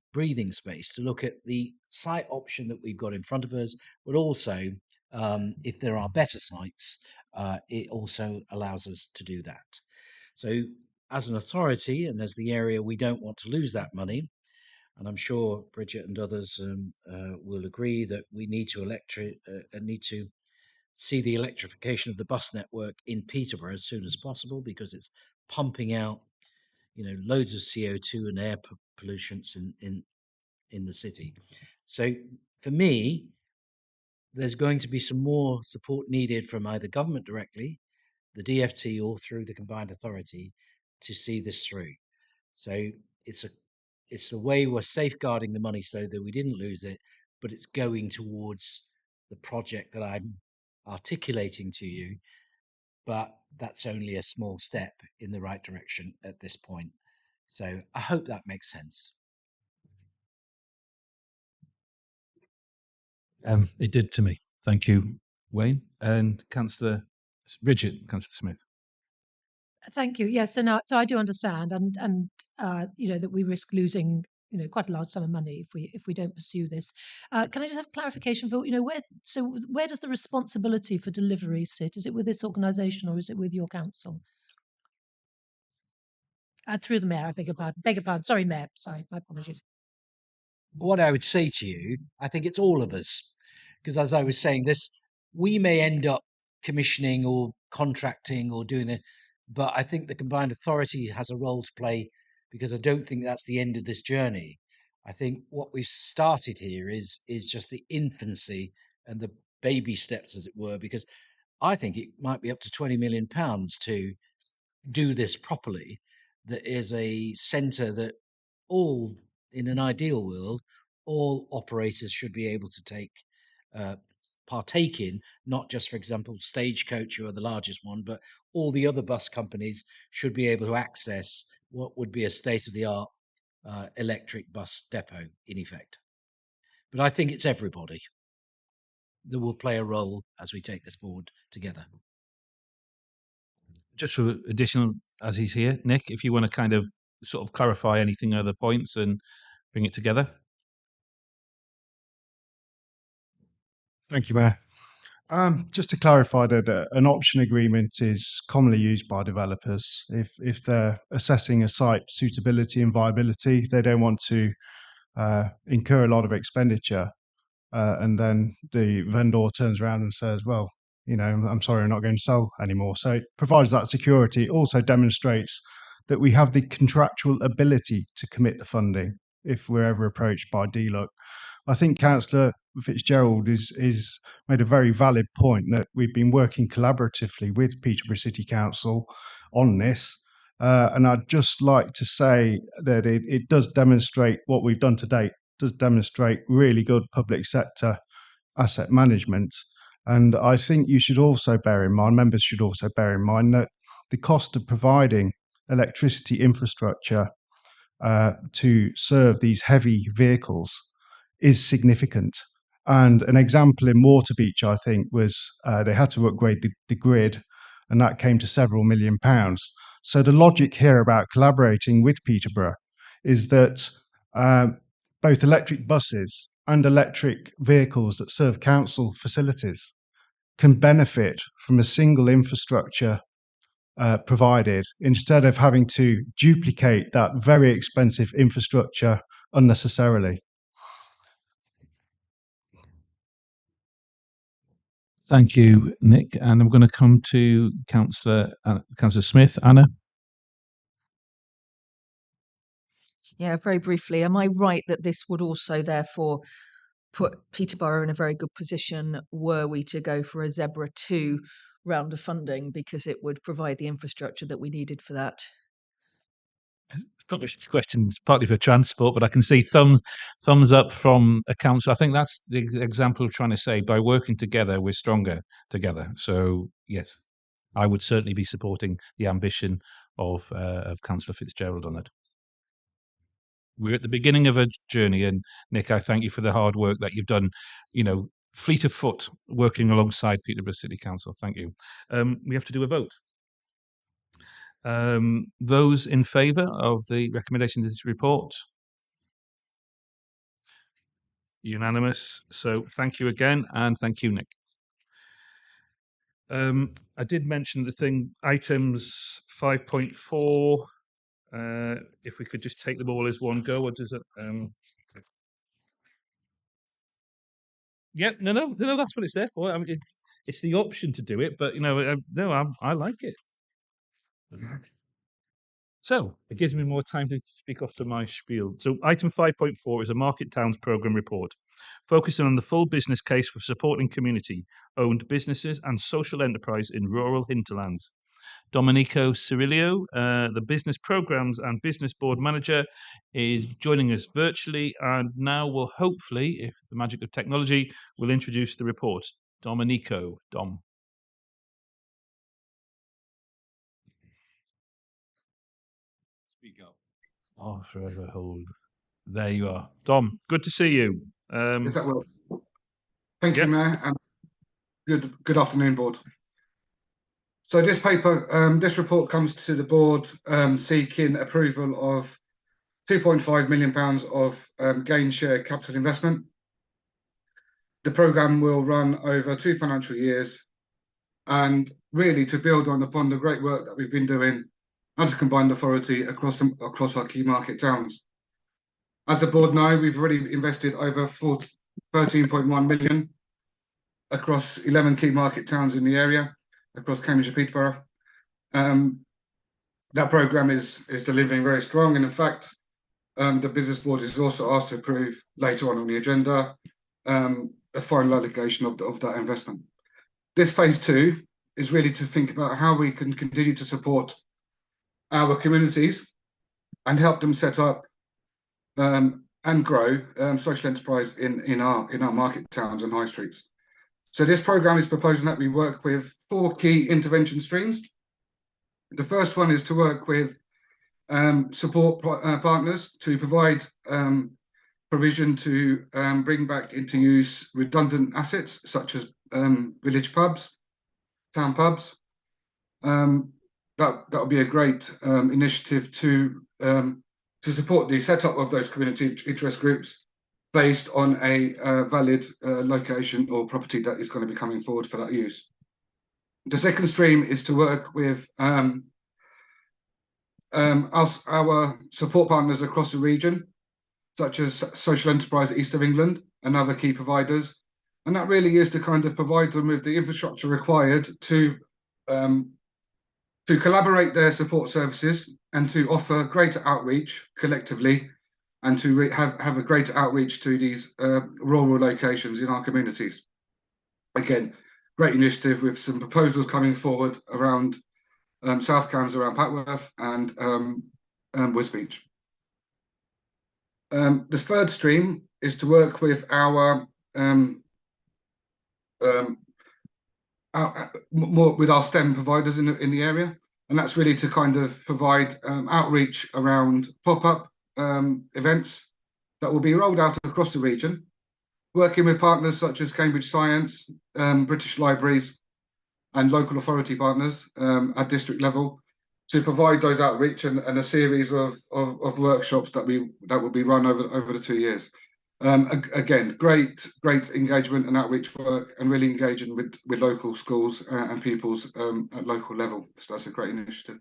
Speaker 10: space to look at the site option that we've got in front of us, but also If there are better sites, it also allows us to do that. So as an authority and as the area, we don't want to lose that money. And I'm sure Bridget and others will agree that we need to see the electrification of the bus network in Peterborough as soon as possible, because it's pumping out, loads of CO2 and air pollutants in the city. So for me, there's going to be some more support needed from either government directly, the DFT, or through the combined authority to see this through. So it's the way we're safeguarding the money so that we didn't lose it, but it's going towards the project that I'm articulating to you. But that's only a small step in the right direction at this point. So I hope that makes sense.
Speaker 6: It did to me. Thank you, Wayne. And Councillor Councillor Smith.
Speaker 8: Thank you. Yes, so I do understand, and that we risk losing quite a large sum of money if we don't pursue this. Can I just have clarification for where does the responsibility for delivery sit? Is it with this organisation or is it with your council? Through the mayor, I beg your pardon. Sorry, Mayor. Sorry, my apologies.
Speaker 10: What I would say to you, I think it's all of us, because as I was saying, we may end up commissioning or contracting or doing it, but I think the combined authority has a role to play, because I don't think that's the end of this journey. I think what we've started here is just the infancy and the baby steps, as it were, because I think it might be up to £20 million to do this properly. That is a centre that in an ideal world, all operators should be able to partake in, not just, for example, Stagecoach, who are the largest one, but all the other bus companies should be able to access what would be a state-of-the-art electric bus depot, in effect. But I think it's everybody that will play a role as we take this forward together.
Speaker 6: Just for additional, as he's here, Nick, if you want to kind of sort of clarify anything, other points, and bring it together.
Speaker 19: Thank you, Mayor. Just to clarify that an option agreement is commonly used by developers if they're assessing a site suitability and viability. They don't want to incur a lot of expenditure, and then the vendor turns around and says, "Well, I'm sorry, I'm not going to sell anymore." So it provides that security. It also demonstrates that we have the contractual ability to commit the funding if we're ever approached by DLUC. I think Councillor Fitzgerald is made a very valid point that we've been working collaboratively with Peterborough City Council on this. And I'd just like to say that it does demonstrate what we've done to date, does demonstrate really good public sector asset management. And I think you should also bear in mind, members should also bear in mind that the cost of providing electricity infrastructure to serve these heavy vehicles is significant. And an example in Waterbeach, I think, was they had to upgrade the grid, and that came to several £1 million. So the logic here about collaborating with Peterborough is that both electric buses and electric vehicles that serve council facilities can benefit from a single infrastructure provided, instead of having to duplicate that very expensive infrastructure unnecessarily.
Speaker 6: Thank you, Nick. And I'm going to come to Councillor Smith. Anna?
Speaker 2: Yeah, very briefly, am I right that this would also therefore put Peterborough in a very good position were we to go for a Zebra 2 round of funding, because it would provide the infrastructure that we needed for that?
Speaker 6: Probably this question's partly for transport, but I can see thumbs up from a council. I think that's the example of trying to say by working together, we're stronger together. So yes, I would certainly be supporting the ambition of Councillor Fitzgerald on that. We're at the beginning of a journey, and Nick, I thank you for the hard work that you've done, fleet of foot, working alongside Peterborough City Council. Thank you. We have to do a vote. Those in favour of the recommendation of this report? Unanimous. So thank you again, and thank you, Nick.
Speaker 1: I did mention the thing, items 5.4. If we could just take them all as one go, or does it? Yep, no, that's what it's there for. I mean, it's the option to do it, but no, I like it. So it gives me more time to speak off to my spiel. So item 5.4 is a Market Towns programme report, focusing on the full business case for supporting community-owned businesses and social enterprise in rural hinterlands. Domenico Cirillo, the Business Programmes and Business Board Manager, is joining us virtually and now will hopefully, if the magic of technology, will introduce the report. Domenico, Dom.
Speaker 17: Speak up.
Speaker 1: Oh, forever hold. There you are. Dom, good to see you.
Speaker 20: Is that well? Thank
Speaker 1: Yep.
Speaker 20: you, Mayor, and good afternoon, Board. So this this report comes to the Board seeking approval of £2.5 million of gain share capital investment. The programme will run over 2 financial years and really to build upon the great work that we've been doing as a combined authority across our key market towns. As the Board know, we've already invested over 13.1 million across 11 key market towns in the area, across Cambridge and Peterborough. That programme is delivering very strong, and in fact, the Business Board is also asked to approve later on the agenda a final allocation of that investment. This phase 2 is really to think about how we can continue to support our communities and help them set up and grow social enterprise in our market towns and high streets. So this programme is proposing that we work with 4 key intervention streams. The first one is to work with support partners to provide provision to bring back into use redundant assets such as village pubs, town pubs. That would be a great initiative to support the setup of those community interest groups based on a valid location or property that is going to be coming forward for that use. The second stream is to work with our support partners across the region, such as Social Enterprise East of England and other key providers. And that really is to kind of provide them with the infrastructure required to collaborate their support services and to offer greater outreach collectively and to have a greater outreach to these rural locations in our communities. Again, great initiative with some proposals coming forward around South Cambs, around Patworth and Wisbech. The third stream is to work with our more with our STEM providers in the area, and that's really to kind of provide outreach around pop-up events that will be rolled out across the region, working with partners such as Cambridge Science, British Libraries, and local authority partners at district level to provide those outreach and a series of workshops that will be run over the 2 years. Again, great engagement and outreach work, and really engaging with local schools and pupils at local level. So that's a great initiative.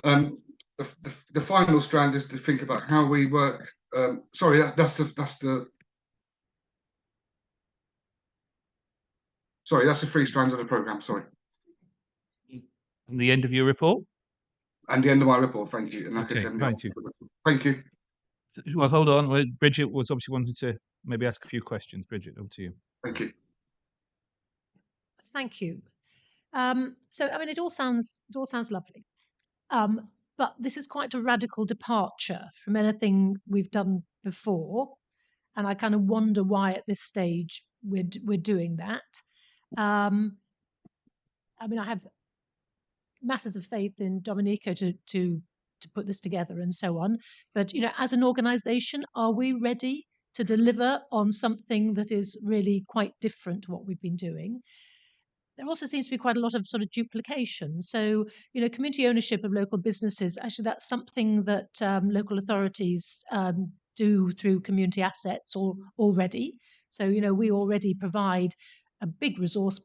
Speaker 20: The final strand is to think about how we work. Sorry, that's the 3 strands of the programme. Sorry.
Speaker 1: And the end of your report?
Speaker 20: And the end of my report. Thank you. And
Speaker 1: okay, thank you.
Speaker 20: Thank you.
Speaker 1: Well, hold on. Well, Bridget was obviously wanting to maybe ask a few questions. Bridget, over to you.
Speaker 20: Thank you.
Speaker 8: Thank you. So, I mean, it all sounds lovely, but this is quite a radical departure from anything we've done before, and I kind of wonder why at this stage we're doing that. I mean, I have masses of faith in Domenico to put this together and so on, but as an organisation, are we ready to deliver on something that is really quite different to what we've been doing? There also seems to be quite a lot of sort of duplication. So, community ownership of local businesses, actually, that's something that local authorities do through community assets already. So, we already provide a big resource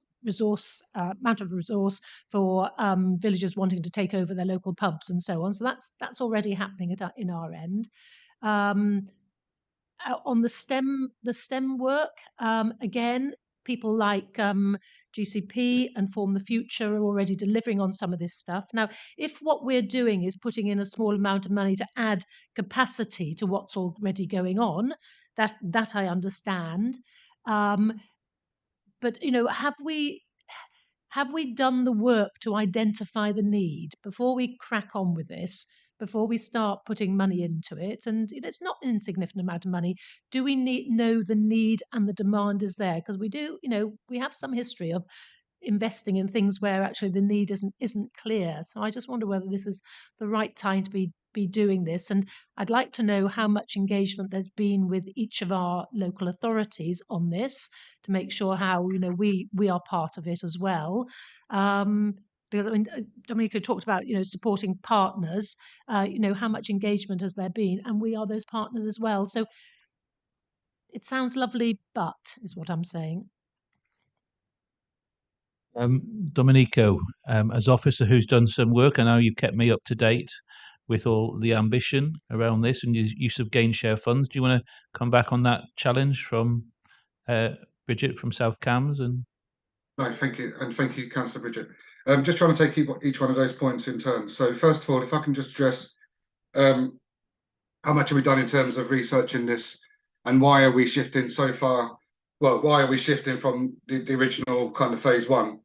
Speaker 8: amount of resource for villagers wanting to take over their local pubs and so on. So that's already happening in our end. On the STEM work, again, people like GCP and Form the Future are already delivering on some of this stuff. Now, if what we're doing is putting in a small amount of money to add capacity to what's already going on, that I understand. But have we done the work to identify the need before we crack on with this, before we start putting money into it? And it's not an insignificant amount of money. Do we know the need and the demand is there? Because we do, we have some history of investing in things where actually the need isn't clear. So I just wonder whether this is the right time to be doing this. And I'd like to know how much engagement there's been with each of our local authorities on this to make sure how we are part of it as well. Because I mean, Dominica talked about supporting partners. How much engagement has there been, and we are those partners as well. So it sounds lovely, but is what I'm saying.
Speaker 1: Domenico, as officer who's done some work, I know you've kept me up to date with all the ambition around this and use of gain share funds. Do you want to come back on that challenge from Bridget from South Cams? And
Speaker 20: no, thank you, and thank you, Councillor Bridget. Just trying to take each one of those points in turn. So first of all, if I can just address how much have we done in terms of researching this, and why are we shifting so far? Well, why are we shifting from the original kind of phase one?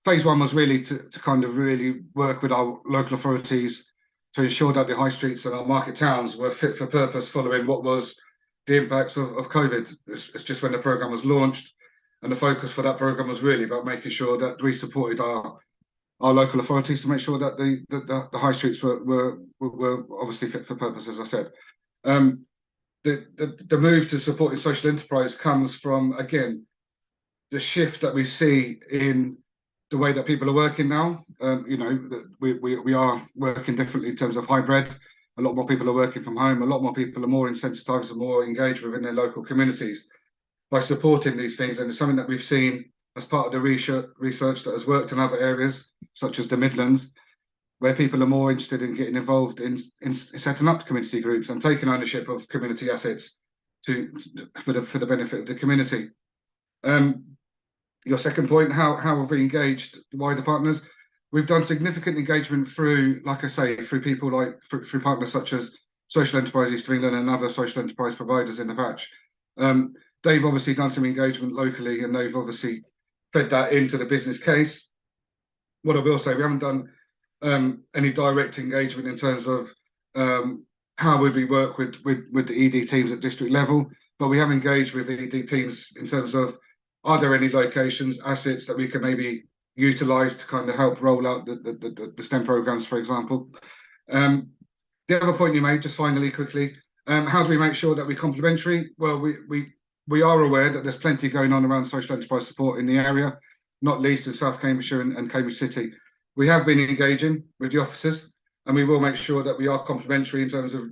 Speaker 20: Phase one was really to kind of really work with our local authorities to ensure that the high streets and our market towns were fit for purpose following what was the impacts of COVID. It's just when the programme was launched, and the focus for that programme was really about making sure that we supported our local authorities to make sure that the high streets were obviously fit for purpose, as I said. The move to supporting social enterprise comes from, again, the shift that we see in the way that people are working now. We are working differently in terms of hybrid. A lot more people are working from home. A lot more people are more incentivized and more engaged within their local communities by supporting these things. And it's something that we've seen as part of the research that has worked in other areas, such as the Midlands, where people are more interested in getting involved in setting up community groups and taking ownership of community assets for the benefit of the community. Your second point, how have we engaged the wider partners? We've done significant engagement through, like I say, through people like through partners such as Social Enterprise East of England and other social enterprise providers in the patch. They've obviously done some engagement locally, and they've obviously fed that into the business case. What I will say, we haven't done any direct engagement in terms of how would we work with the ED teams at district level, but we have engaged with ED teams in terms of, are there any locations, assets that we can maybe utilise to kind of help roll out the STEM programmes, for example. The other point you made, just finally, quickly, how do we make sure that we're complementary? Well, we are aware that there's plenty going on around social enterprise support in the area, not least in South Cambridgeshire and Cambridge City. We have been engaging with the officers, and we will make sure that we are complementary in terms of,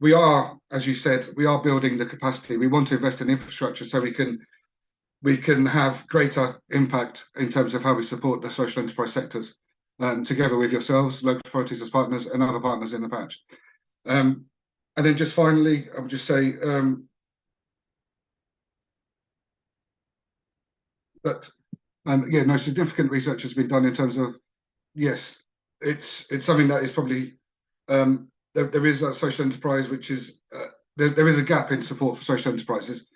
Speaker 20: we are, as you said, we are building the capacity. We want to invest in infrastructure so we can have greater impact in terms of how we support the social enterprise sectors, together with yourselves, local authorities as partners, and other partners in the patch. And then just finally, I would just say that no significant research has been done in terms of, yes, it's something that is probably there is a social enterprise which is there is a gap in support for social enterprises.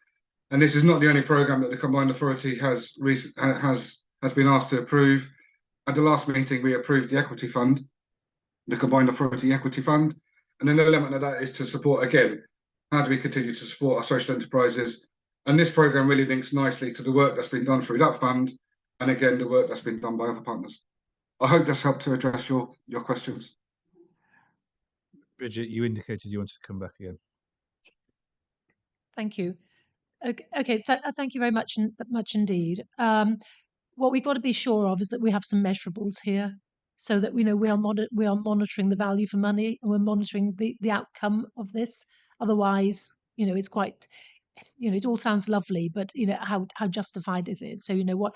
Speaker 20: And this is not the only programme that the Combined Authority has been asked to approve. At the last meeting, we approved the Equity Fund, the Combined Authority Equity Fund. And an element of that is to support, again, how do we continue to support our social enterprises? And this programme really links nicely to the work that's been done through that fund, and again, the work that's been done by other partners. I hope that's helped to address your questions.
Speaker 1: Bridget, you indicated you wanted to come back again.
Speaker 8: Thank you. Okay, thank you very much indeed. What we've got to be sure of is that we have some measurables here, so that we know we are monitoring the value for money, and we're monitoring the outcome of this. Otherwise, it's quite, it all sounds lovely, but how justified is it? So what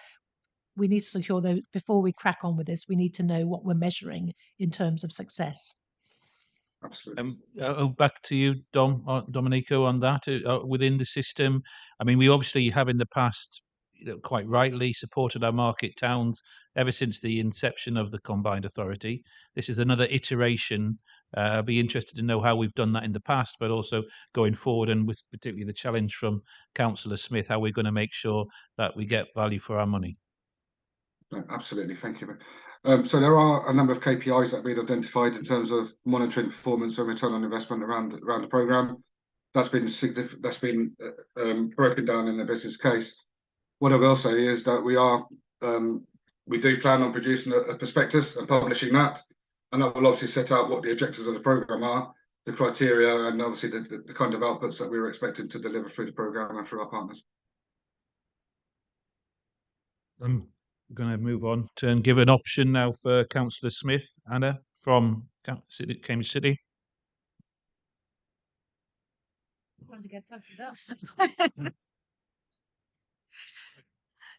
Speaker 8: we need to secure those before we crack on with this. We need to know what we're measuring in terms of success.
Speaker 20: Absolutely.
Speaker 1: Back to you, Domenico, on that within the system. I mean, we obviously have in the past, quite rightly, supported our market towns ever since the inception of the combined authority. This is another iteration. I'd be interested to know how we've done that in the past, but also going forward, and with particularly the challenge from Councillor Smith, how we're going to make sure that we get value for our money.
Speaker 20: No, absolutely, thank you. So there are a number of KPIs that we've identified in terms of monitoring performance and return on investment around the programme. That's been significant. That's been broken down in the business case. What I will say is that we do plan on producing a prospectus and publishing that, and that will obviously set out what the objectives of the programme are, the criteria, and obviously the kind of outputs that we were expecting to deliver through the programme and through our partners.
Speaker 1: I'm going to move on and give an option now for Councillor Smith, Anna, from Cambridge City.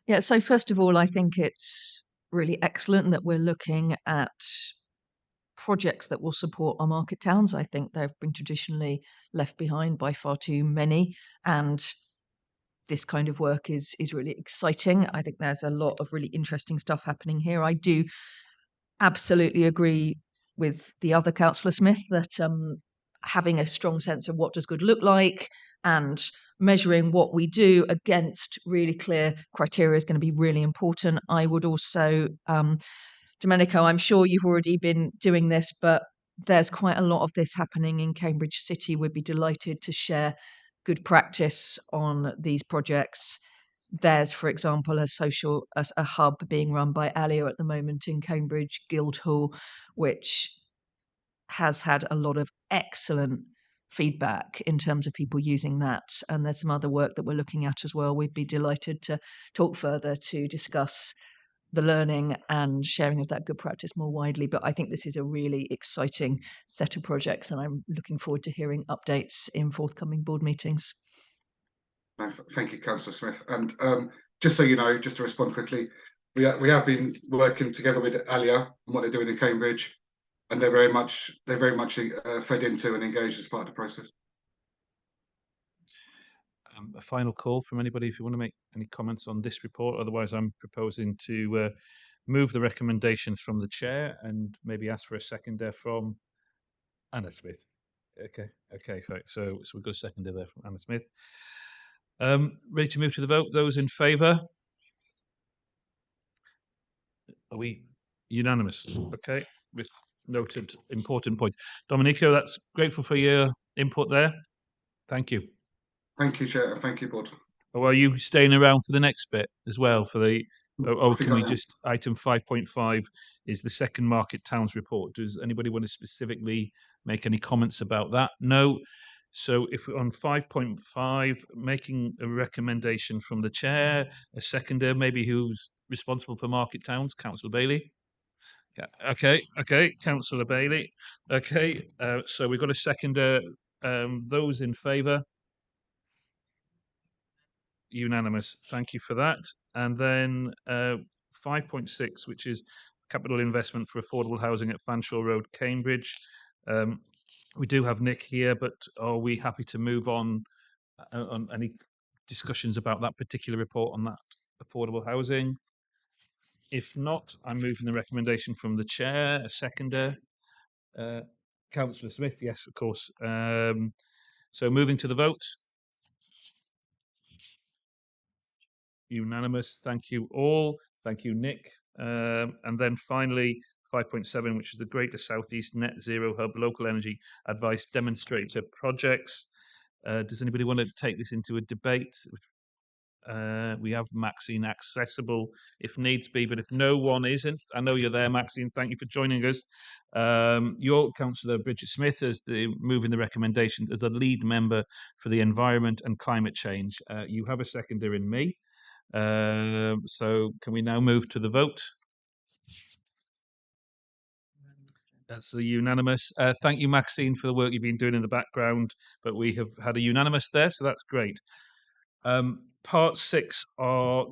Speaker 2: Yeah, so first of all, I think it's really excellent that we're looking at projects that will support our market towns. I think they've been traditionally left behind by far too many, and this kind of work is really exciting. I think there's a lot of really interesting stuff happening here. I do absolutely agree with the other Councillor Smith that having a strong sense of what does good look like and measuring what we do against really clear criteria is going to be really important. I would also, Domenico, I'm sure you've already been doing this, but there's quite a lot of this happening in Cambridge City. We'd be delighted to share good practice on these projects. There's, for example, a hub being run by Alia at the moment in Cambridge, Guildhall, which has had a lot of excellent feedback in terms of people using that. And there's some other work that we're looking at as well. We'd be delighted to talk further to discuss the learning and sharing of that good practice more widely. But I think this is a really exciting set of projects, and I'm looking forward to hearing updates in forthcoming board meetings.
Speaker 20: Thank you, Councillor Smith. And just so you know, just to respond quickly, we have been working together with Alia and what they're doing in Cambridge, and they're very much fed into and engaged as part of the process.
Speaker 1: A final call from anybody if you want to make any comments on this report. Otherwise, I'm proposing to move the recommendations from the chair and maybe ask for a seconder from Anna Smith. Okay, right. So we've got a seconder there from Anna Smith. Ready to move to the vote? Those in favour? Are we unanimous? Okay, with noted important points. Domenico, that's grateful for your input there. Thank you.
Speaker 20: Thank you, Chair, and thank you, Board.
Speaker 1: Oh, are you staying around for the next bit as well? For the can we
Speaker 20: I am.
Speaker 1: just item 5.5 is the second market towns report. Does anybody want to specifically make any comments about that? No. So if we're on 5.5, making a recommendation from the chair, a seconder, maybe who's responsible for market towns, Councillor Bailey. Yeah. Okay, Councillor Bailey. Okay. So we've got a seconder. Those in favour? Unanimous. Thank you for that. And then 5.6, which is capital investment for affordable housing at Fanshawe Road, Cambridge. We do have Nick here, but are we happy to move on any discussions about that particular report on that affordable housing? If not, I'm moving the recommendation from the chair, a seconder. Councillor Smith, yes, of course. So moving to the vote. Unanimous. Thank you all. Thank you, Nick. And then finally, 5.7, which is the Greater Southeast Net Zero Hub Local Energy Advice Demonstrator Projects. Does anybody want to take this into a debate? We have Maxine accessible if needs be, but if no one isn't, I know you're there, Maxine. Thank you for joining us. Your Councillor Bridget Smith is moving the recommendation as the lead member for the environment and climate change. You have a seconder in me. So can we now move to the vote? That's a unanimous. Thank you, Maxine, for the work you've been doing in the background, but we have had a unanimous there, so that's great. Part 6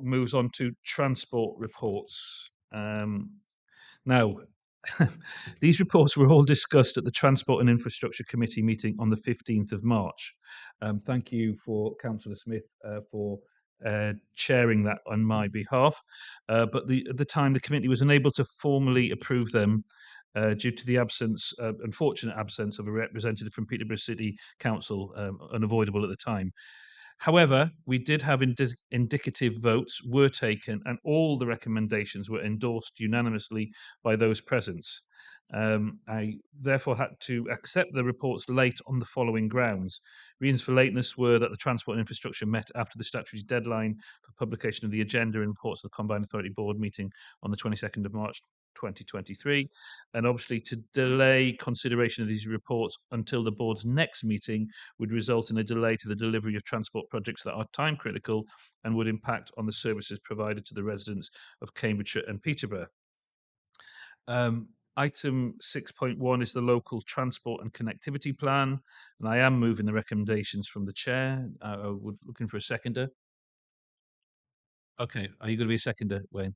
Speaker 1: moves on to transport reports. Now, these reports were all discussed at the Transport and Infrastructure Committee meeting on the 15th of March. Thank you for Councillor Smith for chairing that on my behalf. But at the time, the committee was unable to formally approve them due to the unfortunate absence of a representative from Peterborough City Council, unavoidable at the time. However, we did have indicative votes were taken, and all the recommendations were endorsed unanimously by those present. I therefore had to accept the reports late on the following grounds. Reasons for lateness were that the Transport and Infrastructure met after the statutory deadline for publication of the agenda and reports of the Combined Authority Board meeting on the 22nd of March 2023, and obviously to delay consideration of these reports until the board's next meeting would result in a delay to the delivery of transport projects that are time critical and would impact on the services provided to the residents of Cambridgeshire and Peterborough. Item 6.1 is the local transport and connectivity plan, and I am moving the recommendations from the chair. Looking for a seconder. Okay, are you going to be a seconder, Wayne?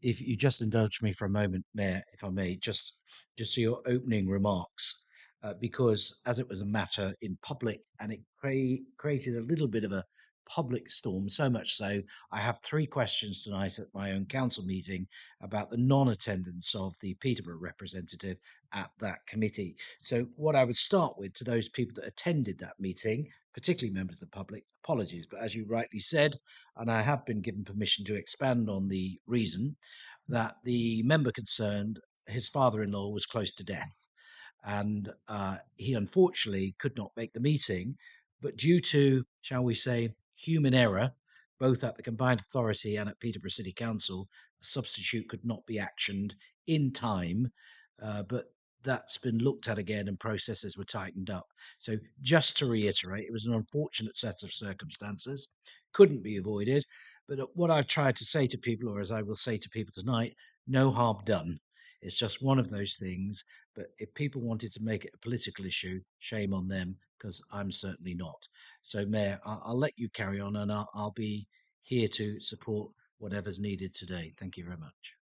Speaker 10: If you just indulge me for a moment, Mayor, if I may, just to your opening remarks, because as it was a matter in public and it created a little bit of a public storm, so much so, I have 3 questions tonight at my own council meeting about the non-attendance of the Peterborough representative at that committee. So what I would start with, to those people that attended that meeting, particularly members of the public, apologies, but as you rightly said, and I have been given permission to expand on the reason, that the member concerned, his father-in-law was close to death, and he unfortunately could not make the meeting, but due to, shall we say, human error, both at the Combined Authority and at Peterborough City Council, a substitute could not be actioned in time, but that's been looked at again and processes were tightened up. So just to reiterate, it was an unfortunate set of circumstances, couldn't be avoided, but what I've tried to say to people, or as I will say to people tonight, no harm done. It's just one of those things. But if people wanted to make it a political issue, shame on them, because I'm certainly not. So, Mayor, I'll let you carry on, and I'll be here to support whatever's needed today. Thank you very much.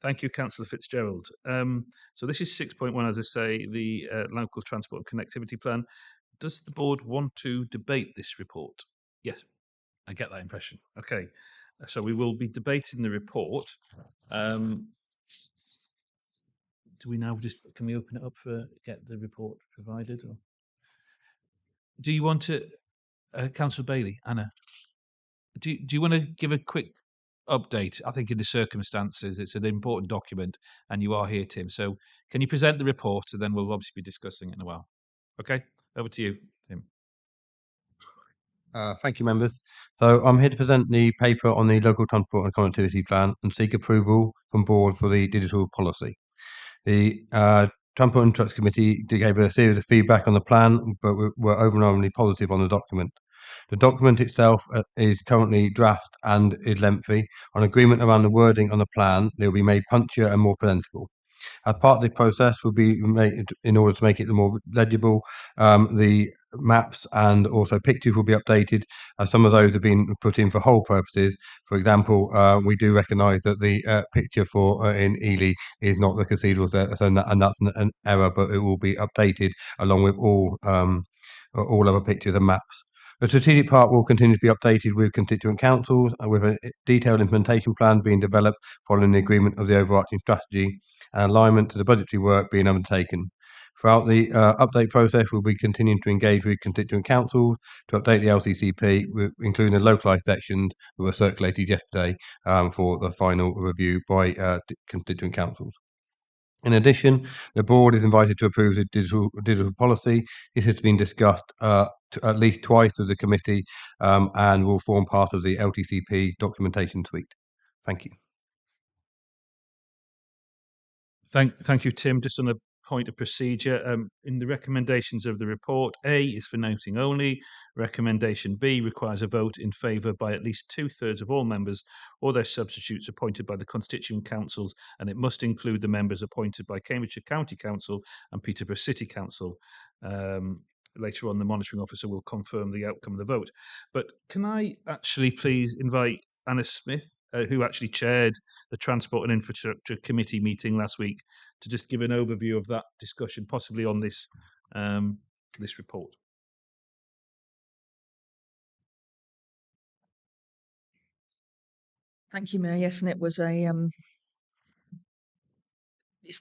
Speaker 1: Thank you, Councillor Fitzgerald. So this is 6.1, as I say, the local transport and connectivity plan. Does the board want to debate this report? Yes, I get that impression. Okay, so we will be debating the report. Do we now can we open it up for get the report provided? Or do you want to, Councillor Bailey, Anna? Do you want to give a quick update? I think in the circumstances, it's an important document, and you are here, Tim. So can you present the report, and then we'll obviously be discussing it in a while. Okay, over to you, Tim.
Speaker 17: Thank you, members. So I'm here to present the paper on the local transport and connectivity plan and seek approval from board for the digital policy. The Transport and Trucks Committee gave a series of feedback on the plan, but were overwhelmingly positive on the document. The document itself is currently draft and is lengthy. On agreement around the wording on the plan, it will be made punchier and more presentable. As part of the process will be made in order to make it more legible. The maps and also pictures will be updated, as some of those have been put in for whole purposes. For example, we do recognise that the picture for in Ely is not the cathedral, and that's an error, but it will be updated along with all other pictures and maps. The strategic part will continue to be updated with constituent councils and with a detailed implementation plan being developed following the agreement of the overarching strategy and alignment to the budgetary work being undertaken. Throughout the update process, we'll be continuing to engage with constituent councils to update the LCCP, including the localised sections that were circulated yesterday for the final review by constituent councils. In addition, the board is invited to approve the digital policy. This has been discussed at least twice with the committee and will form part of the LTCP documentation suite. Thank you.
Speaker 1: Thank you, Tim. Just on a point of procedure. In the recommendations of the report, A is for noting only. Recommendation B requires a vote in favour by at least 2/3 of all members or their substitutes appointed by the constituent councils, and it must include the members appointed by Cambridgeshire County Council and Peterborough City Council. Later on, the monitoring officer will confirm the outcome of the vote. But can I actually please invite Anna Smith, who actually chaired the Transport and Infrastructure Committee meeting last week, to just give an overview of that discussion, possibly on this this report.
Speaker 2: Thank you, Mayor. Yes, and it was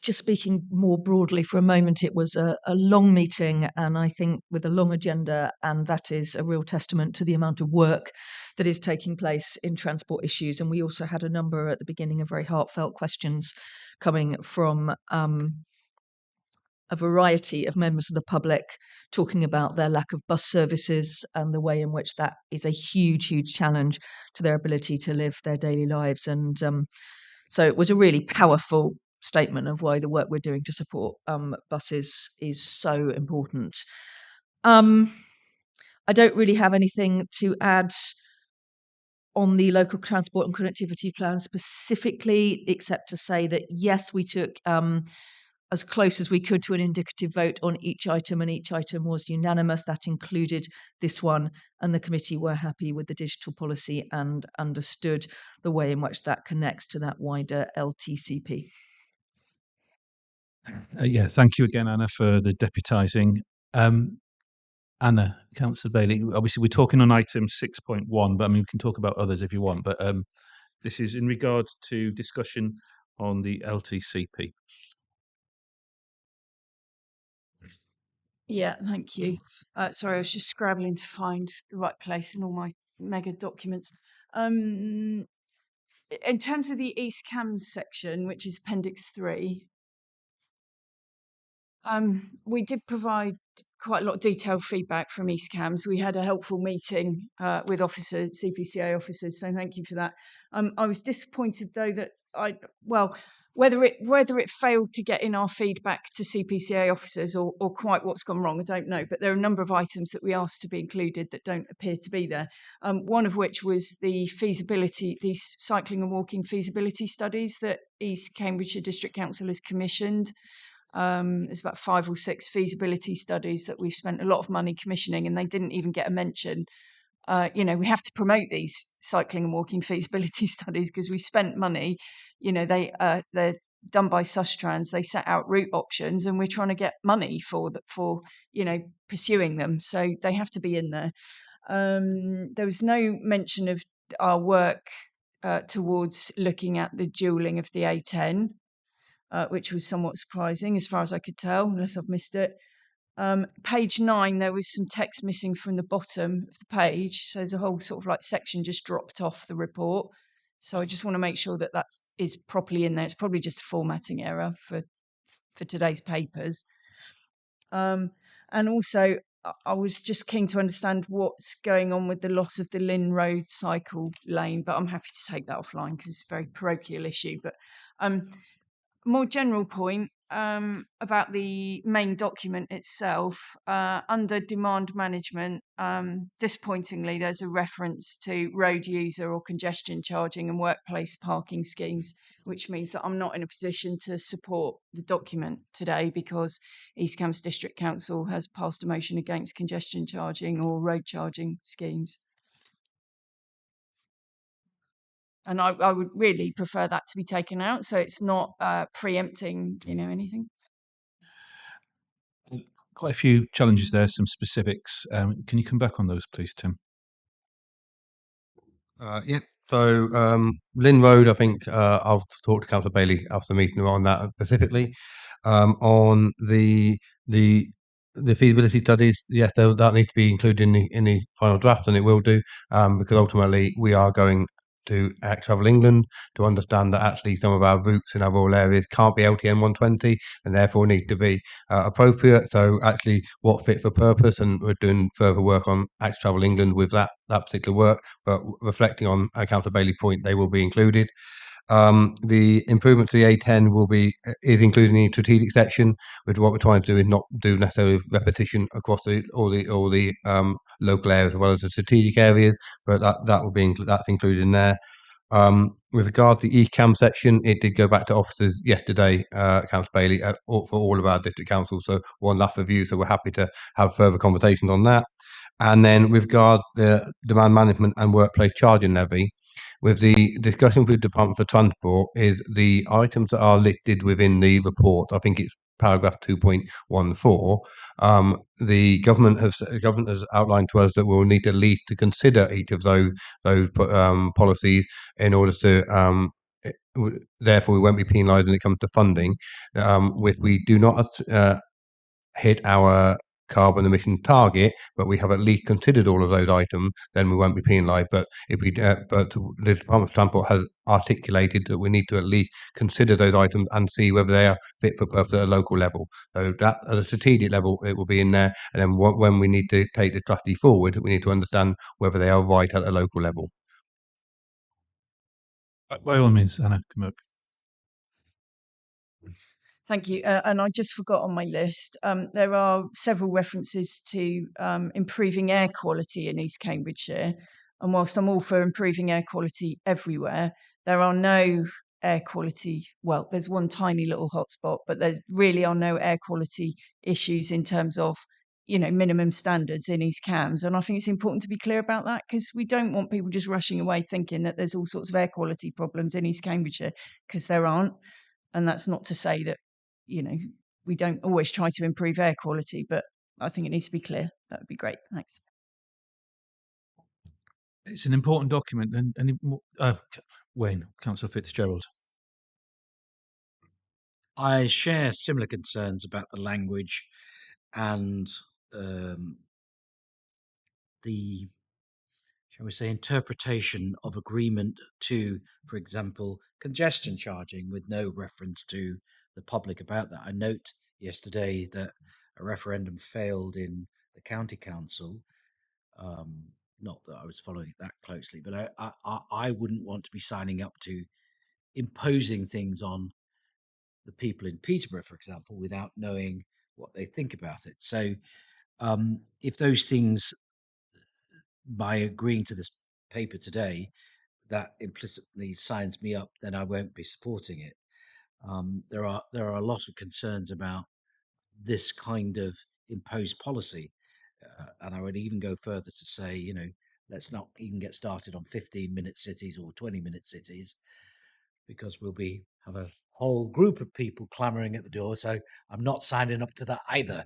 Speaker 2: just speaking more broadly for a moment, it was a long meeting, and I think with a long agenda, and that is a real testament to the amount of work that is taking place in transport issues. And we also had a number at the beginning of very heartfelt questions coming from a variety of members of the public talking about their lack of bus services and the way in which that is a huge, huge challenge to their ability to live their daily lives. And so it was a really powerful statement of why the work we're doing to support buses is so important. I don't really have anything to add on the local transport and connectivity plan specifically, except to say that yes, we took as close as we could to an indicative vote on each item, and each item was unanimous. That included this one, and the committee were happy with the digital policy and understood the way in which that connects to that wider LTCP.
Speaker 1: Yeah, thank you again, Anna, for the deputising. Anna, Councillor Bailey, obviously we're talking on item 6.1, but I mean, we can talk about others if you want, but this is in regards to discussion on the LTCP.
Speaker 14: Yeah, thank you. Sorry, I was just scrabbling to find the right place in all my mega documents. In terms of the East Cams section, which is Appendix 3, we did provide quite a lot of detailed feedback from East Cams. We had a helpful meeting with CPCA officers, so thank you for that. I was disappointed though that whether it failed to get in our feedback to CPCA officers or quite what's gone wrong, I don't know. But there are a number of items that we asked to be included that don't appear to be there. One of which was these cycling and walking feasibility studies that East Cambridgeshire District Council has commissioned. There's about 5 or 6 feasibility studies that we've spent a lot of money commissioning, and they didn't even get a mention. We have to promote these cycling and walking feasibility studies because we spent money. They're done by Sustrans. They set out route options, and we're trying to get money for pursuing them. So they have to be in there. There was no mention of our work towards looking at the dualling of the A10. Which was somewhat surprising as far as I could tell, unless I've missed it. Page 9, there was some text missing from the bottom of the page. So there's a whole sort of like section just dropped off the report. So I just want to make sure that is properly in there. It's probably just a formatting error for today's papers. And also, I was just keen to understand what's going on with the loss of the Lynn Road cycle lane, but I'm happy to take that offline because it's a very parochial issue. But more general point about the main document itself, under demand management, disappointingly, there's a reference to road user or congestion charging and workplace parking schemes, which means that I'm not in a position to support the document today because East Cambs District Council has passed a motion against congestion charging or road charging schemes. And I would really prefer that to be taken out, so it's not preempting, anything.
Speaker 1: Quite a few challenges there, some specifics. Can you come back on those, please, Tim?
Speaker 17: Yeah. So Lynn Road, I think I'll talk to Councillor Bailey after the meeting on that specifically. On the feasibility studies, yes, that needs to be included in the final draft, and it will do, because ultimately we are going to Act Travel England to understand that actually some of our routes in our rural areas can't be LTN 120 and therefore need to be appropriate. So actually what fit for purpose, and we're doing further work on Act Travel England with that particular work, but reflecting on Councillor Bailey's point, they will be included. The improvement to the A10 is included in the strategic section. With what we're trying to do is not do necessarily repetition across all the local areas as well as the strategic areas, but that's included in there. With regard to the East Cam section, it did go back to officers yesterday, Councillor Bailey, for all of our district councils. So one last review. So we're happy to have further conversations on that. And then with regard to demand management and workplace charging levy, with the discussion with the Department for Transport, is the items that are listed within the report. I think it's paragraph 2.14. The government has outlined to us that we'll need at least to consider each of those policies in order to. Therefore, we won't be penalised when it comes to funding. If we do not hit our carbon emission target, but we have at least considered all of those items, then we won't be penalised. But but the Department of Transport has articulated that we need to at least consider those items and see whether they are fit for purpose at a local level. So that at a strategic level, it will be in there. And then when we need to take the strategy forward, we need to understand whether they are right at a local level.
Speaker 6: By all means, Anna, come up.
Speaker 14: Thank you. And I just forgot on my list, there are several references to improving air quality in East Cambridgeshire. And whilst I'm all for improving air quality everywhere, there are no air quality, well, there's one tiny little hotspot, but there really are no air quality issues in terms of, minimum standards in East Cams. And I think it's important to be clear about that, because we don't want people just rushing away thinking that there's all sorts of air quality problems in East Cambridgeshire, because there aren't. And that's not to say that we don't always try to improve air quality, but I think it needs to be clear. That would be great. Thanks.
Speaker 6: It's an important document. And Wayne, Councillor Fitzgerald.
Speaker 10: I share similar concerns about the language and the, shall we say, interpretation of agreement to, for example, congestion charging with no reference to the public about that. I note yesterday that a referendum failed in the county council. Not that I was following it that closely, but I wouldn't want to be signing up to imposing things on the people in Peterborough, for example, without knowing what they think about it. So if those things, by agreeing to this paper today, that implicitly signs me up, then I won't be supporting it. There are a lot of concerns about this kind of imposed policy, and I would even go further to say, let's not even get started on 15-minute cities or 20-minute cities, because we'll have a whole group of people clamoring at the door. So I'm not signing up to that either.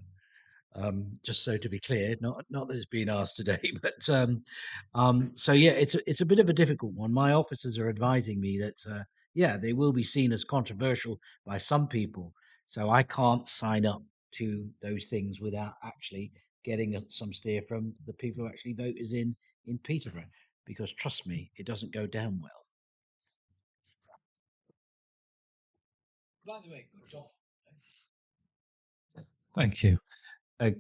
Speaker 10: Just so to be clear, not that it's been asked today, but so yeah, it's a bit of a difficult one. My officers are advising me that they will be seen as controversial by some people, so I can't sign up to those things without actually getting some steer from the people who actually vote us in Peterborough, because trust me, it doesn't go down well. By the way, good job.
Speaker 6: Thank you.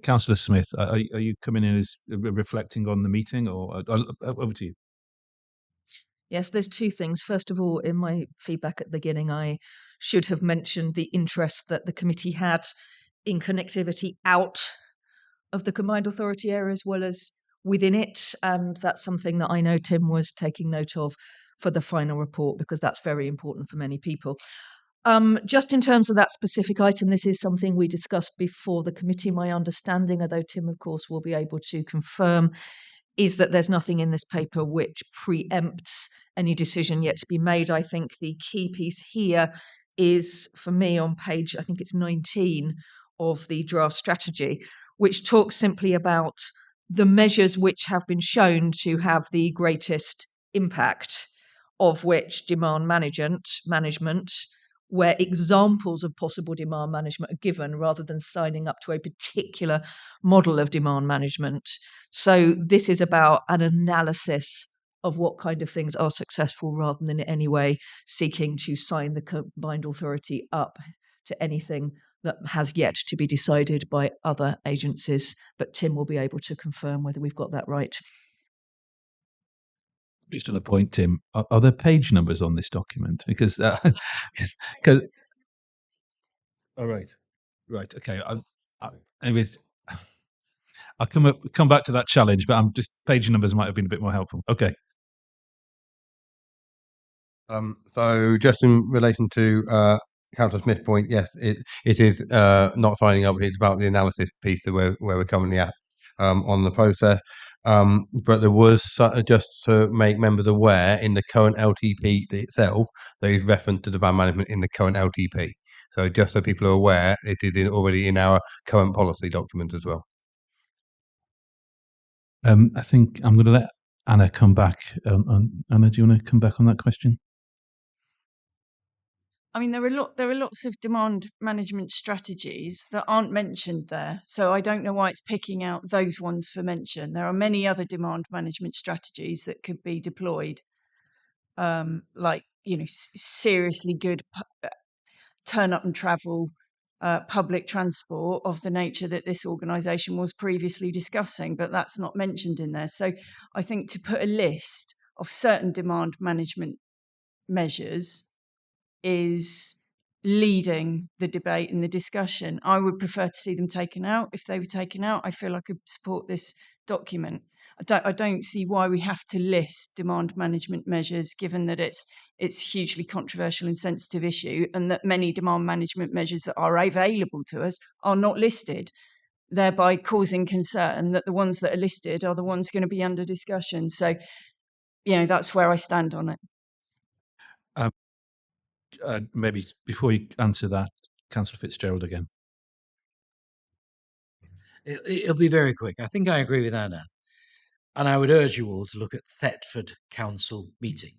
Speaker 6: Councillor Smith, are you coming in as reflecting on the meeting, or over to you?
Speaker 2: Yes, there's two things. First of all, in my feedback at the beginning, I should have mentioned the interest that the committee had in connectivity out of the combined authority area as well as within it. And that's something that I know Tim was taking note of for the final report, because that's very important for many people. Just in terms of that specific item, this is something we discussed before the committee. My understanding, although Tim, of course, will be able to confirm, is that there's nothing in this paper which preempts any decision yet to be made. I think the key piece here is, for me, on page, I think it's 19 of the draft strategy, which talks simply about the measures which have been shown to have the greatest impact, of which demand management, where examples of possible demand management are given rather than signing up to a particular model of demand management. So this is about an analysis of what kind of things are successful rather than in any way seeking to sign the combined authority up to anything that has yet to be decided by other agencies. But Tim will be able to confirm whether we've got that right.
Speaker 6: Just on a point, Tim, are there page numbers on this document? Because, because, all right, right, okay. Anyways, I'll come back to that challenge, but I'm just page numbers might have been a bit more helpful. Okay.
Speaker 17: So just in relation to Councillor Smith's point, yes, it is not signing up. It's about the analysis piece of where we're currently at on the process. But there was just to make members aware in the current LTP itself, there is reference to demand management in the current LTP. So just so people are aware, it is already in our current policy document as well.
Speaker 6: I think I'm going to let Anna come back. Anna, do you want to come back on that question?
Speaker 14: I mean, there are lots of demand management strategies that aren't mentioned there. So I don't know why it's picking out those ones for mention. There are many other demand management strategies that could be deployed, like, you know, seriously good turn up and travel public transport of the nature that this organisation was previously discussing, but that's not mentioned in there. So I think to put a list of certain demand management measures is leading the debate and the discussion. I would prefer to see them taken out. If they were taken out, I feel I could support this document. I don't see why we have to list demand management measures, given that it's hugely controversial and sensitive issue, and that many demand management measures that are available to us are not listed, thereby causing concern that the ones that are listed are the ones going to be under discussion. So, you know, that's where I stand on it.
Speaker 6: Maybe before you answer that, Councillor Fitzgerald again.
Speaker 10: It'll be very quick. I think I agree with Anna. And I would urge you all to look at Thetford Council meeting,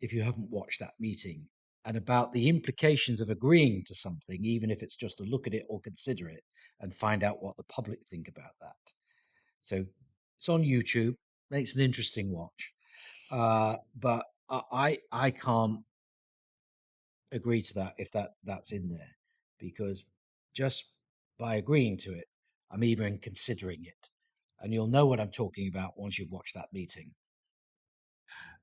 Speaker 10: if you haven't watched that meeting, and about the implications of agreeing to something, even if it's just to look at it or consider it, and find out what the public think about that. So it's on YouTube. Makes an interesting watch. But I can't agree to that if that's in there, because just by agreeing to it, I'm even considering it. And you'll know what I'm talking about once you've watched that meeting.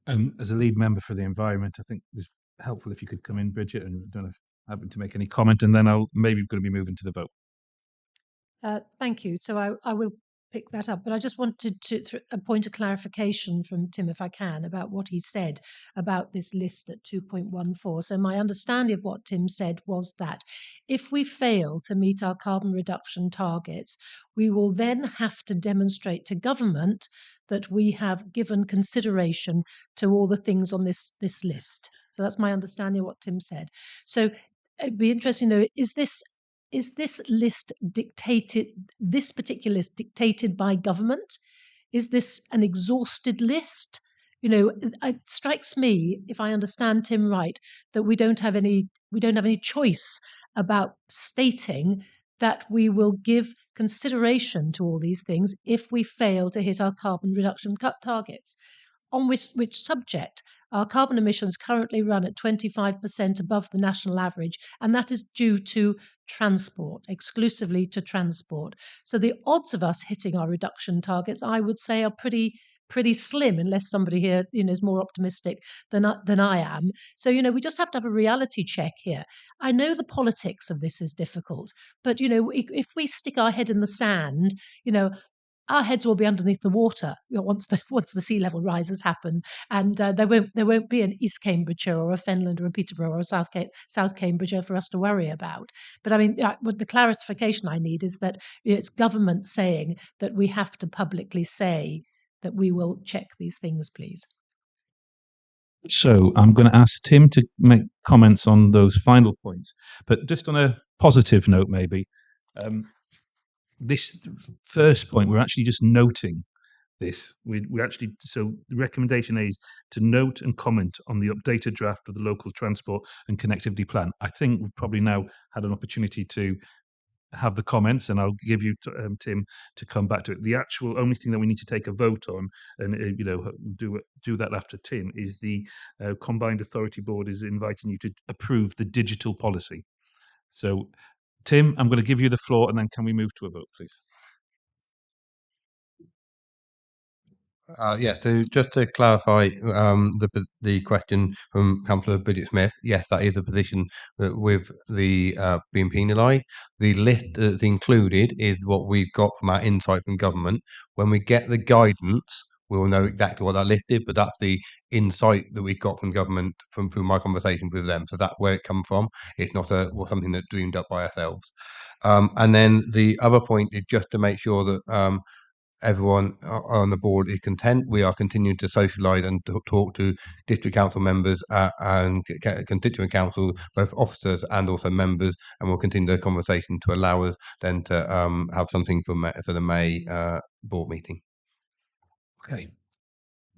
Speaker 6: As a lead member for the environment, I think it was helpful if you could come in, Bridget, and I don't know if I happen to make any comment, and then I'll maybe going to be moving to the vote.
Speaker 8: Thank you. So I will pick that up, but I just wanted to a point of clarification from Tim, if I can, about what he said about this list at 2.14. So my understanding of what Tim said was that if we fail to meet our carbon reduction targets, we will then have to demonstrate to government that we have given consideration to all the things on this list. So that's my understanding of what Tim said. So it'd be interesting to know, is this list dictated, this particular list dictated by government? Is this an exhausted list? You know, it strikes me, if I understand Tim right, that we don't have any choice about stating that we will give consideration to all these things if we fail to hit our carbon reduction targets. On which subject? Our carbon emissions currently run at 25% above the national average, and that is due to transport, exclusively to transport. So the odds of us hitting our reduction targets, I would say, are pretty slim, unless somebody here, you know, is more optimistic than I am. So, you know, we just have to have a reality check here. I know the politics of this is difficult, but, you know, if we stick our head in the sand, you know, our heads will be underneath the water, you know, once the sea level rise has happened, and there won't be an East Cambridgeshire or a Fenland or a Peterborough or a South Cambridgeshire for us to worry about. But I mean, what the clarification I need is that it's government saying that we have to publicly say that we will check these things, please.
Speaker 6: So I'm going to ask Tim to make comments on those final points, but just on a positive note, maybe. This first point, we're actually just noting this. We actually, so the recommendation is to note and comment on the updated draft of the local transport and connectivity plan. I think we've probably now had an opportunity to have the comments, and I'll give you Tim to come back to it. The actual only thing that we need to take a vote on, and you know, do that after Tim, is the combined authority board is inviting you to approve the digital policy. So Tim, I'm going to give you the floor, and then can we move to a vote, please?
Speaker 17: So just to clarify the question from Councillor Bridget Smith, yes, that is a position that with the being penalised. The list that's included is what we've got from our insight from government. When we get the guidance, we'll know exactly what that list is, but that's the insight that we got from government through my conversation with them. So that's where it comes from. It's not something that's dreamed up by ourselves. And then the other point is just to make sure that everyone on the board is content. We are continuing to socialise and talk to district council members and constituent council, both officers and also members, and we'll continue the conversation to allow us then to have something for the May board meeting.
Speaker 6: Okay.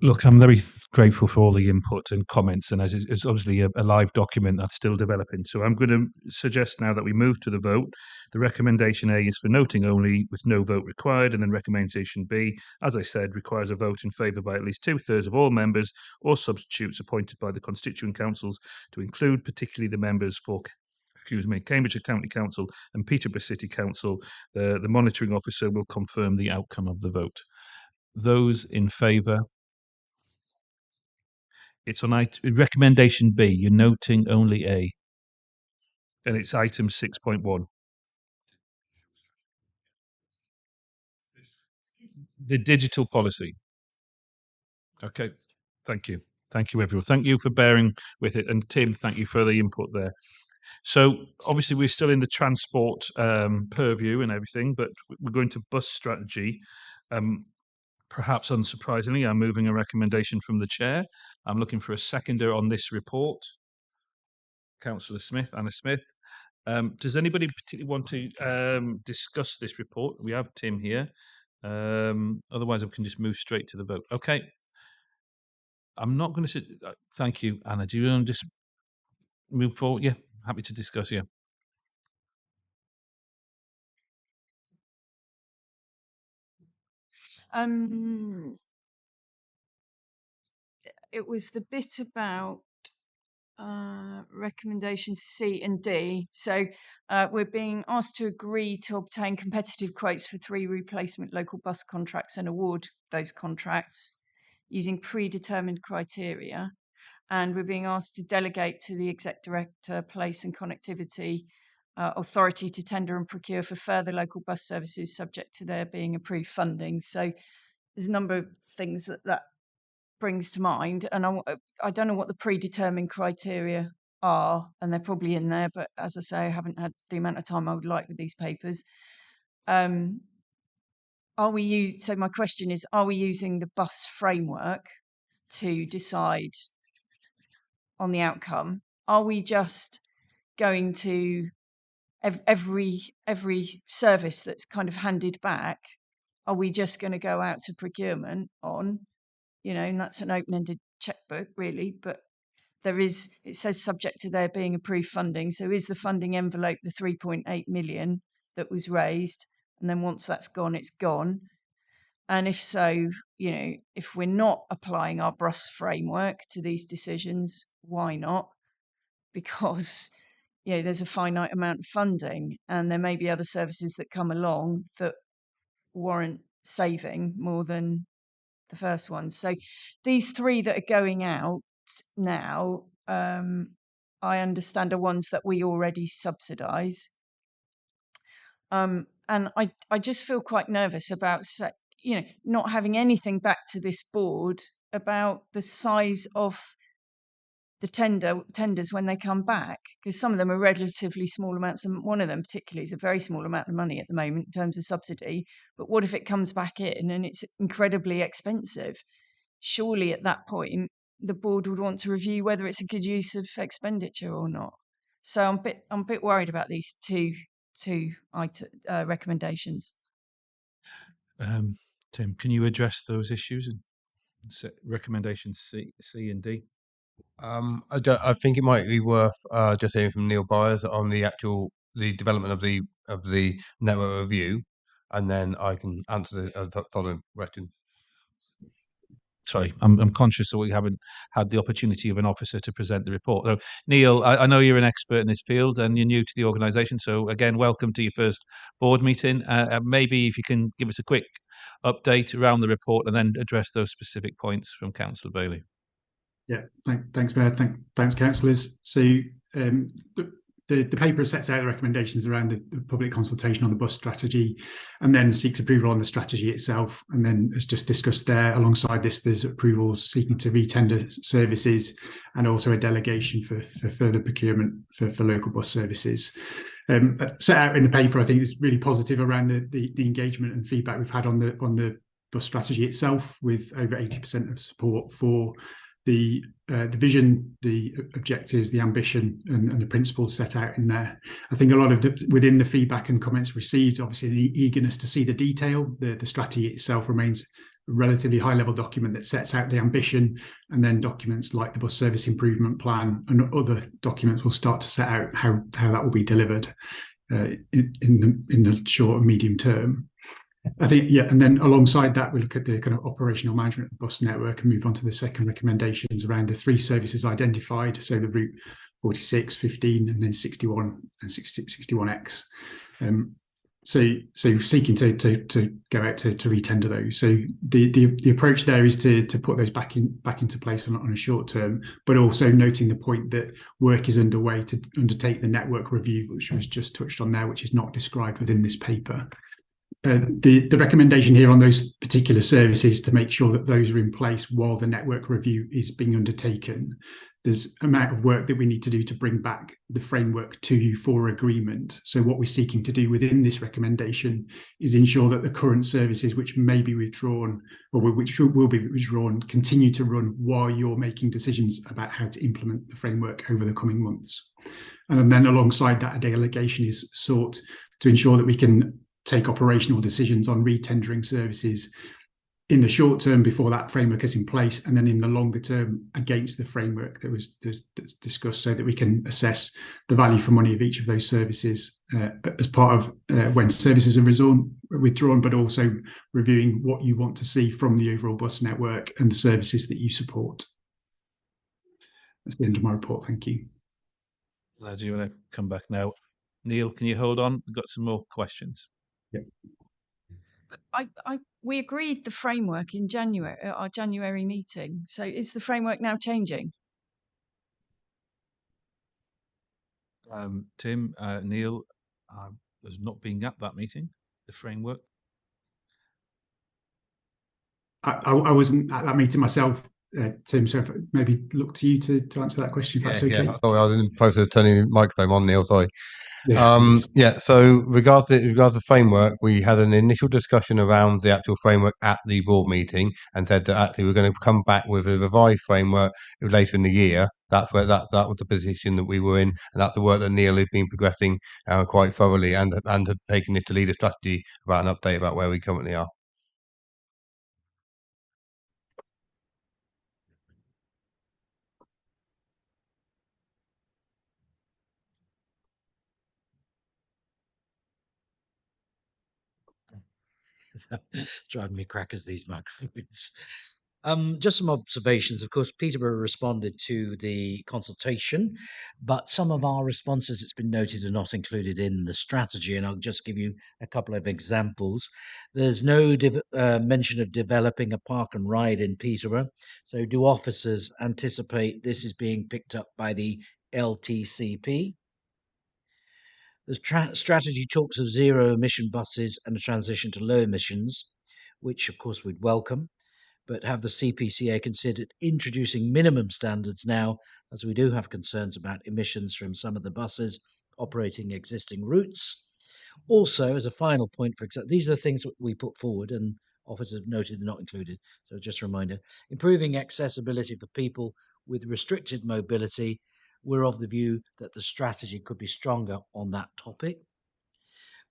Speaker 6: Look, I'm very grateful for all the input and comments, and as it's obviously a live document that's still developing. So I'm going to suggest now that we move to the vote. The recommendation A is for noting only with no vote required, and then recommendation B, as I said, requires a vote in favour by at least 2/3 of all members or substitutes appointed by the constituent councils, to include particularly the members for Cambridgeshire County Council and Peterborough City Council. The monitoring officer will confirm the outcome of the vote. Those in favour? It's on recommendation B. You're noting only A. And it's item 6.1. The digital policy. Okay. Thank you. Thank you, everyone. Thank you for bearing with it. And Tim, thank you for the input there. So obviously we're still in the transport purview and everything, but we're going to bus strategy. Perhaps unsurprisingly, I'm moving a recommendation from the chair. I'm looking for a seconder on this report. Councillor Smith, Anna Smith. Does anybody particularly want to discuss this report? We have Tim here. Otherwise, I can just move straight to the vote. Okay. I'm not going to. Thank you, Anna. Do you want to just move forward? Yeah, happy to discuss. Yeah.
Speaker 14: It was the bit about recommendations C and D. So we're being asked to agree to obtain competitive quotes for 3 replacement local bus contracts and award those contracts using predetermined criteria. And we're being asked to delegate to the Exec Director, Place and Connectivity authority to tender and procure for further local bus services subject to there being approved funding. So there's a number of things that brings to mind, and I don't know what the predetermined criteria are, and they're probably in there, but as I say, I haven't had the amount of time I would like with these papers. So my question is, are we using the bus framework to decide on the outcome? Are we just going to every service that's kind of handed back, are we just going to go out to procurement on? And that's an open-ended checkbook, really. But it says subject to there being approved funding. So is the funding envelope the 3.8 million that was raised? And then once that's gone, it's gone. And if so, if we're not applying our bus framework to these decisions, why not? Because, there's a finite amount of funding, and there may be other services that come along that warrant saving more than the first one. So these 3 that are going out now, I understand are ones that we already subsidise. And I just feel quite nervous about, not having anything back to this board about the size of the tenders when they come back, because some of them are relatively small amounts, and one of them particularly is a very small amount of money at the moment in terms of subsidy. But what if it comes back in and it's incredibly expensive? Surely at that point the board would want to review whether it's a good use of expenditure or not. So I'm a bit worried about these two recommendations.
Speaker 6: Tim, can you address those issues and recommendations C and D?
Speaker 17: I think it might be worth just hearing from Neil Byers on the development of the network review, and then I can answer the following question.
Speaker 6: Sorry, I'm conscious that we haven't had the opportunity of an officer to present the report. So, Neil, I know you're an expert in this field and you're new to the organisation. So, again, welcome to your first board meeting. Maybe if you can give us a quick update around the report and then address those specific points from Councillor Bailey.
Speaker 21: Yeah, thanks, Mayor. Thanks, councillors. So the paper sets out the recommendations around the public consultation on the bus strategy, and then seeks approval on the strategy itself. And then, as just discussed there, alongside this, there's approvals seeking to retender services, and also a delegation for further procurement for local bus services. Set out in the paper, I think is really positive around the engagement and feedback we've had on the bus strategy itself, with over 80% of support for the vision, the objectives, the ambition, and the principles set out in there. I think a lot of within the feedback and comments received, obviously the eagerness to see the detail. The strategy itself remains a relatively high-level document that sets out the ambition, and then documents like the bus service improvement plan and other documents will start to set out how that will be delivered in the short and medium term. I think, yeah, and then alongside that, we look at the kind of operational management of the bus network and move on to the second recommendations around the 3 services identified. So the route 46, 15, and then 61 and 61X. So seeking to go out to retender those. So the approach there is to put those back into place on a short term, but also noting the point that work is underway to undertake the network review, which was just touched on there, which is not described within this paper. The recommendation here on those particular services to make sure that those are in place while the network review is being undertaken. There's an amount of work that we need to do to bring back the framework to you for agreement. So what we're seeking to do within this recommendation is ensure that the current services which may be withdrawn or which will be withdrawn continue to run while you're making decisions about how to implement the framework over the coming months. And then alongside that, a delegation is sought to ensure that we can take operational decisions on retendering services in the short term before that framework is in place, and then in the longer term against the framework that's discussed, so that we can assess the value for money of each of those services as part of when services are withdrawn, but also reviewing what you want to see from the overall bus network and the services that you support. That's the end of my report. Thank you.
Speaker 6: Do you want to come back now? Neil, can you hold on? We've got some more questions.
Speaker 21: Yep.
Speaker 14: We agreed the framework in January at our January meeting. So is the framework now changing?
Speaker 6: Tim, Neil, has not been at that meeting, the framework.
Speaker 21: I wasn't at that meeting myself, Tim, so maybe look to you to answer that question, if that's okay.
Speaker 17: Yeah, I thought I was in the process of turning the microphone on, Neil, sorry.
Speaker 21: Yeah,
Speaker 17: so regards the framework, we had an initial discussion around the actual framework at the board meeting and said that actually we're going to come back with a revised framework later in the year. That's where that was the position that we were in, and that's the work that Neil has been progressing quite thoroughly and had taken it to lead a strategy about an update about where we currently are.
Speaker 10: Driving me crackers, these microphones. Just some observations. Of course, Peterborough responded to the consultation, but some of our responses, it's been noted, are not included in the strategy, and I'll just give you a couple of examples. There's no mention of developing a park and ride in Peterborough, so do officers anticipate this is being picked up by the LTCP? The strategy talks of zero emission buses and a transition to low emissions, which of course we'd welcome, but have the CPCA considered introducing minimum standards now, as we do have concerns about emissions from some of the buses operating existing routes? Also, as a final point, for example, these are the things that we put forward and officers have noted they're not included. So just a reminder, improving accessibility for people with restricted mobility. We're of the view that the strategy could be stronger on that topic.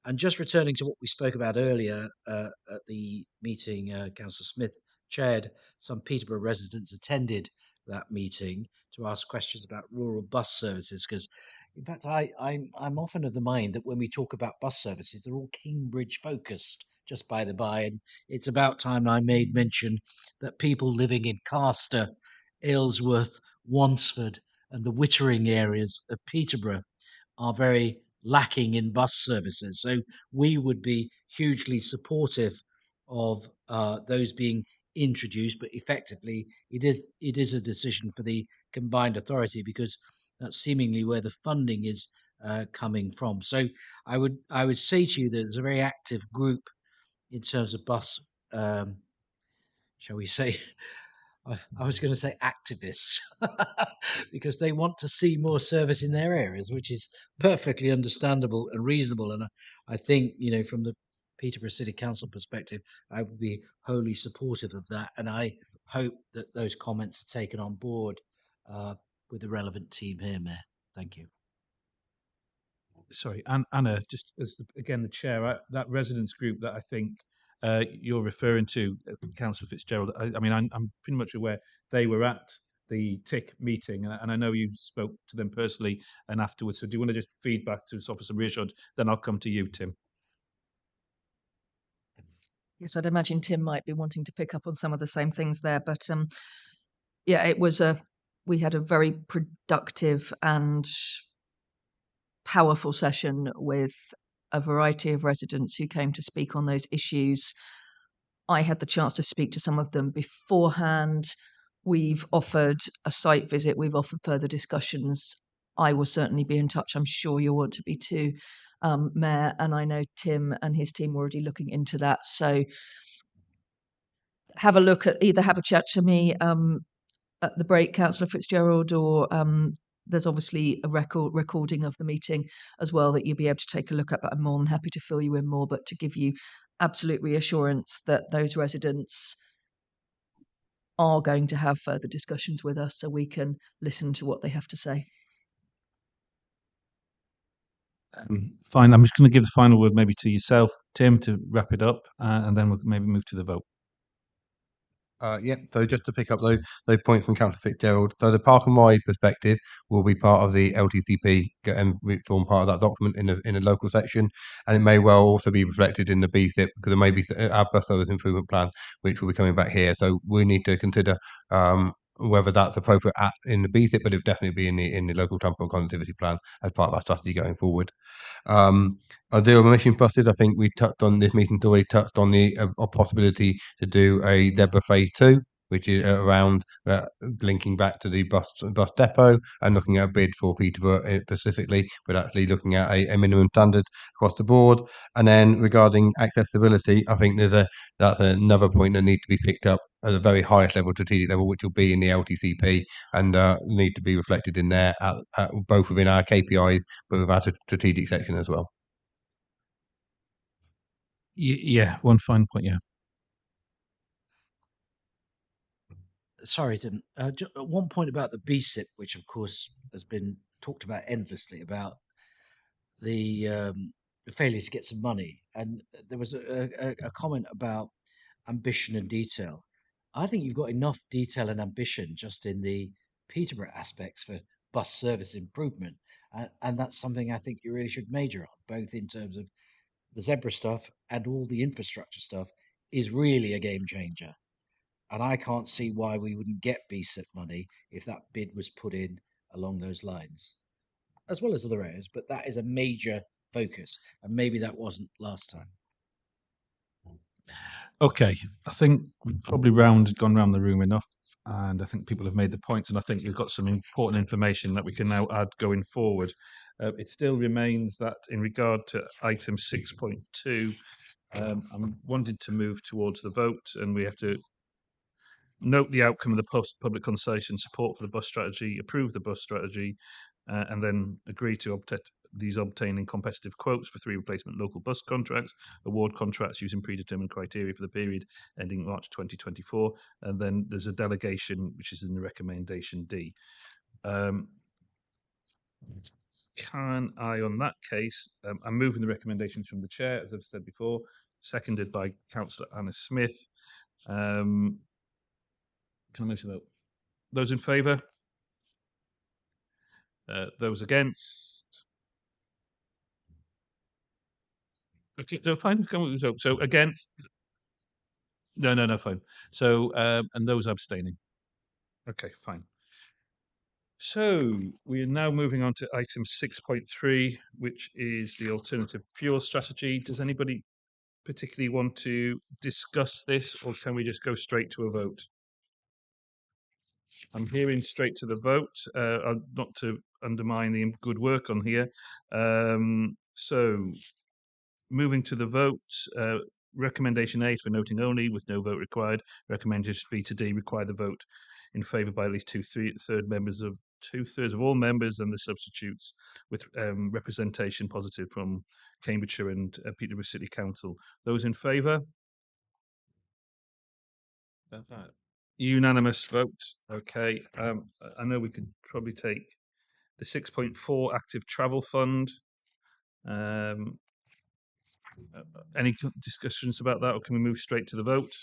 Speaker 10: And just returning to what we spoke about earlier at the meeting, Councillor Smith chaired, some Peterborough residents attended that meeting to ask questions about rural bus services, because in fact I'm often of the mind that when we talk about bus services, they're all Cambridge focused, just by the by, and it's about time I made mention that people living in Carster, Aylesworth, Wansford and the Wittering areas of Peterborough are very lacking in bus services. So we would be hugely supportive of those being introduced, but effectively it is a decision for the combined authority because that's seemingly where the funding is coming from. So I would say to you that there's a very active group in terms of bus, shall we say, I was going to say activists, because they want to see more service in their areas, which is perfectly understandable and reasonable. And I think, from the Peterborough City Council perspective, I would be wholly supportive of that. And I hope that those comments are taken on board with the relevant team here, Mayor. Thank you.
Speaker 6: Sorry, Anna, just as again the chair, that residents group that I think you're referring to, Councillor Fitzgerald. I mean, I'm pretty much aware they were at the TIC meeting, and I know you spoke to them personally and afterwards. So, do you want to just feedback to us, offer some reassurance? Then I'll come to you, Tim.
Speaker 2: Yes, I'd imagine Tim might be wanting to pick up on some of the same things there, but yeah, we had a very productive and powerful session with a variety of residents who came to speak on those issues. I had the chance to speak to some of them beforehand. We've offered a site visit, we've offered further discussions. I will certainly be in touch. I'm sure you'll want to be too, Mayor, and I know Tim and his team are already looking into that. So have a chat to me at the break, Councillor Fitzgerald, or there's obviously a recording of the meeting as well that you'll be able to take a look at. But I'm more than happy to fill you in more, but to give you absolute reassurance that those residents are going to have further discussions with us so we can listen to what they have to say.
Speaker 6: Fine. I'm just going to give the final word maybe to yourself, Tim, to wrap it up, and then we'll maybe move to the vote.
Speaker 17: Yeah, so just to pick up those points from Councillor Fitzgerald, so the Park and Ride perspective will be part of the LTCP and form part of that document in a local section, and it may well also be reflected in the BSIP because there may be our bus service improvement plan which will be coming back here. So we need to consider whether that's appropriate in the BSIP, but it will definitely be in the local transport connectivity plan as part of our strategy going forward. Our deal with emission buses, I think we touched on this meeting's already touched on the possibility to do a DEBRA phase 2, which is around linking back to the bus depot and looking at a bid for Peterborough specifically, but actually looking at a minimum standard across the board. And then regarding accessibility, I think that's another point that needs to be picked up at the very highest level, strategic level, which will be in the LTCP and need to be reflected in there, both within our KPI, but with our strategic section as well.
Speaker 6: Yeah, one fine point, yeah.
Speaker 10: Sorry, Tim. Just one point about the BSIP, which of course has been talked about endlessly, about the failure to get some money. And there was a comment about ambition and detail. I think you've got enough detail and ambition just in the Peterborough aspects for bus service improvement. And that's something I think you really should major on, both in terms of the zebra stuff and all the infrastructure stuff is really a game changer. And I can't see why we wouldn't get BSIP money if that bid was put in along those lines, as well as other areas. But that is a major focus, and maybe that wasn't last time.
Speaker 6: Okay, I think we've probably gone round the room enough, and I think people have made the points, and I think we've got some important information that we can now add going forward. It still remains that in regard to item 6.2, I'm wanting to move towards the vote, and we have to note the outcome of the public consultation, support for the bus strategy, approve the bus strategy, and then agree to obtaining competitive quotes for 3 replacement local bus contracts, award contracts using predetermined criteria for the period ending March 2024, and then there's a delegation which is in the recommendation D. Can I, on that case, I'm moving the recommendations from the chair, as I've said before, seconded by Councillor Anna Smith. Can I move to vote? Those in favour? Those against? Okay, no, fine. So against? No, fine. So, and those abstaining? Okay, fine. So we are now moving on to item 6.3, which is the alternative fuel strategy. Does anybody
Speaker 1: particularly want to discuss this, or can we just go straight to a vote? I'm hearing straight to the vote, not to undermine the good work on here. So, moving to the vote, recommendation A for noting only with no vote required. Recommendation B to D require the vote in favour by at least two-thirds of all members and the substitutes, with representation positive from Cambridgeshire and Peterborough City Council. Those in favour? Unanimous vote. Okay. I know we could probably take the 6.4 active travel fund. Any discussions about that, or can we move straight to the vote?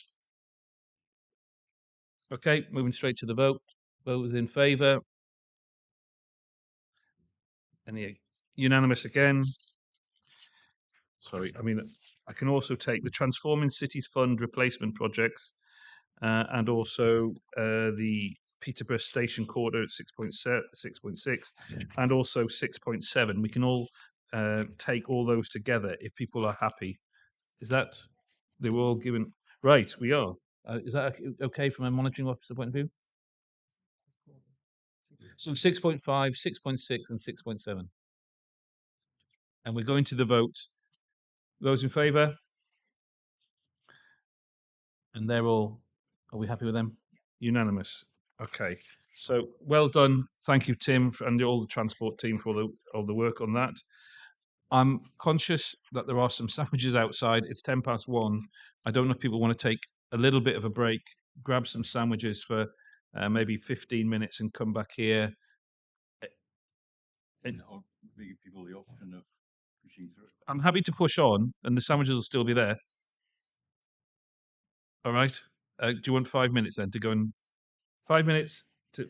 Speaker 1: Okay, moving straight to the vote. Those in favour? Any unanimous again? Sorry, I mean, I can also take the Transforming Cities Fund replacement projects and also the Peterborough Station Quarter at 6.6 and also 6.7. We can all take all those together if people are happy. Is that, they were all given, right, we are. Is that okay from a monitoring officer point of view? So 6.5, 6.6 and 6.7. And we're going to the vote. Those in favour? And they're all, are we happy with them? Unanimous. Okay. So well done. Thank you, Tim, and all the transport team for all the work on that. I'm conscious that there are some sandwiches outside. It's 1:10. I don't know if people want to take a little bit of a break, grab some sandwiches for maybe 15 minutes and come back here.
Speaker 7: Or give people the option of pushing through.
Speaker 1: I'm happy to push on, and the sandwiches will still be there. All right. Do you want 5 minutes then to go and 5 minutes to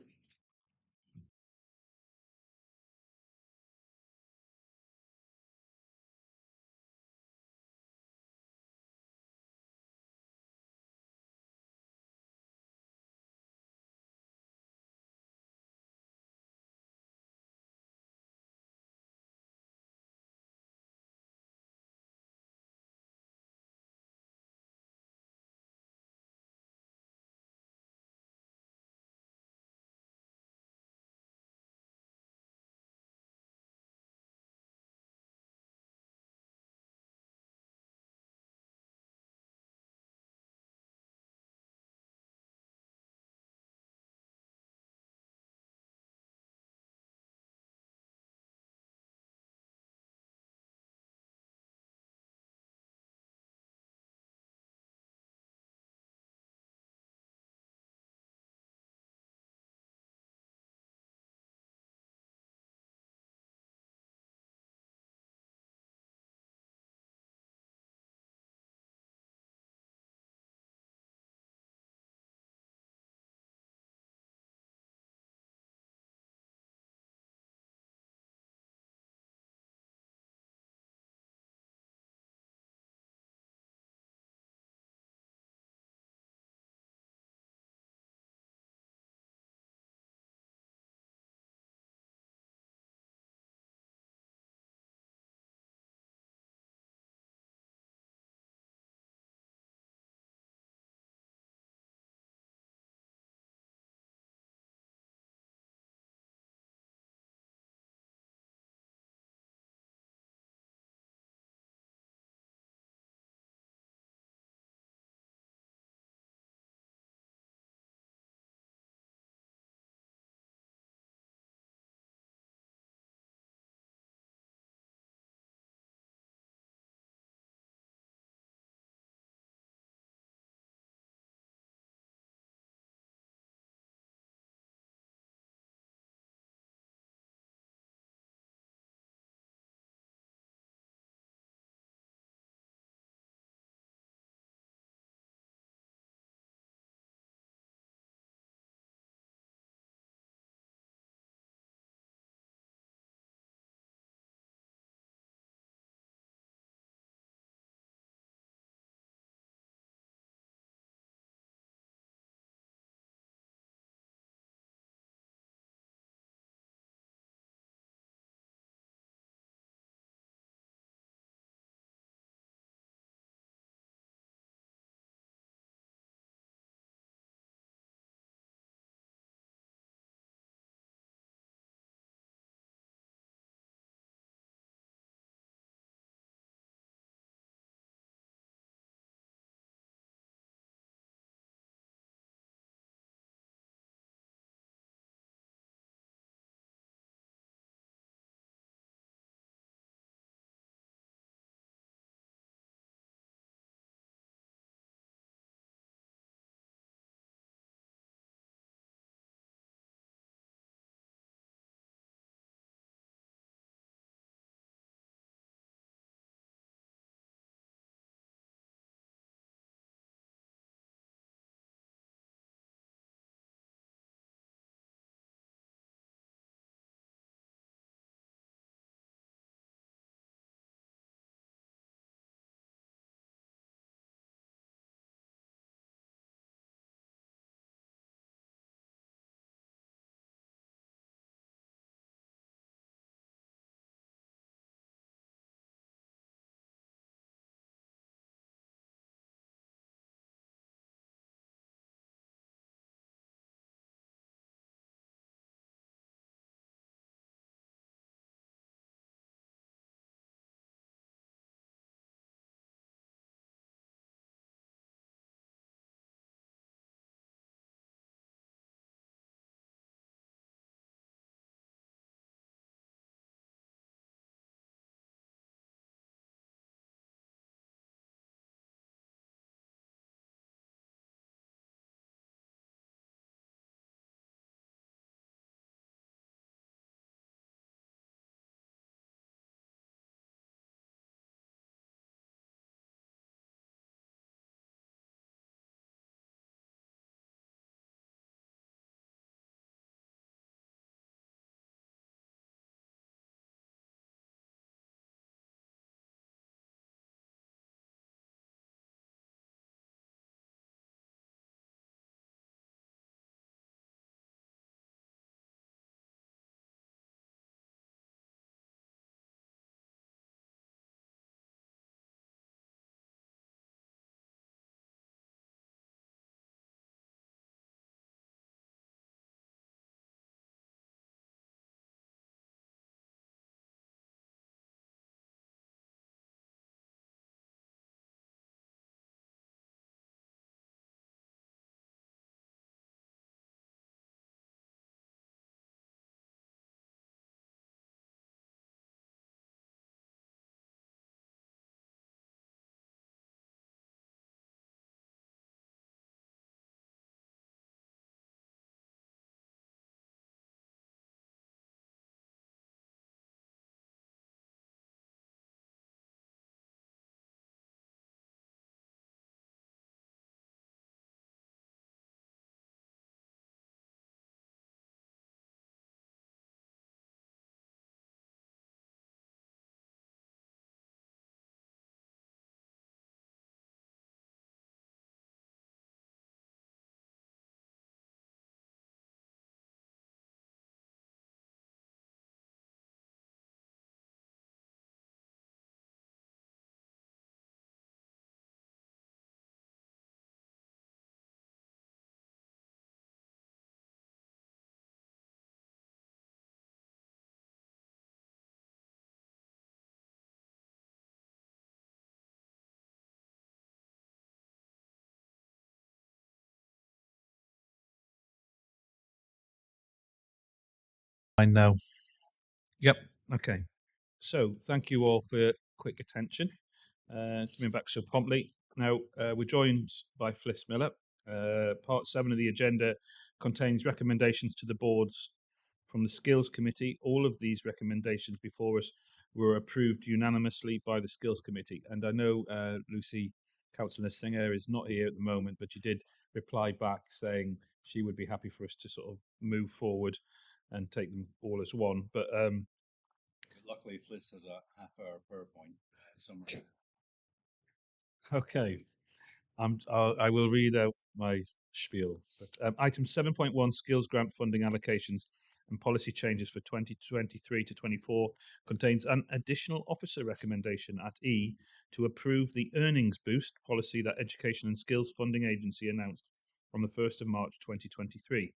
Speaker 6: I know. Yep.
Speaker 1: Okay. So thank you all for your quick attention. Coming back so promptly. Now, we're joined by Fliss Miller. Part 7 of the agenda contains recommendations to the boards from the Skills Committee. All of these recommendations before us were approved unanimously by the Skills Committee. And I know Lucy, Councillor Singer, is not here at the moment, but she did reply back saying she would be happy for us to sort of move forward and take them all as one. But
Speaker 7: Luckily, Fliss has a half-hour PowerPoint summary.
Speaker 1: okay, I will read out my spiel. But, item 7.1, skills grant funding allocations and policy changes for 2023 to 24 contains an additional officer recommendation at E to approve the earnings boost policy that Education and Skills Funding Agency announced from the 1st of March 2023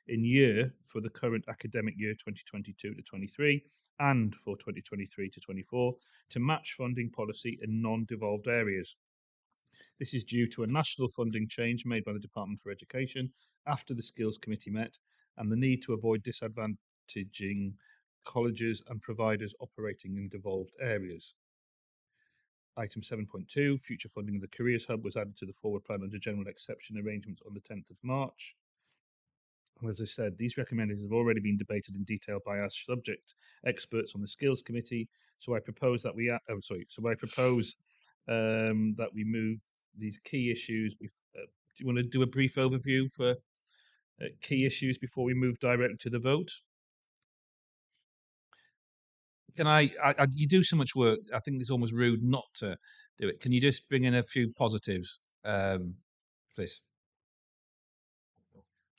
Speaker 1: in year for the current academic year 2022 to 23 and for 2023 to 24 to match funding policy in non-devolved areas. This is due to a national funding change made by the Department for Education after the Skills Committee met and the need to avoid disadvantaging colleges and providers operating in devolved areas. Item 7.2, future funding of the Careers Hub was added to the forward plan under general exception arrangements on the 10th of March. And as I said, these recommendations have already been debated in detail by our subject experts on the Skills Committee. So I propose that we, that we move these key issues. Do you want to do a brief overview for key issues before we move directly to the vote? Can you do so much work, I think it's almost rude not to do it. Can you just bring in a few positives, please?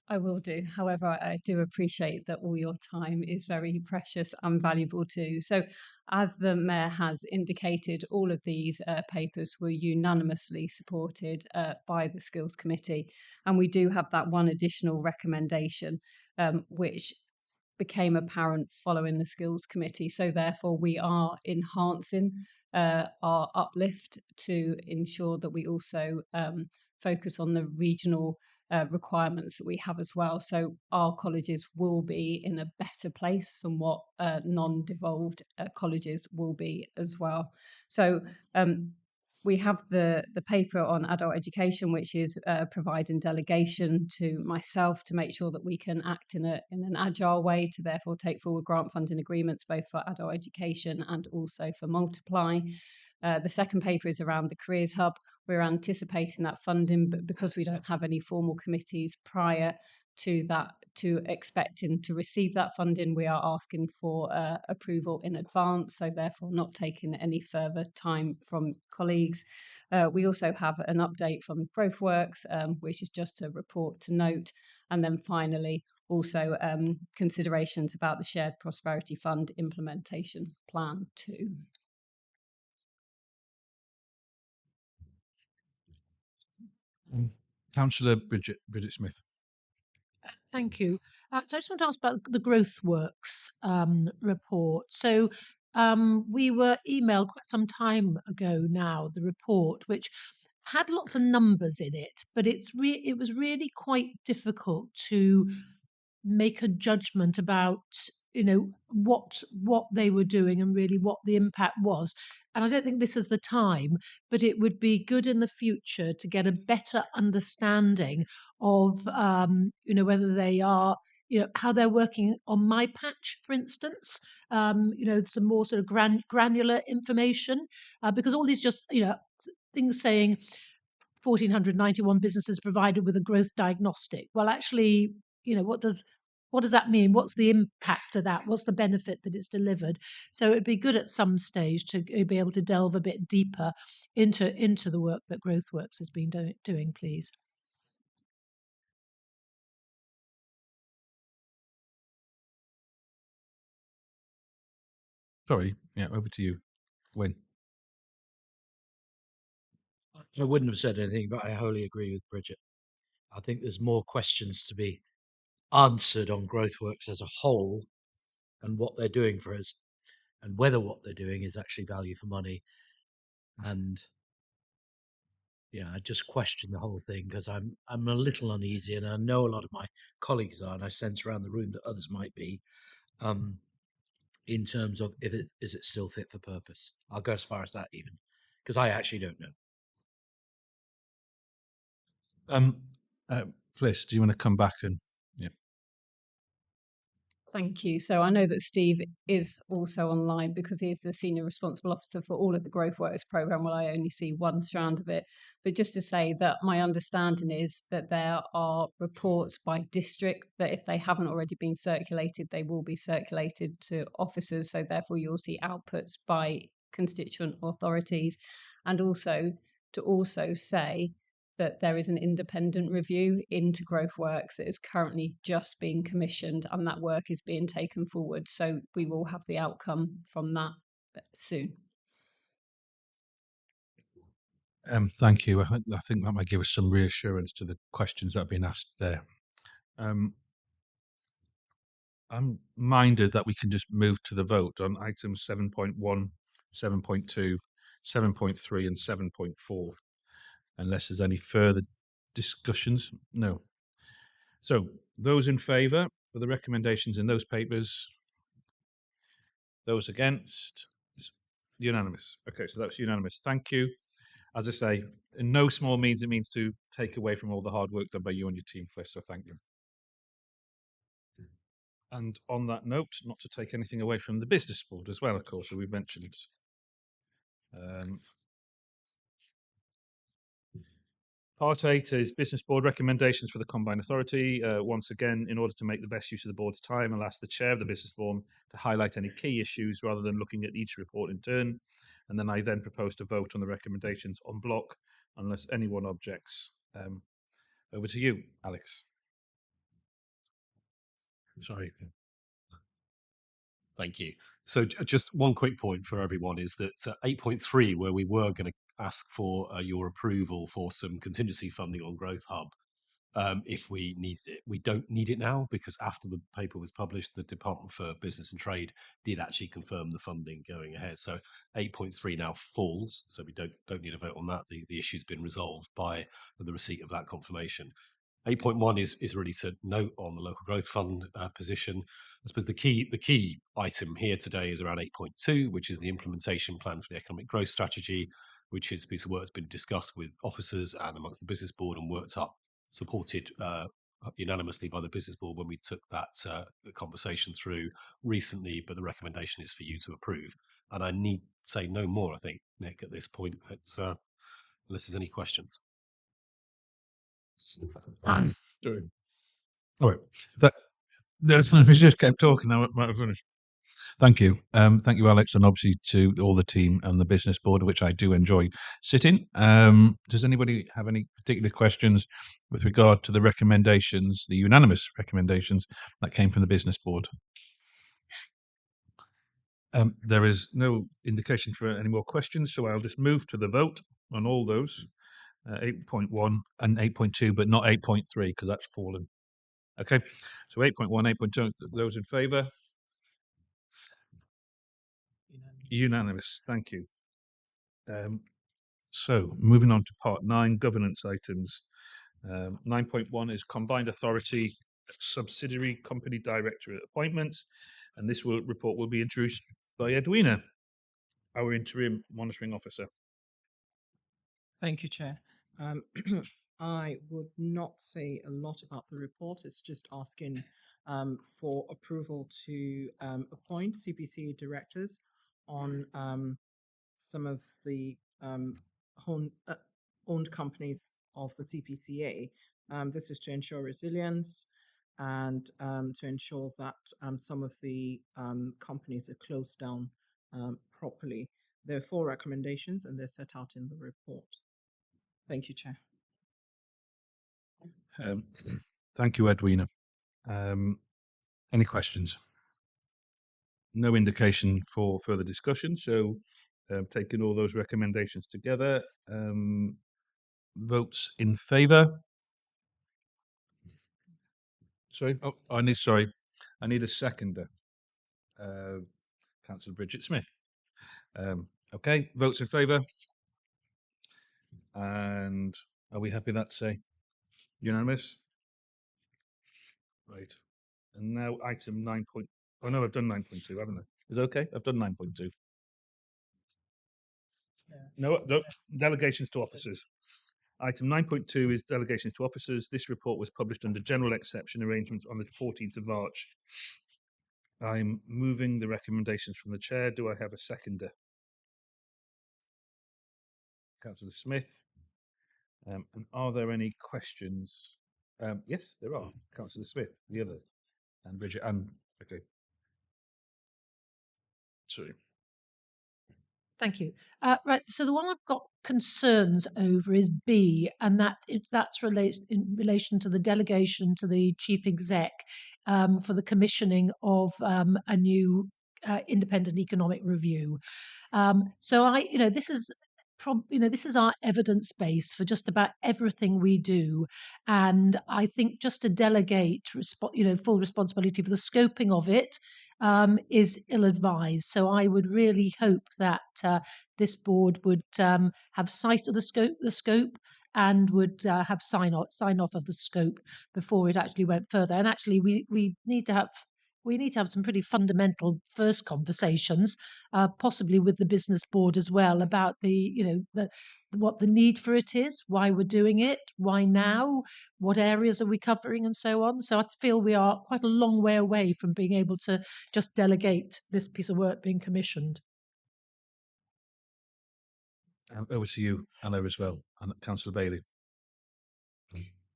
Speaker 5: I will do. However, I do appreciate that all your time is very precious and valuable too. So, as the Mayor has indicated, all of these papers were unanimously supported by the Skills Committee. And we do have that one additional recommendation, which became apparent following the Skills Committee. So, therefore, we are enhancing our uplift to ensure that we also focus on the regional requirements that we have as well. So our colleges will be in a better place than what non-devolved colleges will be as well. So we have the paper on adult education, which is providing delegation to myself to make sure that we can act in an agile way to therefore take forward grant funding agreements both for adult education and also for Multiply. The second paper is around the Careers Hub. We're anticipating that funding, but because we don't have any formal committees prior to that, to expecting to receive that funding, we are asking for approval in advance, so therefore not taking any further time from colleagues. We also have an update from GrowthWorks, which is just a report to note. And then finally, also considerations about the Shared Prosperity Fund implementation plan too.
Speaker 6: Councillor Bridget Smith.
Speaker 8: Thank you. So I just want to ask about the GrowthWorks report. So we were emailed quite some time ago now, the report, which had lots of numbers in it, but it was really quite difficult to make a judgment about what they were doing and really what the impact was. And I don't think this is the time, but it would be good in the future to get a better understanding of whether they are how they're working on my patch, for instance. Some more sort of granular information, because all these just things saying 1,491 businesses provided with a growth diagnostic. Well, actually, what does that mean? What's the impact of that? What's the benefit that it's delivered? So it'd be good at some stage to be able to delve a bit deeper into the work that GrowthWorks has been doing, please.
Speaker 6: Sorry, yeah, over to you, Wayne.
Speaker 10: I wouldn't have said anything, but I wholly agree with Bridget. I think there's more questions to be answered on GrowthWorks as a whole and what they're doing for us and whether what they're doing is actually value for money. And I just question the whole thing because I'm a little uneasy, and I know a lot of my colleagues are, and I sense around the room that others might be, in terms of if it is it still fit for purpose. I'll go as far as that even, because I actually don't know.
Speaker 6: Fliss, do you want to come back and yeah?
Speaker 5: Thank you. So I know that Steve is also online because he is the senior responsible officer for all of the Growth Works programme. Well, I only see one strand of it. But just to say that my understanding is that there are reports by district that if they haven't already been circulated, they will be circulated to officers. So therefore you'll see outputs by constituent authorities. And also to also say that there is an independent review into Growth Works that is currently just being commissioned, and that work is being taken forward. So we will have the outcome from that soon.
Speaker 6: Thank you. I think that might give us some reassurance to the questions that have been asked there. I'm minded that we can just move to the vote on items 7.1, 7.2, 7.3 and 7.4, unless there's any further discussions. No. So those in favour for the recommendations in those papers, those against, it's unanimous. Okay, so that's unanimous. Thank you. As I say, in no small means it means to take away from all the hard work done by you and your team, Fliss, so thank you. And on that note, not to take anything away from the business board as well, of course, as we've mentioned. Part 8 is business board recommendations for the combined authority. Once again, in order to make the best use of the board's time, I'll ask the chair of the business board to highlight any key issues rather than looking at each report in turn. And then I then propose to vote on the recommendations en bloc unless anyone objects. Over to you, Alex. Sorry.
Speaker 9: Thank you. So just one quick point for everyone is that 8.3, where we were going to ask for your approval for some contingency funding on Growth Hub, if we need it. We don't need it now because after the paper was published, the Department for Business and Trade did actually confirm the funding going ahead. So 8.3 now falls, so we don't need a vote on that. The issue's been resolved by the receipt of that confirmation. 8.1 is really to note on the local growth fund position. I suppose the key item here today is around 8.2, which is the implementation plan for the economic growth strategy, which is a piece of work that's been discussed with officers and amongst the business board and worked up, supported unanimously by the business board when we took that conversation through recently, but the recommendation is for you to approve. And I need say no more, I think, Nick, at this point, unless there's any questions.
Speaker 6: All right. If we just kept talking, I might have finished. Thank you. Thank you, Alex, and obviously to all the team and the business board, which I do enjoy sitting. Does anybody have any particular questions with regard to the recommendations, the unanimous recommendations that came from the business board? There is no indication for any more questions, so I'll just move to the vote on all those. 8.1 and 8.2, but not 8.3 because that's fallen. Okay, so 8.1, 8.2, those in favour? Unanimous, thank you. So moving on to part 9, governance items. 9.1 is combined authority subsidiary company director appointments, and this report will be introduced by Edwina, our interim monitoring officer.
Speaker 4: Thank you, Chair. I would not say a lot about the report. It's just asking for approval to appoint CPCA directors on some of the owned companies of the CPCA. This is to ensure resilience and to ensure that some of the companies are closed down properly. There are 4 recommendations and they're set out in the report. Thank you, Chair.
Speaker 6: Thank you, Edwina. Any questions? No indication for further discussion, so taking all those recommendations together, votes in favour? Sorry, I need a seconder. Councillor Bridget Smith. Okay, votes in favour? And are we happy that's unanimous? Right. And now item 9.
Speaker 1: Oh no, I've done 9.2, haven't I? Is it okay? I've done 9.2. No, no, delegations to officers. Item 9.2 is delegations to officers. This report was published under general exception arrangements on the 14th of March. I'm moving the recommendations from the chair. Do I have a seconder? Councillor Smith. And are there any questions? Yes, there are. Councillor Smith, the other, and Bridget, and okay. Sorry.
Speaker 8: Thank you. Right, so the one I've got concerns over is B, and that's in relation to the delegation to the chief exec for the commissioning of a new independent economic review. So this is this is our evidence base for just about everything we do, and I think just to delegate full responsibility for the scoping of it is ill-advised. So I would really hope that this board would have sight of the scope, and would have sign off of the scope before it actually went further. And actually, we need to have some pretty fundamental first conversations, possibly with the business board as well, about what the need for it is, why we're doing it, why now, what areas are we covering, and so on. So I feel we are quite a long way away from being able to just delegate this piece of work being commissioned.
Speaker 1: Over to you, Anna, as well, and Councillor Bailey.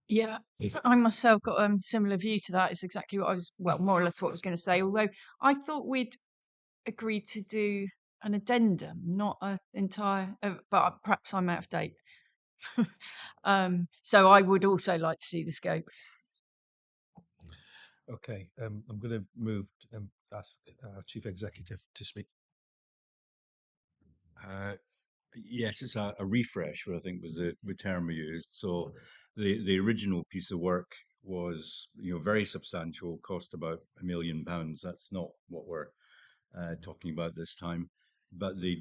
Speaker 14: Yeah, I myself got a similar view to that. It's exactly what more or less what I was going to say. Although I thought we'd agreed to do an addendum, not an entire. But perhaps I'm out of date. So I would also like to see the scope.
Speaker 1: Okay, I'm going to move and ask our chief executive to speak.
Speaker 7: Yes, it's a refresh, what I think was the term we used. So the original piece of work was, very substantial, cost about £1 million. That's not what we're talking about this time. But the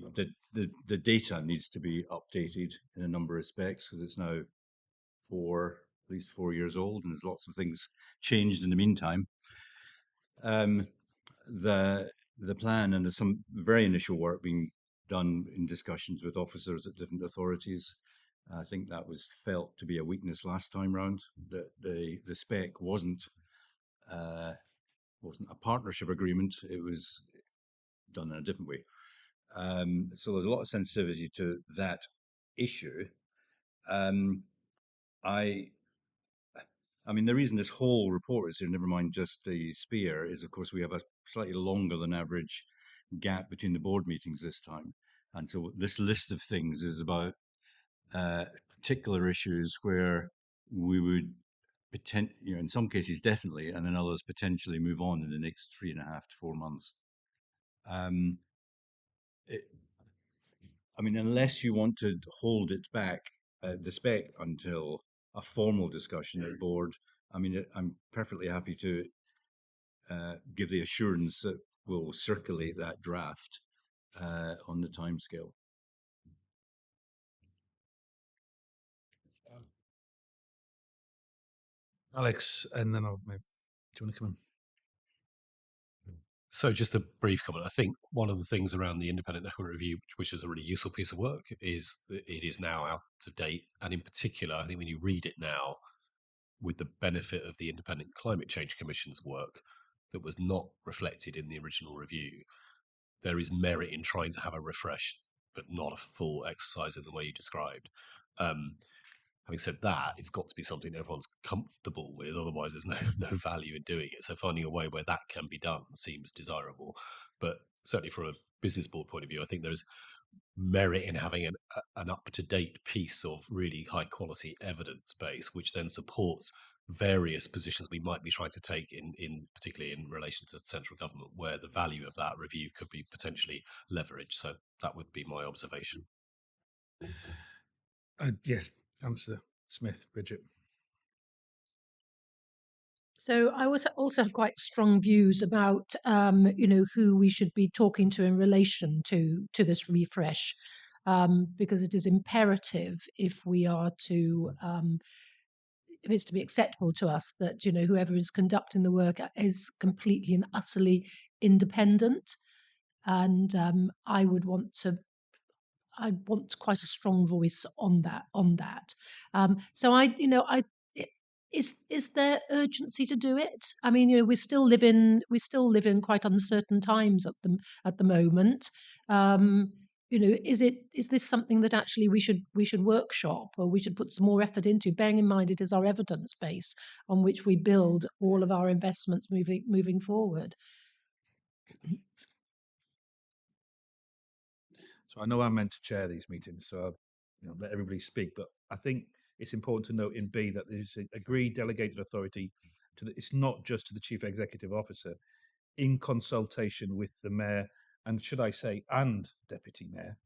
Speaker 7: data needs to be updated in a number of respects, because it's now at least 4 years old, and there's lots of things changed in the meantime. The plan, and there's some very initial work being done in discussions with officers at different authorities. I think that was felt to be a weakness last time round, that the spec wasn't a partnership agreement. It was done in a different way. So there's a lot of sensitivity to that issue. I mean, the reason this whole report is here, never mind just the spear, is of course we have a slightly longer than average gap between the board meetings this time. And so this list of things is about particular issues where we would in some cases definitely, and in others potentially move on in the next 3.5 to 4 months. I mean, unless you want to hold it back, the spec, until a formal discussion at board, I mean, I'm perfectly happy to give the assurance that we'll circulate that draft on the timescale.
Speaker 1: Alex, and then I'll maybe. Do you want to come in?
Speaker 9: So just a brief comment. I think one of the things around the independent economic review, which is a really useful piece of work, is that it is now out of date. And in particular, I think when you read it now, with the benefit of the Independent Climate Change Commission's work that was not reflected in the original review, there is merit in trying to have a refresh, but not a full exercise in the way you described. Having said that, it's got to be something everyone's comfortable with, otherwise there's no value in doing it. So finding a way where that can be done seems desirable. But certainly from a business board point of view, I think there's merit in having an up-to-date piece of really high-quality evidence base, which then supports various positions we might be trying to take in particularly in relation to central government, where the value of that review could be potentially leveraged. So that would be my observation.
Speaker 1: Yes, Councillor Smith, Bridget.
Speaker 8: So I also have quite strong views about who we should be talking to in relation to this refresh, because it is imperative if we are to if it's to be acceptable to us that whoever is conducting the work is completely and utterly independent, and I want quite a strong voice on that. So is there urgency to do it? I mean, we still live in quite uncertain times at the moment. Is this something that actually we should workshop, or we should put some more effort into, bearing in mind it is our evidence base on which we build all of our investments moving forward?
Speaker 6: So I know I'm meant to chair these meetings, so I'll let everybody speak. But I think it's important to note in B that there's agreed delegated authority it's not just to the chief executive officer, in consultation with the mayor and, should I say, and deputy mayor,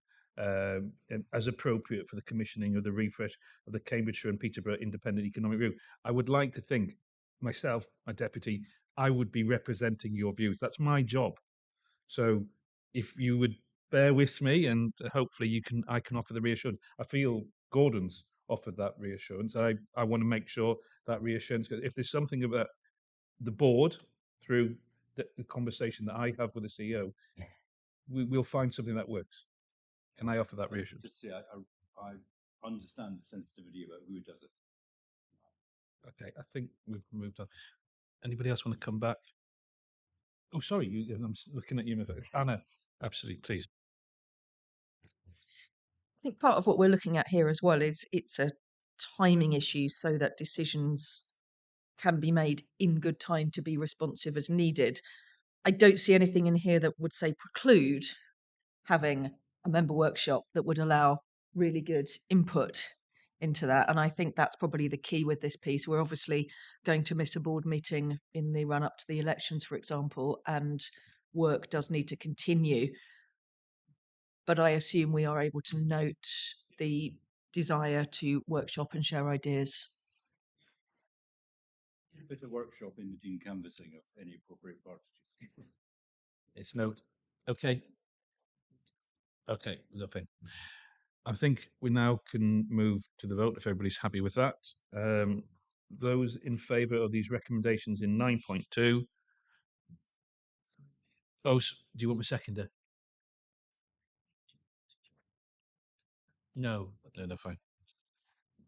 Speaker 6: as appropriate for the commissioning of the refresh of the Cambridgeshire and Peterborough Independent Economic Review. I would like to think myself, my deputy, I would be representing your views. That's my job. So if you would bear with me, and hopefully I can offer the reassurance. I feel Gordon's offered that reassurance. I want to make sure that reassurance, if there's something about the board through the conversation that I have with the CEO, we'll find something that works. Can I offer that reassurance?
Speaker 7: Just say I understand the sensitivity about who does it.
Speaker 6: Okay, I think we've moved on. Anybody else want to come back? Oh, sorry, I'm looking at you, Anna. Absolutely, please.
Speaker 2: I think part of what we're looking at here as well is it's a timing issue, so that decisions can be made in good time to be responsive as needed. I don't see anything in here that would say preclude having a member workshop that would allow really good input into that. And I think that's probably the key with this piece. We're obviously going to miss a board meeting in the run up to the elections, for example, and work does need to continue. But I assume we are able to note the desire to workshop and share ideas.
Speaker 7: Fit a workshop in between canvassing of any appropriate parts.
Speaker 6: It's note. Okay. Okay, nothing. I think we now can move to the vote if everybody's happy with that. Those in favour of these recommendations in 9.2. Oh, do you want me seconder? No, fine.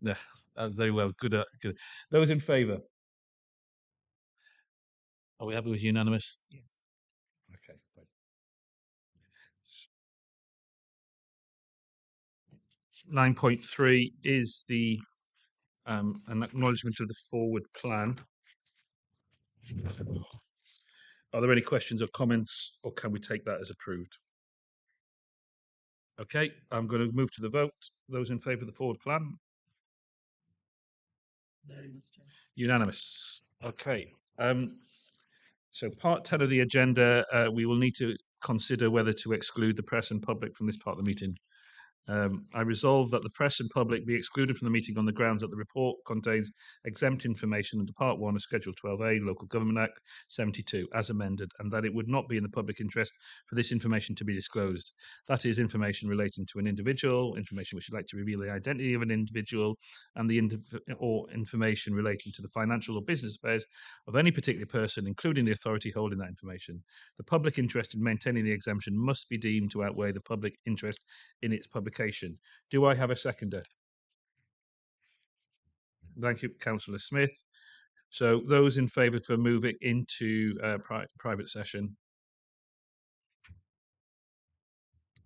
Speaker 6: Yeah, that was very well. Good. Good. Those in favour? Are we happy with unanimous? Yes. Okay, fine. 9.3 is the an acknowledgement of the forward plan. Are there any questions or comments, or can we take that as approved? Okay, I'm going to move to the vote. Those in favour of the forward plan? Unanimous. Okay. So part 10 of the agenda, we will need to consider whether to exclude the press and public from this part of the meeting. I resolve that the press and public be excluded from the meeting on the grounds that the report contains exempt information under Part 1 of Schedule 12A, Local Government Act 72, as amended, and that it would not be in the public interest for this information to be disclosed. That is, information relating to an individual, information which would like to reveal the identity of an individual, and or information relating to the financial or business affairs of any particular person, including the authority holding that information. The public interest in maintaining the exemption must be deemed to outweigh the public interest in its publication. Do I have a seconder? Thank you, Councillor Smith. So those in favour for moving into private session?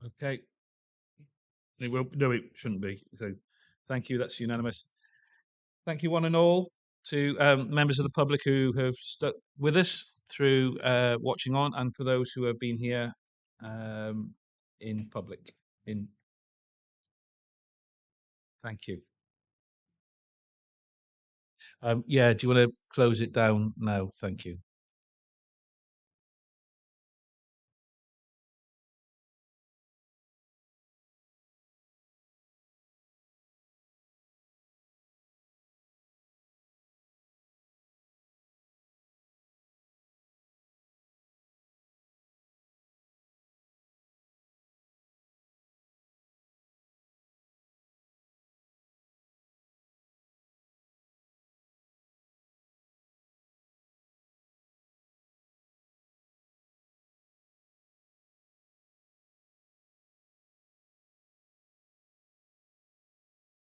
Speaker 6: Okay. No, it shouldn't be. So thank you. That's unanimous. Thank you, one and all, to members of the public who have stuck with us through watching on, and for those who have been here in public. Thank you. Yeah, do you want to close it down now? Thank you.